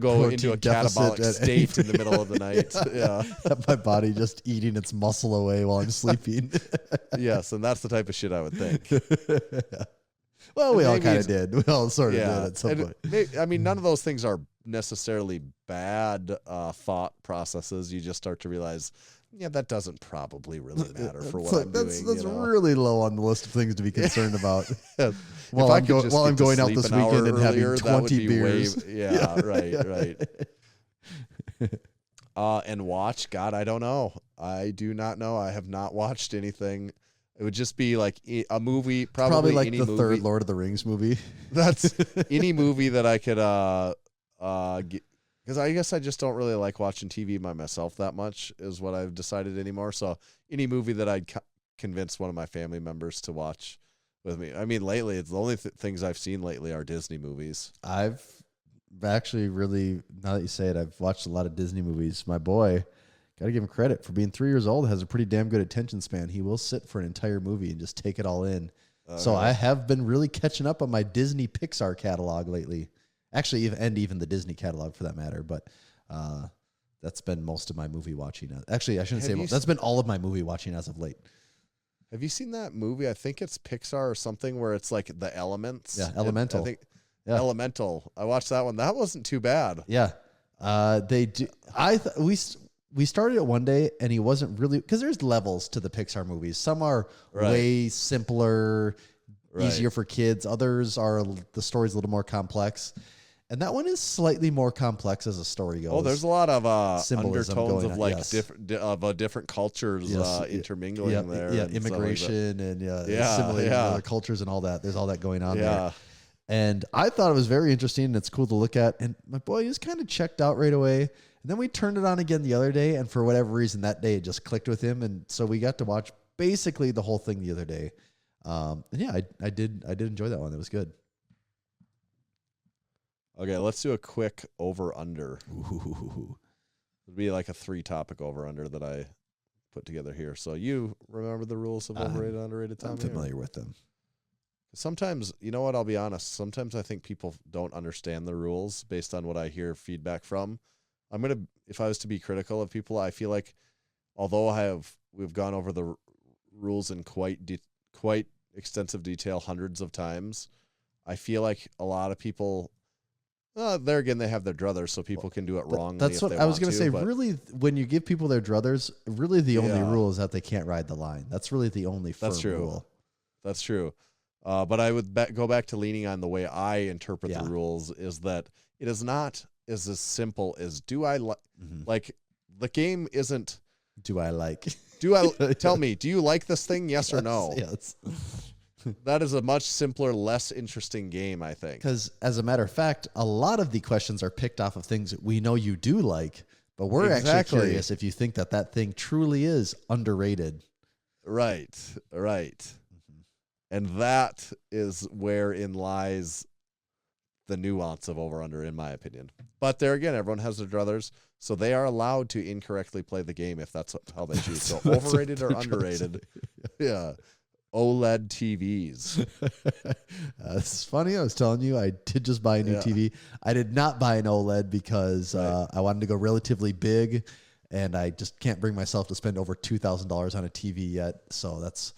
S5: go into a catabolic state in the middle of the night. Yeah,
S6: my body just eating its muscle away while I'm sleeping.
S5: Yes, and that's the type of shit I would think.
S6: Well, we all
S5: maybe
S6: kind of did. We all sort of did
S5: yeah.
S6: at some
S5: And
S6: point.
S5: I mean, none of those things are necessarily bad thought processes. You just start to realize, yeah, that doesn't probably really matter for what I'm doing.
S6: That's really low on the list of things to be concerned about.
S5: While I'm
S6: going out this weekend and having 20 beers.
S5: Right. And watch, God, I don't know. I do not know. I have not watched anything. It would just be like a movie, probably
S6: like
S5: any
S6: the
S5: movie.
S6: third Lord of the Rings movie.
S5: That's any movie that I could because I guess I just don't really like watching TV by myself that much is what I've decided anymore. So any movie that I'd convince one of my family members to watch with me. I mean, lately, it's the only things I've seen lately are Disney movies.
S6: I've actually really, now that you say it, I've watched a lot of Disney movies. My boy, got to give him credit for being 3 years old, has a pretty damn good attention span. He will sit for an entire movie and just take it all in. So I have been really catching up on my Disney Pixar catalog lately. Actually, even the Disney catalog for that matter. But that's been most of my movie watching. Actually, I shouldn't say that's been all of my movie watching as of late.
S5: Have you seen that movie? I think it's Pixar or something where it's like the elements.
S6: Yeah, Elemental.
S5: I think Elemental. I watched that one. That wasn't too bad.
S6: Yeah. They do. We started it one day and he wasn't really, because there's levels to the Pixar movies. Some are way simpler, easier for kids. Others are, the story's a little more complex. And that one is slightly more complex as a story goes.
S5: Oh, there's a lot of
S6: Symbolism
S5: undertones
S6: going
S5: of
S6: on,
S5: like
S6: yes.
S5: different cultures intermingling there.
S6: Yeah,
S5: and
S6: immigration
S5: like
S6: and assimilating other cultures and all that. There's all that going on there. And I thought it was very interesting and it's cool to look at. And my boy, he was kind of checked out right away. And then we turned it on again the other day. And for whatever reason, that day it just clicked with him. And so we got to watch basically the whole thing the other day. And yeah, I did enjoy that one. It was good.
S5: Okay, let's do a quick over-under. It'd be like a 3-topic over-under that I put together here. So you remember the rules of overrated, underrated time?
S6: I'm familiar with them.
S5: Sometimes, you know what, I'll be honest, sometimes I think people don't understand the rules based on what I hear feedback from. If I was to be critical of people, I feel like although we've gone over the rules in quite extensive detail hundreds of times, I feel like a lot of people, there again, they have their druthers, so people can do it wrongly.
S6: That's what I was going to say. Really, when you give people their druthers, really the only rule is that they can't ride the line. That's really the only firm rule.
S5: That's true. But I would go back to leaning on the way I interpret the rules is that it is not as simple as do I like the game isn't
S6: do I like
S5: tell me, do you like this thing? Yes or no?
S6: Yes.
S5: That is a much simpler, less interesting game, I think.
S6: Because as a matter of fact, a lot of the questions are picked off of things that we know you do like, but we're actually curious if you think that thing truly is underrated.
S5: Right. And that is wherein lies the nuance of over-under, in my opinion. But there again, everyone has their druthers, so they are allowed to incorrectly play the game if that's how they choose. So overrated or underrated. Yeah. OLED TVs.
S6: It's funny. I was telling you, I did just buy a new TV. I did not buy an OLED because I wanted to go relatively big, and I just can't bring myself to spend over $2,000 on a TV yet. So that's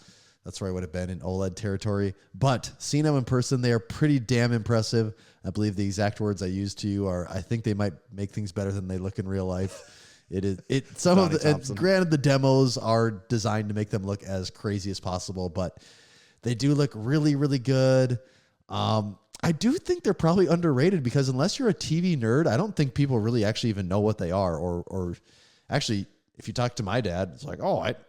S6: where I would have been in OLED territory. But seeing them in person, they are pretty damn impressive. I believe the exact words I used to you are, I think they might make things better than they look in real life. Granted, the demos are designed to make them look as crazy as possible, but they do look really, really good. I do think they're probably underrated because unless you're a TV nerd, I don't think people really actually even know what they are. Or actually, if you talk to my dad, it's like,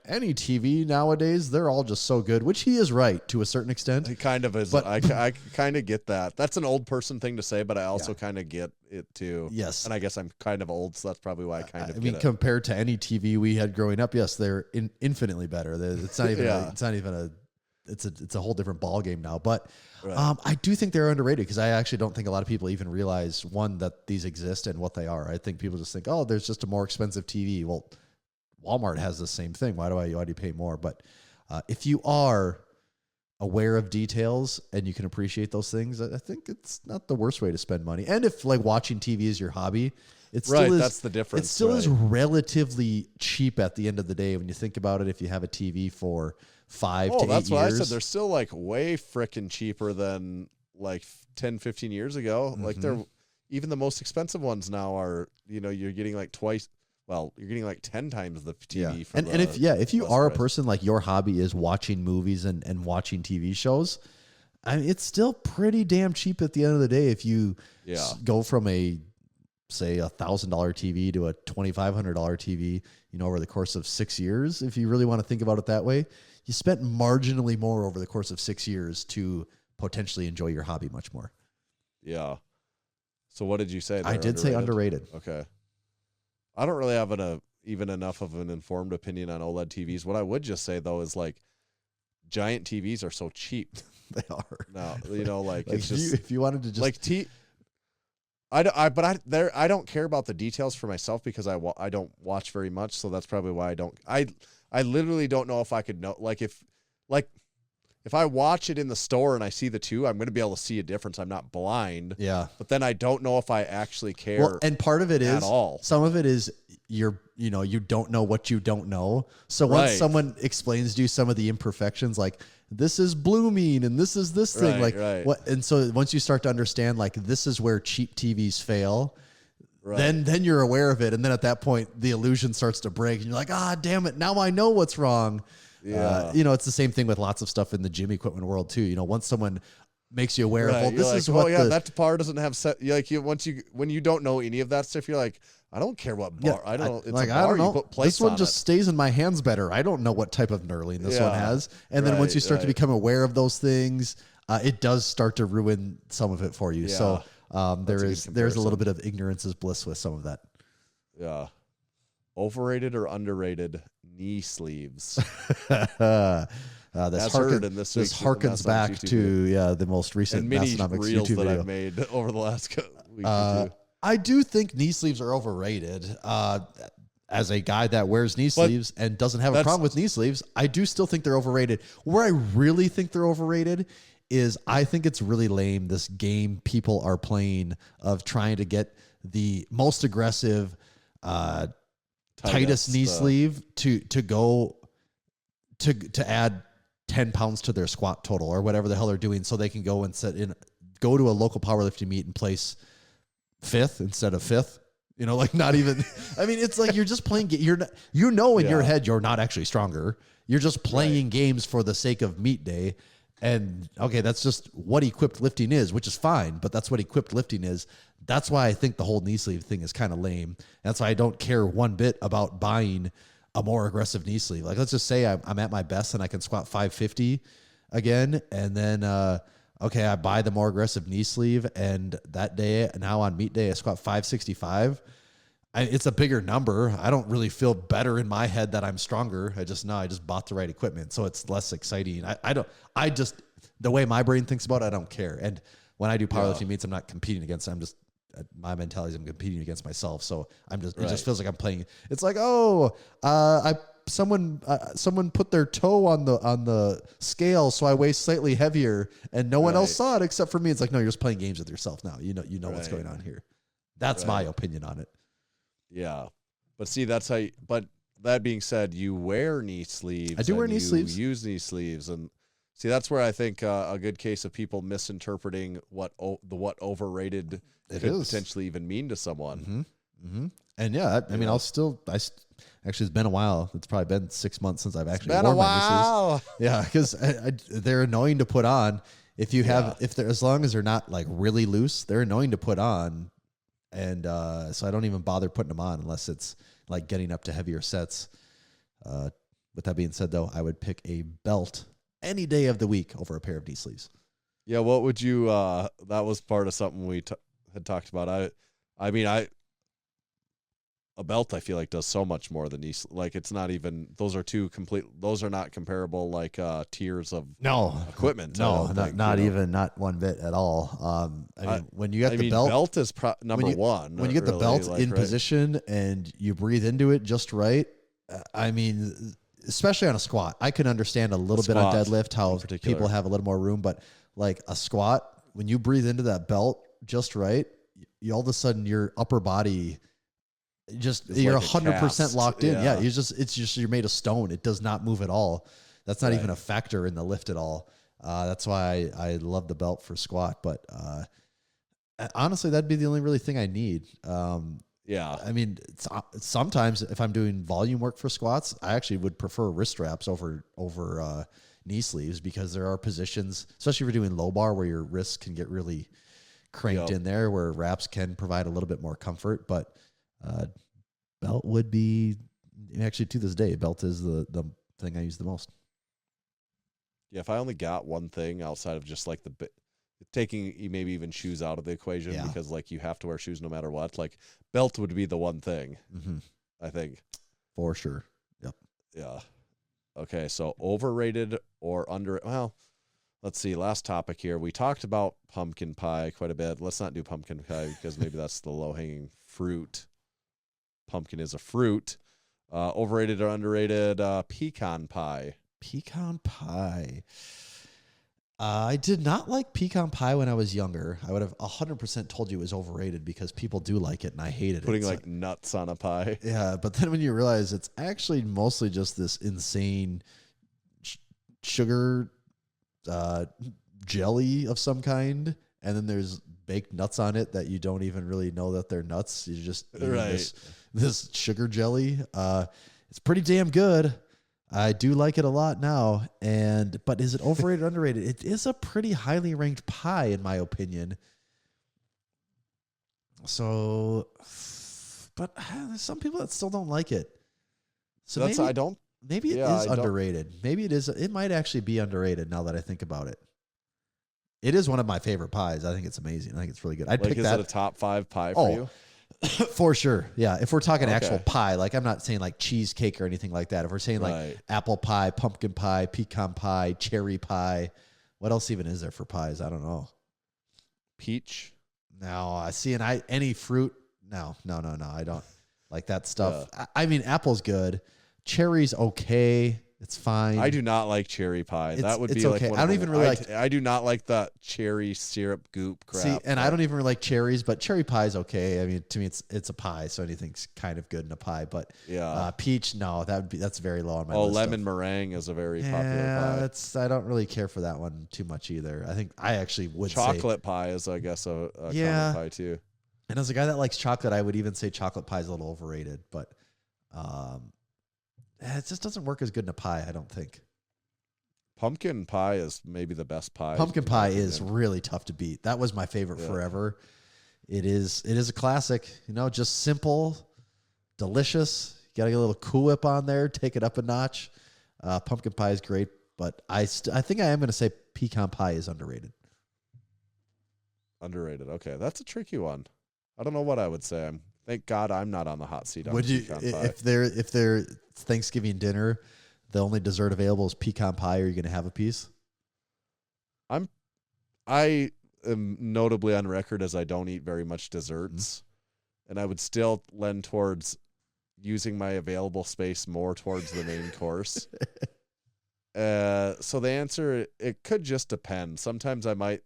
S6: any TV nowadays, they're all just so good, which he is right to a certain extent.
S5: He kind of is. But I kind of get that. That's an old person thing to say, but I also kind of get it too.
S6: Yes.
S5: And I guess I'm kind of old, so that's probably why I kind of
S6: get it. Compared to any TV we had growing up, yes, they're infinitely better. It's not even it's a whole different ball game now. But I do think they're underrated because I actually don't think a lot of people even realize, one, that these exist and what they are. I think people just think, there's just a more expensive TV. Well, Walmart has the same thing. Why do you pay more? But if you are aware of details and you can appreciate those things, I think it's not the worst way to spend money. And if like watching TV is your hobby, it
S5: Right,
S6: still is.
S5: that's the difference,
S6: It still is
S5: right.
S6: relatively cheap at the end of the day when you think about it. If you have a TV for 5 to 8 years,
S5: that's what I said. They're still like way frickin' cheaper than like 10, 15 years ago. Like they're even the most expensive ones now are, you're getting like twice. Well, you're getting like 10 times the TV.
S6: And if you are a person like your hobby is watching movies and watching TV shows, I mean, it's still pretty damn cheap at the end of the day. If you go from say $1,000 TV to a $2,500 TV, over the course of 6 years, if you really want to think about it that way, you spent marginally more over the course of 6 years to potentially enjoy your hobby much more.
S5: Yeah. So what did you say?
S6: I did say underrated.
S5: Okay. I don't really have even enough of an informed opinion on OLED TVs. What I would just say though is like giant TVs are so cheap.
S6: They are.
S5: No, like it's
S6: if
S5: just
S6: if you wanted to just
S5: like I don't care about the details for myself because I don't watch very much, so that's probably why I literally don't know if I could know if I watch it in the store and I see the two, I'm going to be able to see a difference. I'm not blind.
S6: Yeah.
S5: But then I don't know if I actually care.
S6: Well, and part of it is
S5: all.
S6: Some of it is you don't know what you don't know. So once someone explains to you some of the imperfections, like this is blooming and this is this thing, what? And so once you start to understand, like this is where cheap TVs fail. Right. Then you're aware of it, and then at that point the illusion starts to break, and you're like, damn it, now I know what's wrong. Yeah. It's the same thing with lots of stuff in the gym equipment world too. Once someone makes you aware of, well, this is what
S5: that bar doesn't have set. When you don't know any of that stuff, you're like, I don't care what bar. I don't. It's like, a bar. I don't know. You put plates
S6: this one
S5: on
S6: just
S5: it.
S6: Stays in my hands better. I don't know what type of knurling this one has. And then once you start to become aware of those things, it does start to ruin some of it for you. Yeah. So there's a little bit of ignorance is bliss with some of that.
S5: Yeah. Overrated or underrated knee sleeves?
S6: This harkens back to the most recent Massenomics
S5: reels
S6: YouTube
S5: that
S6: video
S5: I've made over the last week or two.
S6: I do think knee sleeves are overrated. As a guy that wears knee sleeves and doesn't have a problem with knee sleeves, I do still think they're overrated. Where I really think they're overrated is I think it's really lame, this game people are playing of trying to get the most aggressive tightest knee sleeve to go to add 10 pounds to their squat total or whatever the hell they're doing, so they can go and go to a local powerlifting meet and place 5th instead of 5th. Not even. I mean, it's like you're just playing. In your head you're not actually stronger. You're just playing games for the sake of meet day. And okay, that's just what equipped lifting is, which is fine, but that's what equipped lifting is. That's why I think the whole knee sleeve thing is kind of lame. That's why I don't care one bit about buying a more aggressive knee sleeve. Like, let's just say I'm at my best and I can squat 550 again. And then, I buy the more aggressive knee sleeve. And that day, now on meet day, I squat 565. It's a bigger number. I don't really feel better in my head that I'm stronger. I just bought the right equipment. So it's less exciting. The way my brain thinks about it, I don't care. And when I do powerlifting meets, I'm not competing against, my mentality is I'm competing against myself. So it just feels like I'm playing. It's like, someone put their toe on the scale, so I weigh slightly heavier, and no one else saw it except for me. It's like, no, you're just playing games with yourself now. You know what's going on here. That's my opinion on it.
S5: Yeah. But see, that's how but that being said, you wear knee sleeves.
S6: I do wear knee sleeves.
S5: Use knee sleeves. And see, that's where I think a good case of people misinterpreting what overrated could potentially even mean to someone.
S6: Mm-hmm. And actually, it's been a while. It's probably been 6 months since I've actually worn my knee sleeves. Yeah, because they're annoying to put on. As long as they're not like really loose, they're annoying to put on. And so I don't even bother putting them on unless it's like getting up to heavier sets. With that being said, though, I would pick a belt any day of the week over a pair of knee sleeves.
S5: Yeah, what would you? That was part of something we had talked about. A belt I feel like does so much more than these. Like, it's not even. Those are not comparable like tiers of equipment.
S6: Not one bit at all. When you get the
S5: belt is number one.
S6: When you get the belt in position and you breathe into it just right. Especially on a squat, I can understand a little bit on deadlift how people have a little more room, but like a squat, when you breathe into that belt just right, all of a sudden your upper body just
S5: It's
S6: you're
S5: like a
S6: 100%
S5: cast.
S6: locked in.
S5: Yeah.
S6: Yeah, it's just you're made of stone. It does not move at all. That's not even a factor in the lift at all. That's why I love the belt for squat. But honestly, that'd be the only really thing I need.
S5: Yeah.
S6: I mean, sometimes if I'm doing volume work for squats, I actually would prefer wrist straps over knee sleeves, because there are positions, especially if you're doing low bar, where your wrists can get really cranked in there, where wraps can provide a little bit more comfort. But belt would be, actually to this day, belt is the thing I use the most.
S5: Yeah, if I only got one thing outside of just like taking maybe even shoes out of the equation, because like you have to wear shoes no matter what, like belt would be the one thing, I think.
S6: For sure. Yep.
S5: Yeah. Okay, so overrated or under, well, let's see, last topic here. We talked about pumpkin pie quite a bit. Let's not do pumpkin pie because maybe that's the low-hanging fruit. Pumpkin is a fruit. Overrated or underrated, pecan pie.
S6: Pecan pie. I did not like pecan pie when I was younger. I would have 100% told you it was overrated, because people do like it and I hated
S5: Putting
S6: it.
S5: like nuts on a pie.
S6: Yeah, but then when you realize it's actually mostly just this insane sugar jelly of some kind, and then there's baked nuts on it that you don't even really know that they're nuts. You just eat this sugar jelly. It's pretty damn good. I do like it a lot now. But is it overrated or underrated? It is a pretty highly ranked pie, in my opinion. So, but there's some people that still don't like it. So
S5: that's,
S6: maybe it is underrated. Maybe it is. It might actually be underrated now that I think about it. It is one of my favorite pies. I think it's amazing. I think it's really good. I'd pick that.
S5: Is it a top 5 pie for you?
S6: For sure. Yeah. If we're talking actual pie, like I'm not saying like cheesecake or anything like that. If we're saying like apple pie, pumpkin pie, pecan pie, cherry pie, what else even is there for pies? I don't know.
S5: Peach?
S6: No, I see. And any fruit. No. I don't like that stuff. Yeah. I mean, apple's good. Cherry's okay. It's fine.
S5: I do not like cherry pie. That would be like
S6: okay. I don't even really like.
S5: I do not like the cherry syrup goop crap.
S6: See, and I don't even really like cherries, but cherry pie is okay. I mean, to me, it's a pie, so anything's kind of good in a pie. But peach, no, that's very low on my list.
S5: Lemon meringue is a very popular pie.
S6: I don't really care for that one too much either. I think I actually would
S5: chocolate pie is, I guess, a common pie too.
S6: And as a guy that likes chocolate, I would even say chocolate pie is a little overrated, but it just doesn't work as good in a pie, I don't think.
S5: Pumpkin pie is maybe the best pie.
S6: Pumpkin pie is really tough to beat. That was my favorite forever. It is a classic, just simple, delicious. You got to get a little Cool Whip on there, take it up a notch. Pumpkin pie is great, but I think I am going to say pecan pie is underrated.
S5: Underrated. Okay, that's a tricky one. I don't know what I would say. Thank God I'm not on the hot seat on
S6: would you
S5: pecan pie.
S6: if they're Thanksgiving dinner, the only dessert available is pecan pie, are you going to have a piece?
S5: I am notably on record as I don't eat very much desserts, and I would still lend towards using my available space more towards the main course. So the answer, it could just depend. Sometimes I might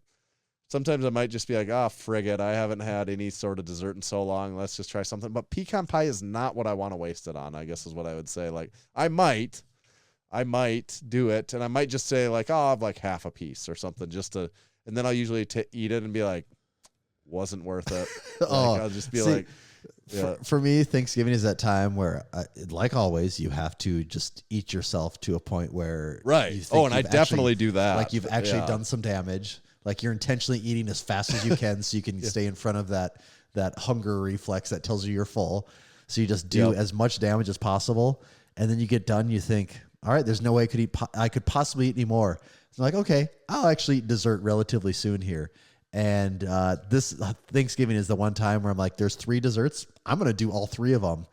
S5: just be like, frig it, I haven't had any sort of dessert in so long, let's just try something. But pecan pie is not what I want to waste it on, I guess is what I would say. Like, I might do it, and I might just say like, I'll have like half a piece or something and then I'll usually eat it and be like, wasn't worth it. I'll just be like,
S6: for me, Thanksgiving is that time where, like always, you have to just eat yourself to a point where
S5: you think and I definitely do that.
S6: Like you've actually done some damage. Like you're intentionally eating as fast as you can so you can stay in front of that hunger reflex that tells you you're full. So you just do as much damage as possible. And then you get done, you think, all right, there's no way I could possibly eat any more. So I'm like, okay, I'll actually eat dessert relatively soon here. And this Thanksgiving is the one time where I'm like, there's 3 desserts. I'm going to do all 3 of them,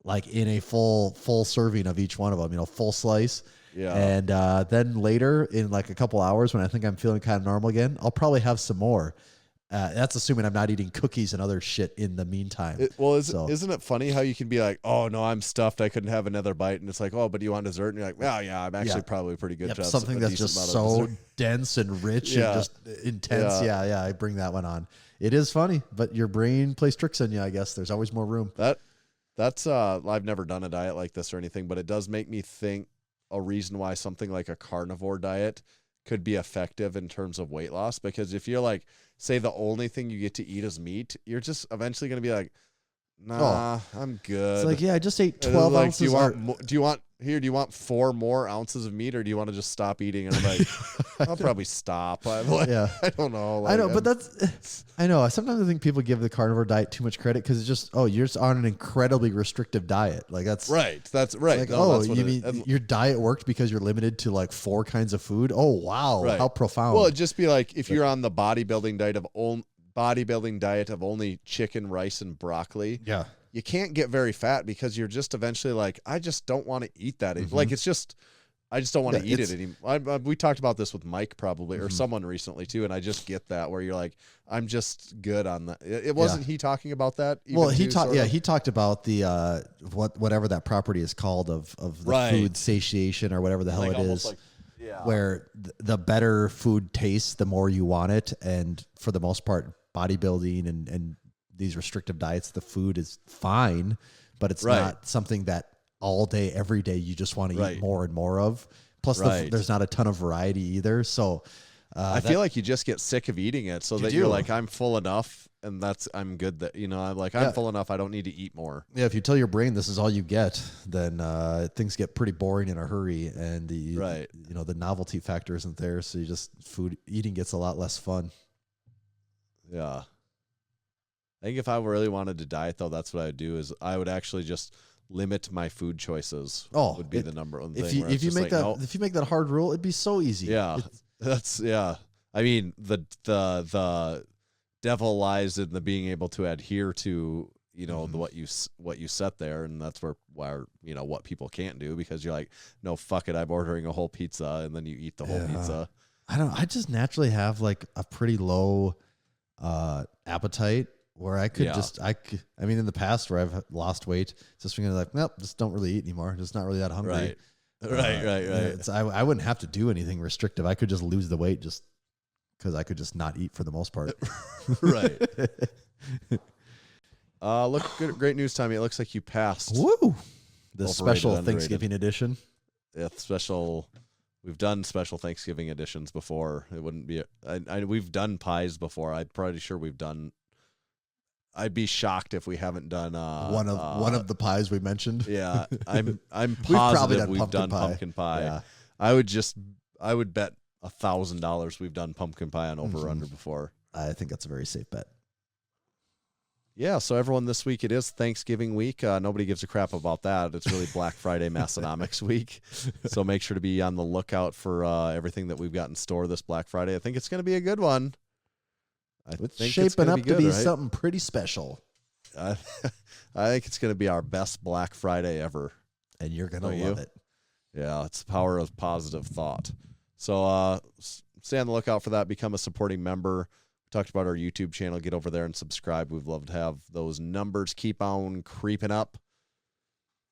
S6: like in a full serving of each one of them, full slice. Yeah. And then later in like a couple hours when I think I'm feeling kind of normal again, I'll probably have some more. That's assuming I'm not eating cookies and other shit in the meantime.
S5: Isn't it funny how you can be like, oh no, I'm stuffed, I couldn't have another bite, and it's like, oh, but do you want dessert? And you're like, well, yeah, I'm actually probably pretty good.
S6: Something that's just so dense and rich and just intense. Yeah, I bring that one on. It is funny, but your brain plays tricks on you, I guess. There's always more room.
S5: That's I've never done a diet like this or anything, but it does make me think a reason why something like a carnivore diet could be effective in terms of weight loss. Because if you're like, say the only thing you get to eat is meat, you're just eventually going to be like, nah, I'm good.
S6: It's like, yeah, I just ate
S5: And
S6: 12
S5: like,
S6: ounces.
S5: do you want 4 more ounces of meat, or do you want to just stop eating? And I'm like, I'll probably stop. I'm like,
S6: Yeah.
S5: I don't know. Like,
S6: I know, but I know. Sometimes I think people give the carnivore diet too much credit because it's just, you're just on an incredibly restrictive diet. Like that's
S5: right. That's right.
S6: like,
S5: No, that's what
S6: you mean your diet worked because you're limited to like 4 kinds of food? Oh, wow.
S5: Right.
S6: How profound.
S5: Well, it'd just be like if you're on the bodybuilding diet of only chicken, rice, and broccoli.
S6: yeah.
S5: You can't get very fat because you're just eventually like, I just don't want to eat that. Like, it's just, I just don't want to eat it anymore. We talked about this with Mike probably, or someone recently too. And I just get that where you're like, I'm just good on that. It wasn't he talking about that?
S6: Well, he talked about the, whatever that property is called of the food satiation or whatever the hell
S5: Like
S6: it is.
S5: like, yeah.
S6: Where the better food tastes, the more you want it. And for the most part, bodybuilding and these restrictive diets, the food is fine, but it's not something that all day, every day, you just want to eat more and more of. Plus, there's not a ton of variety either. So
S5: I feel like you just get sick of eating it, so you're like, I'm full enough, and I'm good. That I'm like, I'm full enough. I don't need to eat more.
S6: Yeah, if you tell your brain this is all you get, then things get pretty boring in a hurry, and the novelty factor isn't there. So eating gets a lot less fun.
S5: Yeah. I think if I really wanted to diet, though, that's what I would do. Is I would actually just limit my food choices. Would be the number one thing.
S6: If you make that hard rule, it'd be so easy.
S5: Yeah, I mean, the devil lies in the being able to adhere to what you set there, and that's where what people can't do, because you're like, no, fuck it, I'm ordering a whole pizza, and then you eat the whole pizza.
S6: I just naturally have like a pretty low appetite. Where I could in the past where I've lost weight, it's just being like, nope, just don't really eat anymore. Just not really that hungry.
S5: Right.
S6: I wouldn't have to do anything restrictive. I could just lose the weight just because I could just not eat for the most part.
S5: Right. Look, great news, Tommy. It looks like you passed.
S6: Woo! The
S5: Overrated,
S6: special
S5: underrated.
S6: Thanksgiving edition.
S5: Yeah, we've done special Thanksgiving editions before. It wouldn't be. We've done pies before. I'm pretty sure we've done. I'd be shocked if we haven't done
S6: one of the pies we mentioned.
S5: Yeah, I'm positive we've done pumpkin pie.
S6: Yeah.
S5: I would bet $1,000 we've done pumpkin pie on over under before.
S6: I think that's a very safe bet.
S5: Yeah, so everyone, this week it is Thanksgiving week. Nobody gives a crap about that. It's really Black Friday Massenomics week. So make sure to be on the lookout for everything that we've got in store this Black Friday. I think it's going to be a good one.
S6: It's shaping up to be something pretty special.
S5: I think it's going to be our best Black Friday ever.
S6: And you're going to love it.
S5: Yeah, it's the power of positive thought. So stay on the lookout for that. Become a supporting member. We talked about our YouTube channel. Get over there and subscribe. We'd love to have those numbers keep on creeping up.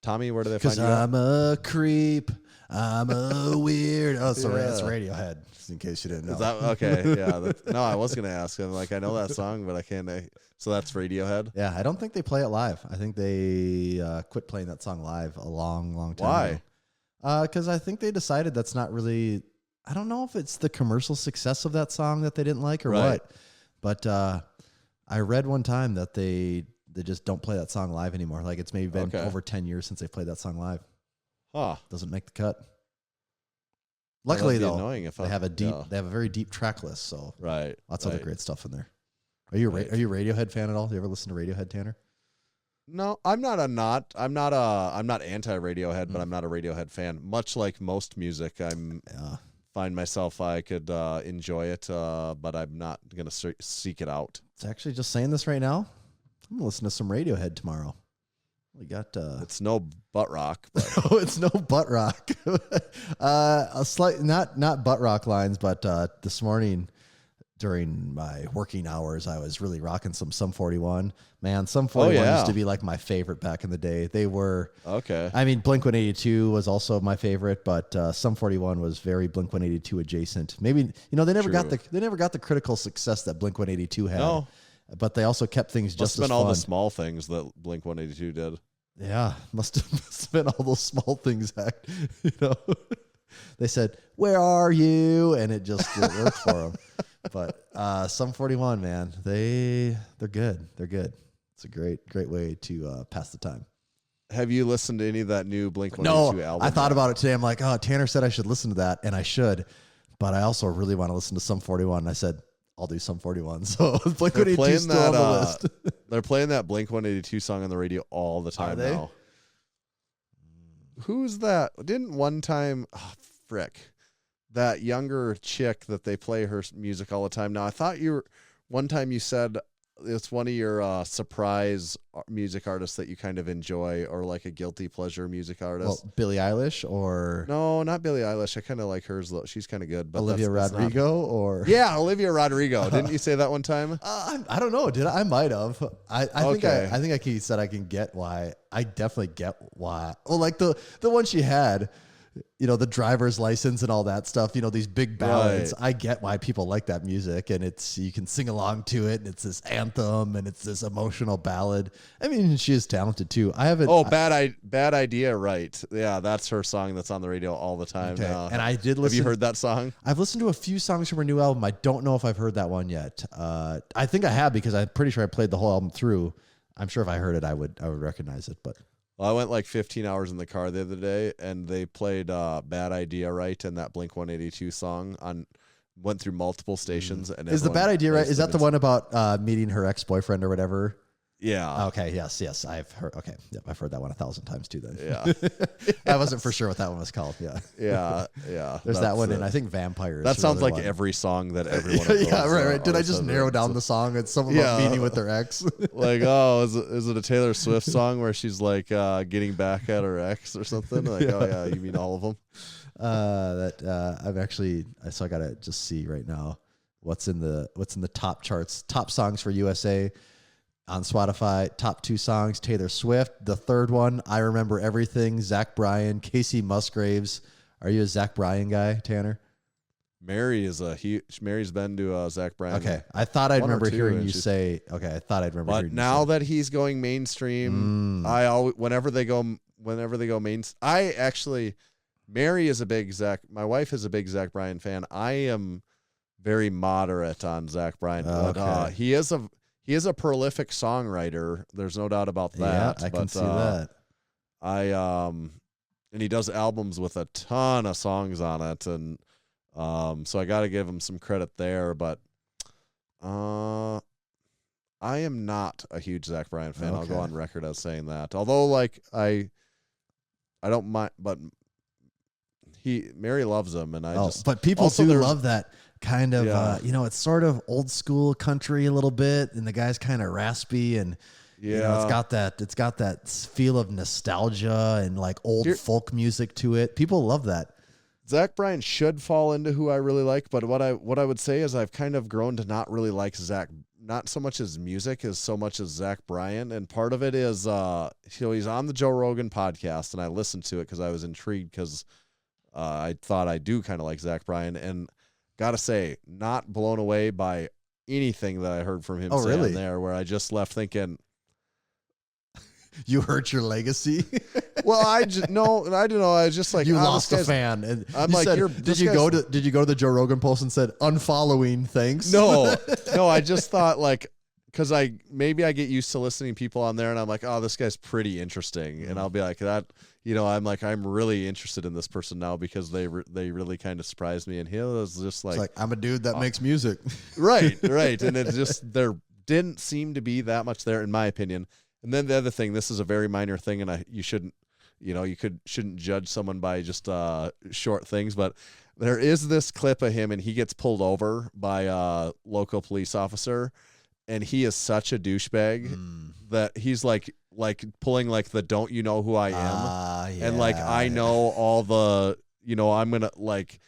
S5: Tommy, where do they find you?
S6: Because I'm a creep. I'm a weird. Oh, sorry, that's Radiohead, just in case you didn't know.
S5: Is that okay? Yeah. No, I was going to ask. I'm like, I know that song, but I can't. So that's Radiohead?
S6: Yeah, I don't think they play it live. I think they quit playing that song live a long, long time ago.
S5: Why?
S6: Because I think they decided that's not really. I don't know if it's the commercial success of that song that they didn't like or what. But I read one time that they just don't play that song live anymore. Like it's maybe been over 10 years since they played that song live.
S5: Huh.
S6: Doesn't make the cut. Luckily, though, they have a very deep track list. So lots of other great stuff in there. Are you a Radiohead fan at all? Do you ever listen to Radiohead, Tanner?
S5: No, I'm not anti Radiohead, but I'm not a Radiohead fan. Much like most music, find myself I could enjoy it, but I'm not gonna seek it out.
S6: It's actually just saying this right now. I'm gonna listen to some Radiohead tomorrow. We got
S5: it's no butt rock. But.
S6: Oh, it's no butt rock. A slight not butt rock lines, but this morning during my working hours, I was really rocking some Sum 41. Man, Sum 41 used to be like my favorite back in the day. They were
S5: okay.
S6: I mean, Blink-182 was also my favorite, but Sum 41 was very Blink-182 adjacent. Maybe they never got the critical success that Blink-182 had.
S5: No.
S6: But they also kept things just as fun.
S5: All the small things that Blink-182 did.
S6: Yeah, must have been all those small things. They said, "Where are you?" and it worked for them. But Sum 41, man, they're good. They're good. It's a great way to pass the time.
S5: Have you listened to any of that new Blink-182 album?
S6: I thought about it today. I'm like, oh, Tanner said I should listen to that, and I should, but I also really want to listen to Sum 41. And I said, I'll do Sum 41. So Blink-182 is still on the list.
S5: They're playing that Blink-182 song on the radio all the time now. Who's that? Didn't one time, that younger chick that they play her music all the time. Now, I thought one time you said it's one of your surprise music artists that you kind of enjoy, or like a guilty pleasure music artist.
S6: Well, Billie Eilish or
S5: no, not Billie Eilish. I kind of like hers. She's kind of good. But
S6: Olivia Rodrigo or
S5: Olivia Rodrigo. Didn't you say that one time?
S6: I don't know. Did I might have. I think I said I can get why. I definitely get why. Well, like the one she had. The driver's license and all that stuff, these big ballads. Right. I get why people like that music, and you can sing along to it, and it's this anthem, and it's this emotional ballad. I mean, she is talented too.
S5: Bad Idea, right. Yeah, that's her song that's on the radio all the time.
S6: Okay. And I did listen.
S5: Have you heard that song?
S6: I've listened to a few songs from her new album. I don't know if I've heard that one yet. I think I have, because I'm pretty sure I played the whole album through. I'm sure if I heard it, I would recognize it, but...
S5: Well, I went like 15 hours in the car the other day, and they played Bad Idea Right, and that Blink-182 song went through multiple stations. And
S6: is the Bad Idea Right? Is that the one about meeting her ex-boyfriend or whatever?
S5: Yeah.
S6: Okay. Yes. I've heard. Okay. Yep. I've heard that one 1,000 times too. Then.
S5: Yeah.
S6: I wasn't for sure what that one was called. Yeah.
S5: Yeah.
S6: There's that one, and I think Vampires.
S5: That sounds like every song that everyone.
S6: Yeah. Right. Did I just narrow down the song? It's something about meeting with their ex.
S5: Like, is it a Taylor Swift song where she's like getting back at her ex or something? Like, oh yeah, you mean all of them?
S6: So I gotta just see right now what's in the top charts, top songs for USA. On Spotify, top 2 songs, Taylor Swift. The third one, I Remember Everything, Zach Bryan, Casey Musgraves. Are you a Zach Bryan guy, Tanner?
S5: Mary's been to Zach Bryan.
S6: Okay. I thought I'd remember hearing you say, okay, I thought I'd remember hearing you say.
S5: But now that he's going mainstream, whenever they go Mary is a big my wife is a big Zach Bryan fan. I am very moderate on Zach Bryan. But he is a prolific songwriter. There's no doubt about that.
S6: Yeah, I can see that.
S5: And he does albums with a ton of songs on it, and so I got to give him some credit there. But I am not a huge Zach Bryan fan. Okay. I'll go on record as saying that. Although, like I don't mind, but Mary loves him, and
S6: but people do love that. Kind of, it's sort of old school country a little bit, and the guy's kind of raspy, and it's got that feel of nostalgia and like old folk music to it. People love that.
S5: Zach Bryan should fall into who I really like, but what I would say is I've kind of grown to not really like Zach, not so much his music as so much as Zach Bryan, and part of it is he's on the Joe Rogan podcast, and I listened to it because I was intrigued because I thought I do kind of like Zach Bryan, and gotta say, not blown away by anything that I heard from him on there, where I just left thinking,
S6: you hurt your legacy.
S5: Well, I don't know. I was just like,
S6: you lost a fan, and
S5: I'm like,
S6: did you go to the Joe Rogan post and said unfollowing? Thanks.
S5: No. I just thought like, because I get used to listening to people on there, and I'm like, oh, this guy's pretty interesting, and I'll be like that. I'm like, I'm really interested in this person now because they really kind of surprised me, and he was just like,
S6: it's like, I'm a dude that makes music.
S5: Right, and it just, there didn't seem to be that much there, in my opinion. And then the other thing, this is a very minor thing, and you shouldn't judge someone by just short things, but there is this clip of him, and he gets pulled over by a local police officer, and he is such a douchebag that he's like pulling like the "Don't you know who I am?" And like, I know all the, I'm gonna like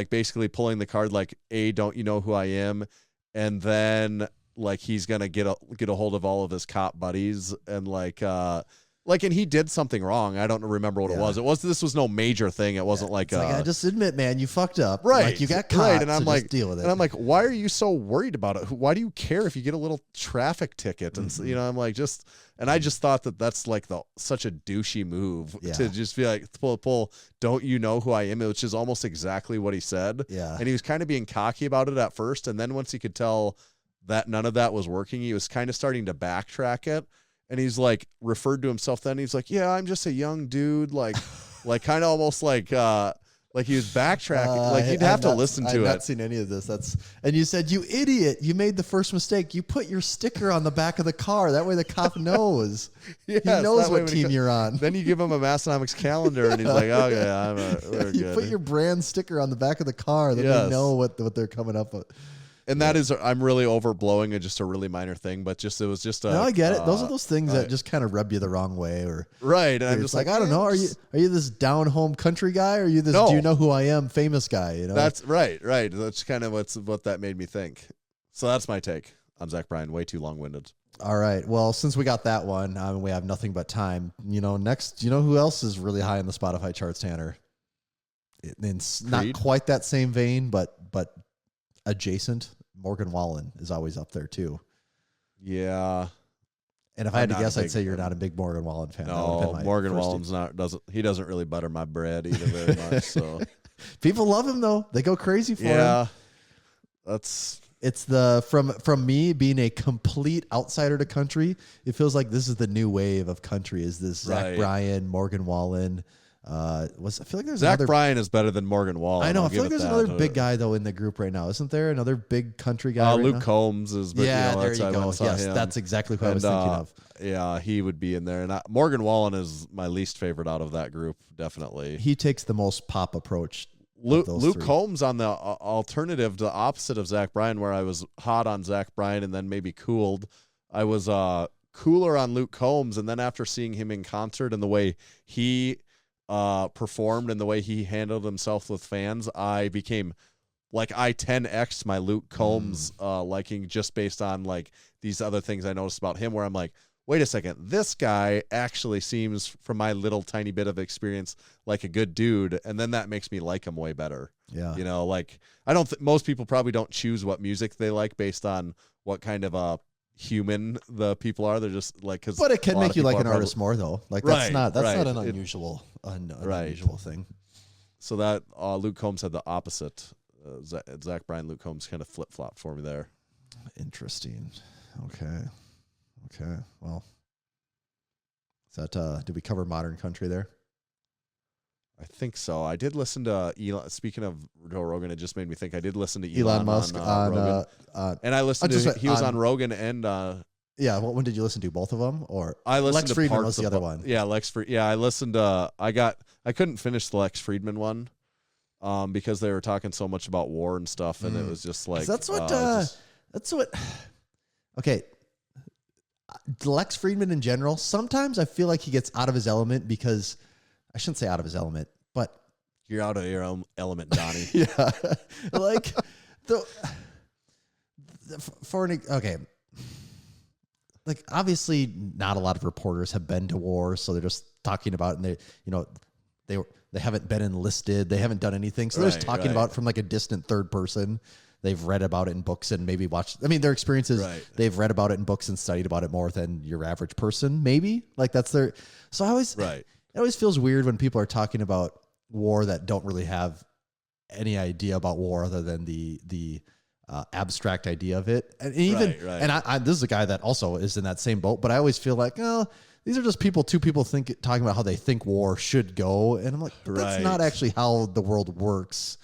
S5: basically pulling the card like, don't you know who I am? And then like he's gonna get a hold of all of his cop buddies, and like Like, and he did something wrong. I don't remember what it was. This was no major thing. It wasn't like,
S6: I just admit, man, you fucked up.
S5: Right.
S6: Like, you got caught.
S5: Right. And I'm
S6: so
S5: like,
S6: just deal with it.
S5: And I'm like, why are you so worried about it? Why do you care if you get a little traffic ticket? And you know, I'm like, and I just thought that's like such a douchey move to just be like, pull, don't you know who I am? Which is almost exactly what he said.
S6: Yeah.
S5: And he was kind of being cocky about it at first. And then once he could tell that none of that was working, he was kind of starting to backtrack it. And he's like referred to himself then. He's like, yeah, I'm just a young dude. Like kind of almost like he was backtracking. Like you'd have to listen to it.
S6: I've not seen any of this. And you said, you idiot, you made the first mistake. You put your sticker on the back of the car. That way the cop knows.
S5: Yes,
S6: he knows what team you're on.
S5: Then you give him a Massenomics calendar and he's like, okay, we're
S6: you
S5: good.
S6: put your brand sticker on the back of the car. Then they know what they're coming up with.
S5: And that is, I'm really overblowing it, just a really minor thing, but it was just a.
S6: No, I get it. Those are those things that just kind of rub you the wrong way, or
S5: right. And I'm just
S6: like, I don't know. Are you this down home country guy, or are you this do you know who I am famous guy? You know,
S5: that's right. That's kind of what that made me think. So that's my take on Zach Bryan. Way too long winded.
S6: All right. Well, since we got that one, we have nothing but time. You know, next, you know who else is really high in the Spotify charts, Tanner? It's not quite that same vein, but adjacent. Morgan Wallen is always up there too.
S5: Yeah.
S6: And if I had to guess, I'd say you're not a big Morgan Wallen fan.
S5: No, Morgan Wallen's doesn't really butter my bread either very much. So
S6: people love him though. They go crazy for him.
S5: Yeah.
S6: It's from me being a complete outsider to country. It feels like this is the new wave of country. Is this Zach Bryan, Morgan Wallen? I feel like there's
S5: Zach Bryan is better than Morgan Wallen.
S6: I know. I feel like there's another big guy though in the group right now. Isn't there another big country guy?
S5: Luke Combs is.
S6: Yeah, there you go. Yes, that's exactly what I was thinking of.
S5: Yeah, he would be in there. And Morgan Wallen is my least favorite out of that group. Definitely,
S6: he takes the most pop approach.
S5: Luke Combs on the alternative, the opposite of Zach Bryan, where I was hot on Zach Bryan and then maybe cooled. I was cooler on Luke Combs, and then after seeing him in concert and the way he performed and the way he handled himself with fans, I became like I 10x'd my Luke Combs liking just based on like these other things I noticed about him, where I'm like, wait a second, this guy actually seems, from my little tiny bit of experience, like a good dude, and then that makes me like him way better.
S6: Yeah,
S5: you know, like I don't most people probably don't choose what music they like based on what kind of a human the people are. They're just like,
S6: but it can make you like an artist more though. Like that's not an unusual unusual thing.
S5: So that Luke Combs had the opposite. Zach Bryan, Luke Combs kind of flip flop for me there.
S6: Interesting. Okay. Well, is that did we cover modern country there?
S5: I think so. I did listen to Elon. Speaking of Joe Rogan, it just made me think. I did listen to
S6: Elon Musk on
S5: Rogan, and I listened to. He was on Rogan and.
S6: Yeah, what one did you listen to? Both of them, or
S5: I listened
S6: Lex
S5: to
S6: Friedman
S5: parts
S6: was the other one.
S5: Yeah, I listened to. I couldn't finish the Lex Friedman one, because they were talking so much about war and stuff, and it was just like
S6: that's what. Okay, Lex Friedman in general. Sometimes I feel like he gets out of his element because I shouldn't say out of his element, but
S5: you're out of your own element, Donnie.
S6: Yeah, like like obviously not a lot of reporters have been to war, so they're just talking about it, and they haven't been enlisted, they haven't done anything, so they're just talking about it from like a distant third person. They've read about it in books and maybe watched. I mean, their experiences. They've read about it in books and studied about it more than your average person. Maybe like that's their. So it always feels weird when people are talking about war that don't really have any idea about war other than the abstract idea of it. And even and I this is a guy that also is in that same boat. But I always feel like, these are just two people talking about how they think war should go, and I'm like, that's not actually how the world works.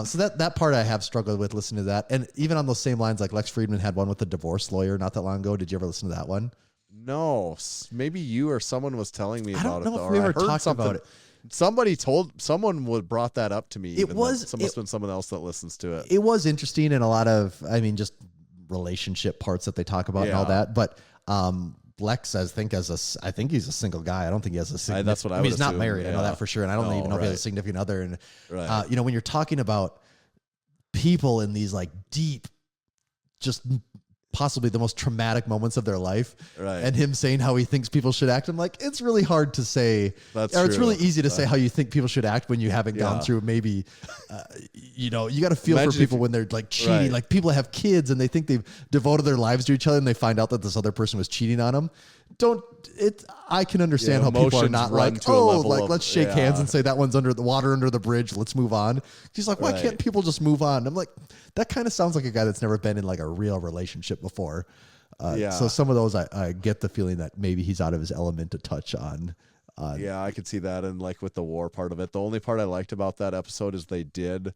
S6: So that part I have struggled with listening to that. And even on those same lines, like Lex Friedman had one with the divorce lawyer not that long ago. Did you ever listen to that one?
S5: No, maybe you or someone was telling me about it.
S6: I don't know if we ever talked about it.
S5: Someone brought that up to me. It must have been someone else that listens to it.
S6: It was interesting, and a lot of, just relationship parts that they talk about and all that. But Lex, I think he's a single guy. I don't think he has a significant.
S5: That's what I would
S6: he's not
S5: assume.
S6: married. I know that for sure, and I don't even know if he has a significant other. And when you're talking about people in these like deep, just possibly the most traumatic moments of their life,
S5: Right.
S6: and him saying how he thinks people should act. I'm like, it's really hard to say.
S5: That's
S6: or it's
S5: true.
S6: really easy to say how you think people should act when you haven't gone
S5: Yeah.
S6: through maybe, you got to feel
S5: Imagine
S6: for people
S5: if-
S6: when they're like cheating.
S5: Right.
S6: Like people have kids and they think they've devoted their lives to each other and they find out that this other person was cheating on them. I can understand
S5: Yeah,
S6: how people are
S5: emotions
S6: not
S5: run
S6: like,
S5: to a level of-
S6: let's shake hands and say that one's under the water under the bridge. Let's move on. She's like, why
S5: Right.
S6: can't people just move on? I'm like, that kind of sounds like a guy that's never been in like a real relationship before.
S5: Yeah.
S6: So some of those, I get the feeling that maybe he's out of his element to touch on.
S5: Yeah, I could see that. And like with the war part of it, the only part I liked about that episode is they did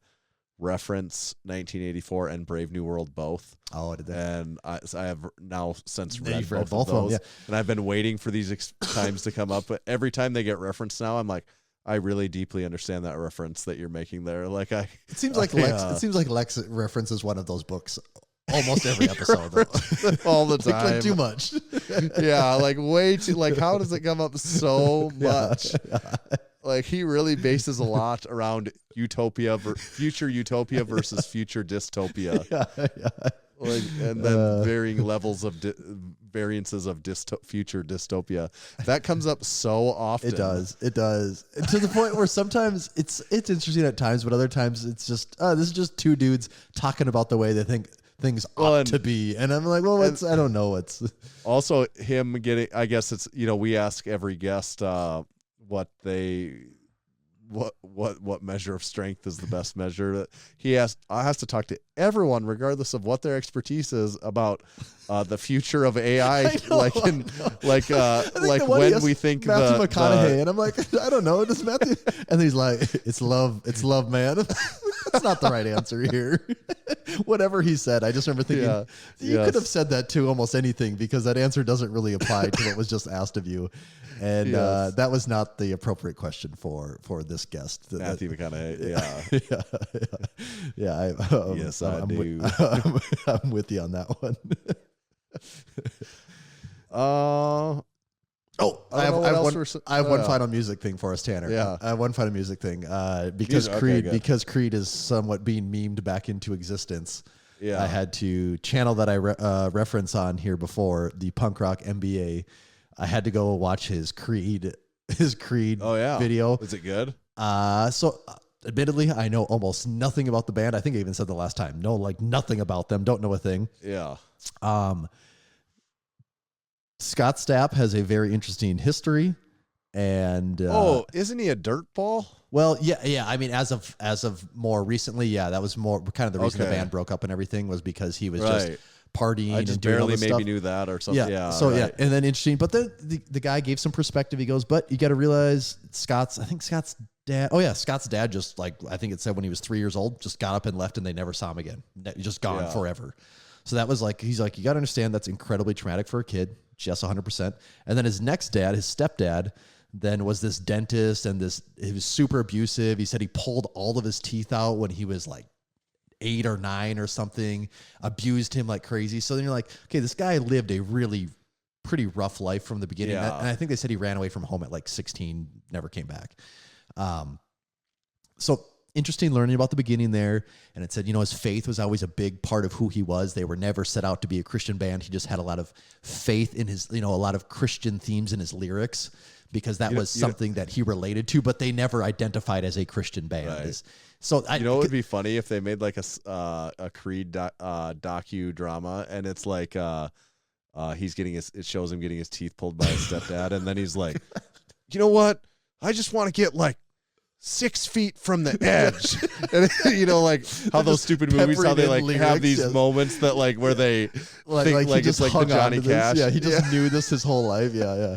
S5: reference 1984 and Brave New World both.
S6: Oh, did they?
S5: And I have now since
S6: Yeah,
S5: read
S6: you've read
S5: both
S6: both of them,
S5: those.
S6: yeah.
S5: And I've been waiting for these times to come up. But every time they get referenced now, I'm like, I really deeply understand that reference that you're making there. Like
S6: It seems like Lex references one of those books almost every episode, though.
S5: all the time.
S6: Like too much.
S5: Yeah, like way too. Like, how does it come up so much? Like, he really bases a lot around future utopia versus future dystopia. Like, and then varying levels of variances of future dystopia. That comes up so often.
S6: It does. To the point where sometimes it's interesting at times, but other times it's just this is just two dudes talking about the way they think things ought to be, and I'm like, well, I don't know. It's
S5: also him getting. I guess it's we ask every guest what measure of strength is the best measure. He has to talk to everyone, regardless of what their expertise is, about the future of AI. Like when we think
S6: Matthew McConaughey, and I'm like, I don't know, does Matthew? And he's like, it's love, man. That's not the right answer here. Whatever he said, I just remember thinking you could have said that to almost anything because that answer doesn't really apply to what was just asked of you. And that was not the appropriate question for this guest.
S5: Matthew McConaughey.
S6: Yeah.
S5: Yes, I do.
S6: I'm with you on that one. I have one final music thing for us, Tanner.
S5: Yeah.
S6: I have one final music thing because Creed is somewhat being memed back into existence.
S5: Yeah.
S6: I had to channel that I reference on here before, the punk rock MBA. I had to go watch his Creed video.
S5: Is it good?
S6: Admittedly, I know almost nothing about the band. I think I even said the last time. No, like nothing about them. Don't know a thing.
S5: Yeah.
S6: Scott Stapp has a very interesting history, and
S5: isn't he a dirtball?
S6: Well, yeah. I mean, as of more recently, that was more kind of the reason the band broke up and everything was because he was just partying.
S5: I just
S6: and doing all
S5: barely
S6: this
S5: maybe
S6: stuff.
S5: knew that or something.
S6: And then interesting. But then the guy gave some perspective. He goes, but you got to realize Scott's dad. Oh yeah, Scott's dad just I think it said when he was 3 years old, just got up and left, and they never saw him again. Just gone forever. So that was he's like, you got to understand that's incredibly traumatic for a kid. Yes, 100%. And then his next dad, his stepdad, then was this dentist, and he was super abusive. He said he pulled all of his teeth out when he was like 8 or 9 or something, abused him like crazy. So then you're like, okay, this guy lived a really pretty rough life from the beginning.
S5: Yeah.
S6: And I think they said he ran away from home at like 16, never came back. So interesting learning about the beginning there. And it said, his faith was always a big part of who he was. They were never set out to be a Christian band. He just had a lot of faith in his, a lot of Christian themes in his lyrics because that was something that he related to, but they never identified as a Christian band.
S5: Right.
S6: So
S5: it would be funny if they made like a Creed docu drama, and it's like it shows him getting his teeth pulled by his stepdad, and then he's like, you know what? I just want to get like 6 feet from the edge. And like how those stupid movies, how they like
S6: lyrics,
S5: have these moments that like where they think like it's like the Johnny Cash.
S6: Yeah, he just knew this his whole life. Yeah.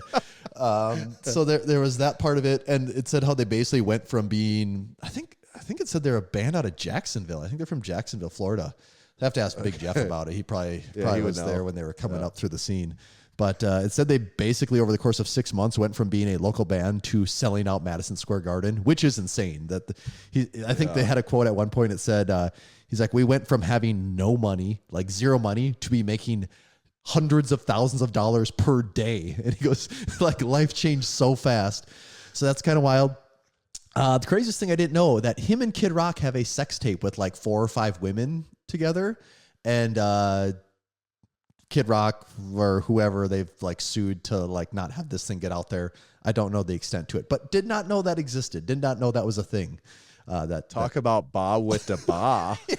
S6: So there was that part of it, and it said how they basically went from being, I think it said they're a band out of Jacksonville. I think they're from Jacksonville, Florida. I have to ask Big Jeff about it. He probably was there when they were coming up through the scene. But it said they basically, over the course of 6 months, went from being a local band to selling out Madison Square Garden, which is insane. I think they had a quote at one point. It said, he's like, we went from having no money, like zero money, to be making hundreds of thousands of dollars per day. And he goes, like, life changed so fast. So that's kind of wild. The craziest thing I didn't know, that him and Kid Rock have a sex tape with like 4 or 5 women together. And Kid Rock or whoever they've like sued to like not have this thing get out there. I don't know the extent to it, but did not know that existed. Did not know that was a thing.
S5: Talk about ba with the ba.
S6: Yeah.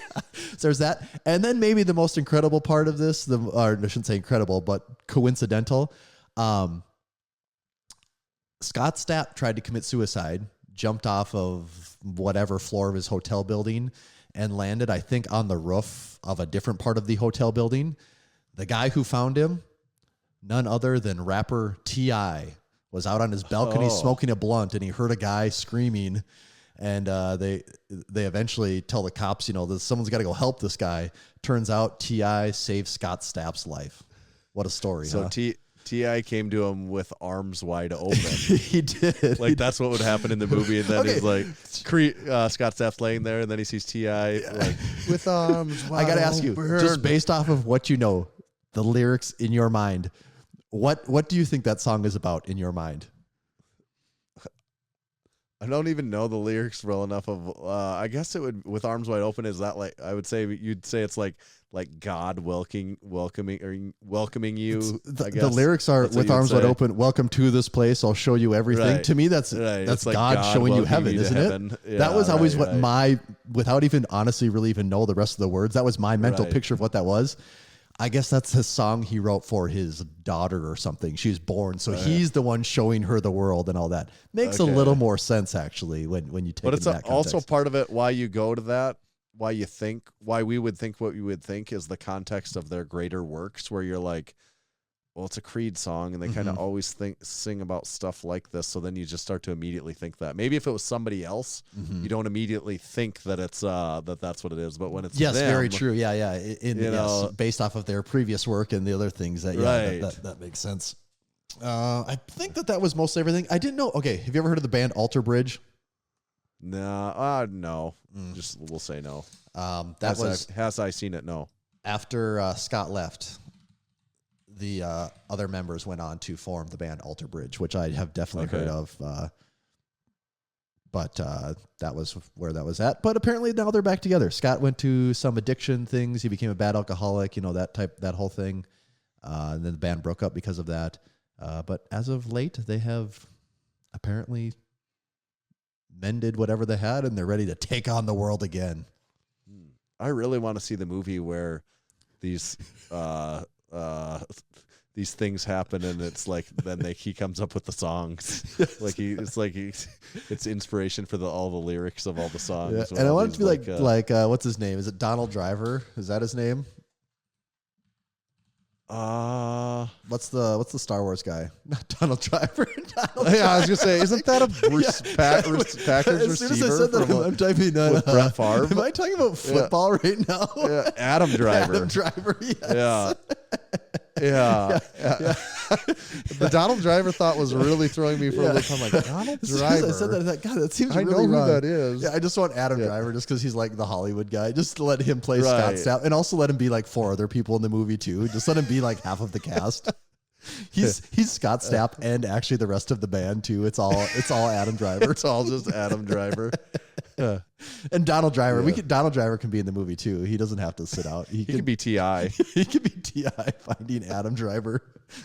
S6: So there's that. And then maybe the most incredible part of this, or I shouldn't say incredible, but coincidental. Scott Stapp tried to commit suicide, jumped off of whatever floor of his hotel building and landed, I think, on the roof of a different part of the hotel building. The guy who found him, none other than rapper T.I., was out on his balcony smoking a blunt, and he heard a guy screaming. And they eventually tell the cops, that someone's got to go help this guy. Turns out T.I. saved Scott Stapp's life. What a story,
S5: So
S6: huh?
S5: T.I. came to him with arms wide open.
S6: He did.
S5: Like, that's what would happen in the movie. And then he's like, Scott Stapp's laying there, and then he sees T.I. like, with arms wide
S6: I got to ask you, just based off of what you know, the lyrics in your mind, what do you think that song is about in your mind?
S5: I don't even know the lyrics well enough of, I guess it would, with arms wide open, is that like, I would say, you'd say it's like God welcoming you. I guess.
S6: The lyrics are, with arms wide open, welcome to this place, I'll show you everything.
S5: Right.
S6: To me, that's
S5: Like
S6: God showing you heaven, isn't it?
S5: Yeah,
S6: that was always
S5: right.
S6: without even honestly really even know the rest of the words, that was my mental picture of what that was. I guess that's the song he wrote for his daughter or something. She was born, so he's the one showing her the world and all that. Makes a little more sense, actually, when you take it in that context.
S5: But it's also part of it, why you go to that, why we would think what you would think is the context of their greater works, where you're like, well, it's a Creed song, and they kind of always sing about stuff like this, so then you just start to immediately think that. Maybe if it was somebody else, you don't immediately think that it's that's what it is, but when it's them,
S6: very true. Yeah. Based off of their previous work and the other things, that makes sense. I think that was mostly everything. I didn't know. Okay, have you ever heard of the band Alter Bridge?
S5: No. Just we'll say no. Has I seen it? No. After
S6: Scott left, the other members went on to form the band Alter Bridge, which I have definitely heard of. But that was where that was at. But apparently now they're back together. Scott went to some addiction things. He became a bad alcoholic, that whole thing. And then the band broke up because of that. But as of late, they have apparently mended whatever they had, and they're ready to take on the world again.
S5: I really want to see the movie where these things happen, and it's like then he comes up with the songs. It's inspiration for all the lyrics of all the songs.
S6: Yeah. And I want it to be like what's his name? Is it Donald Driver? Is that his name? What's the Star Wars guy? Not Donald Driver.
S5: I was gonna say, isn't that a Packers
S6: as soon as I said that, I'm typing
S5: with Brett Favre?
S6: Am I talking about football right now?
S5: Yeah, Adam Driver.
S6: Adam Driver. Yes.
S5: Yeah. The Donald Driver thought was really throwing me for a loop. I'm like, Donald Driver.
S6: I said that, I thought, God, that seems
S5: I
S6: really
S5: know
S6: wrong.
S5: who that is.
S6: Yeah, I just want Adam Driver just because he's like the Hollywood guy. Just let him play Scott Stapp, and also let him be like 4 other people in the movie too. Just let him be like half of the cast. He's Scott Stapp and actually the rest of the band too. It's all Adam Driver.
S5: It's all just Adam Driver.
S6: And Donald Driver. Donald Driver can be in the movie too. He doesn't have to sit out. He can
S5: be T.I.
S6: He can be T.I. finding Adam Driver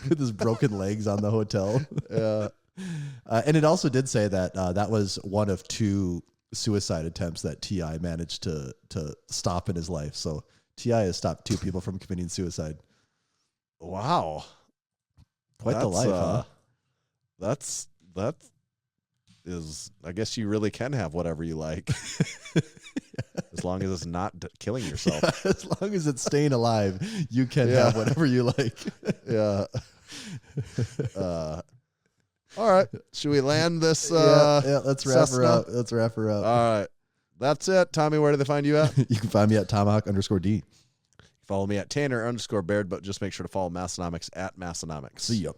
S6: with his broken legs on the hotel. And it also did say that that was one of 2 suicide attempts that T.I. managed to stop in his life. So T.I. has stopped 2 people from committing suicide.
S5: Wow.
S6: Quite the life, huh?
S5: That is, I guess you really can have whatever you like. As long as it's not killing yourself.
S6: Yeah, as long as it's staying alive, you can have whatever you like.
S5: Yeah. All right. Should we land this?
S6: Let's wrap her up.
S5: All right. That's it. Tommy, where do they find you at?
S6: You can find me at Tomahawk_D.
S5: Follow me at Tanner_Baird, but just make sure to follow Massenomics at Massenomics.
S6: See ya.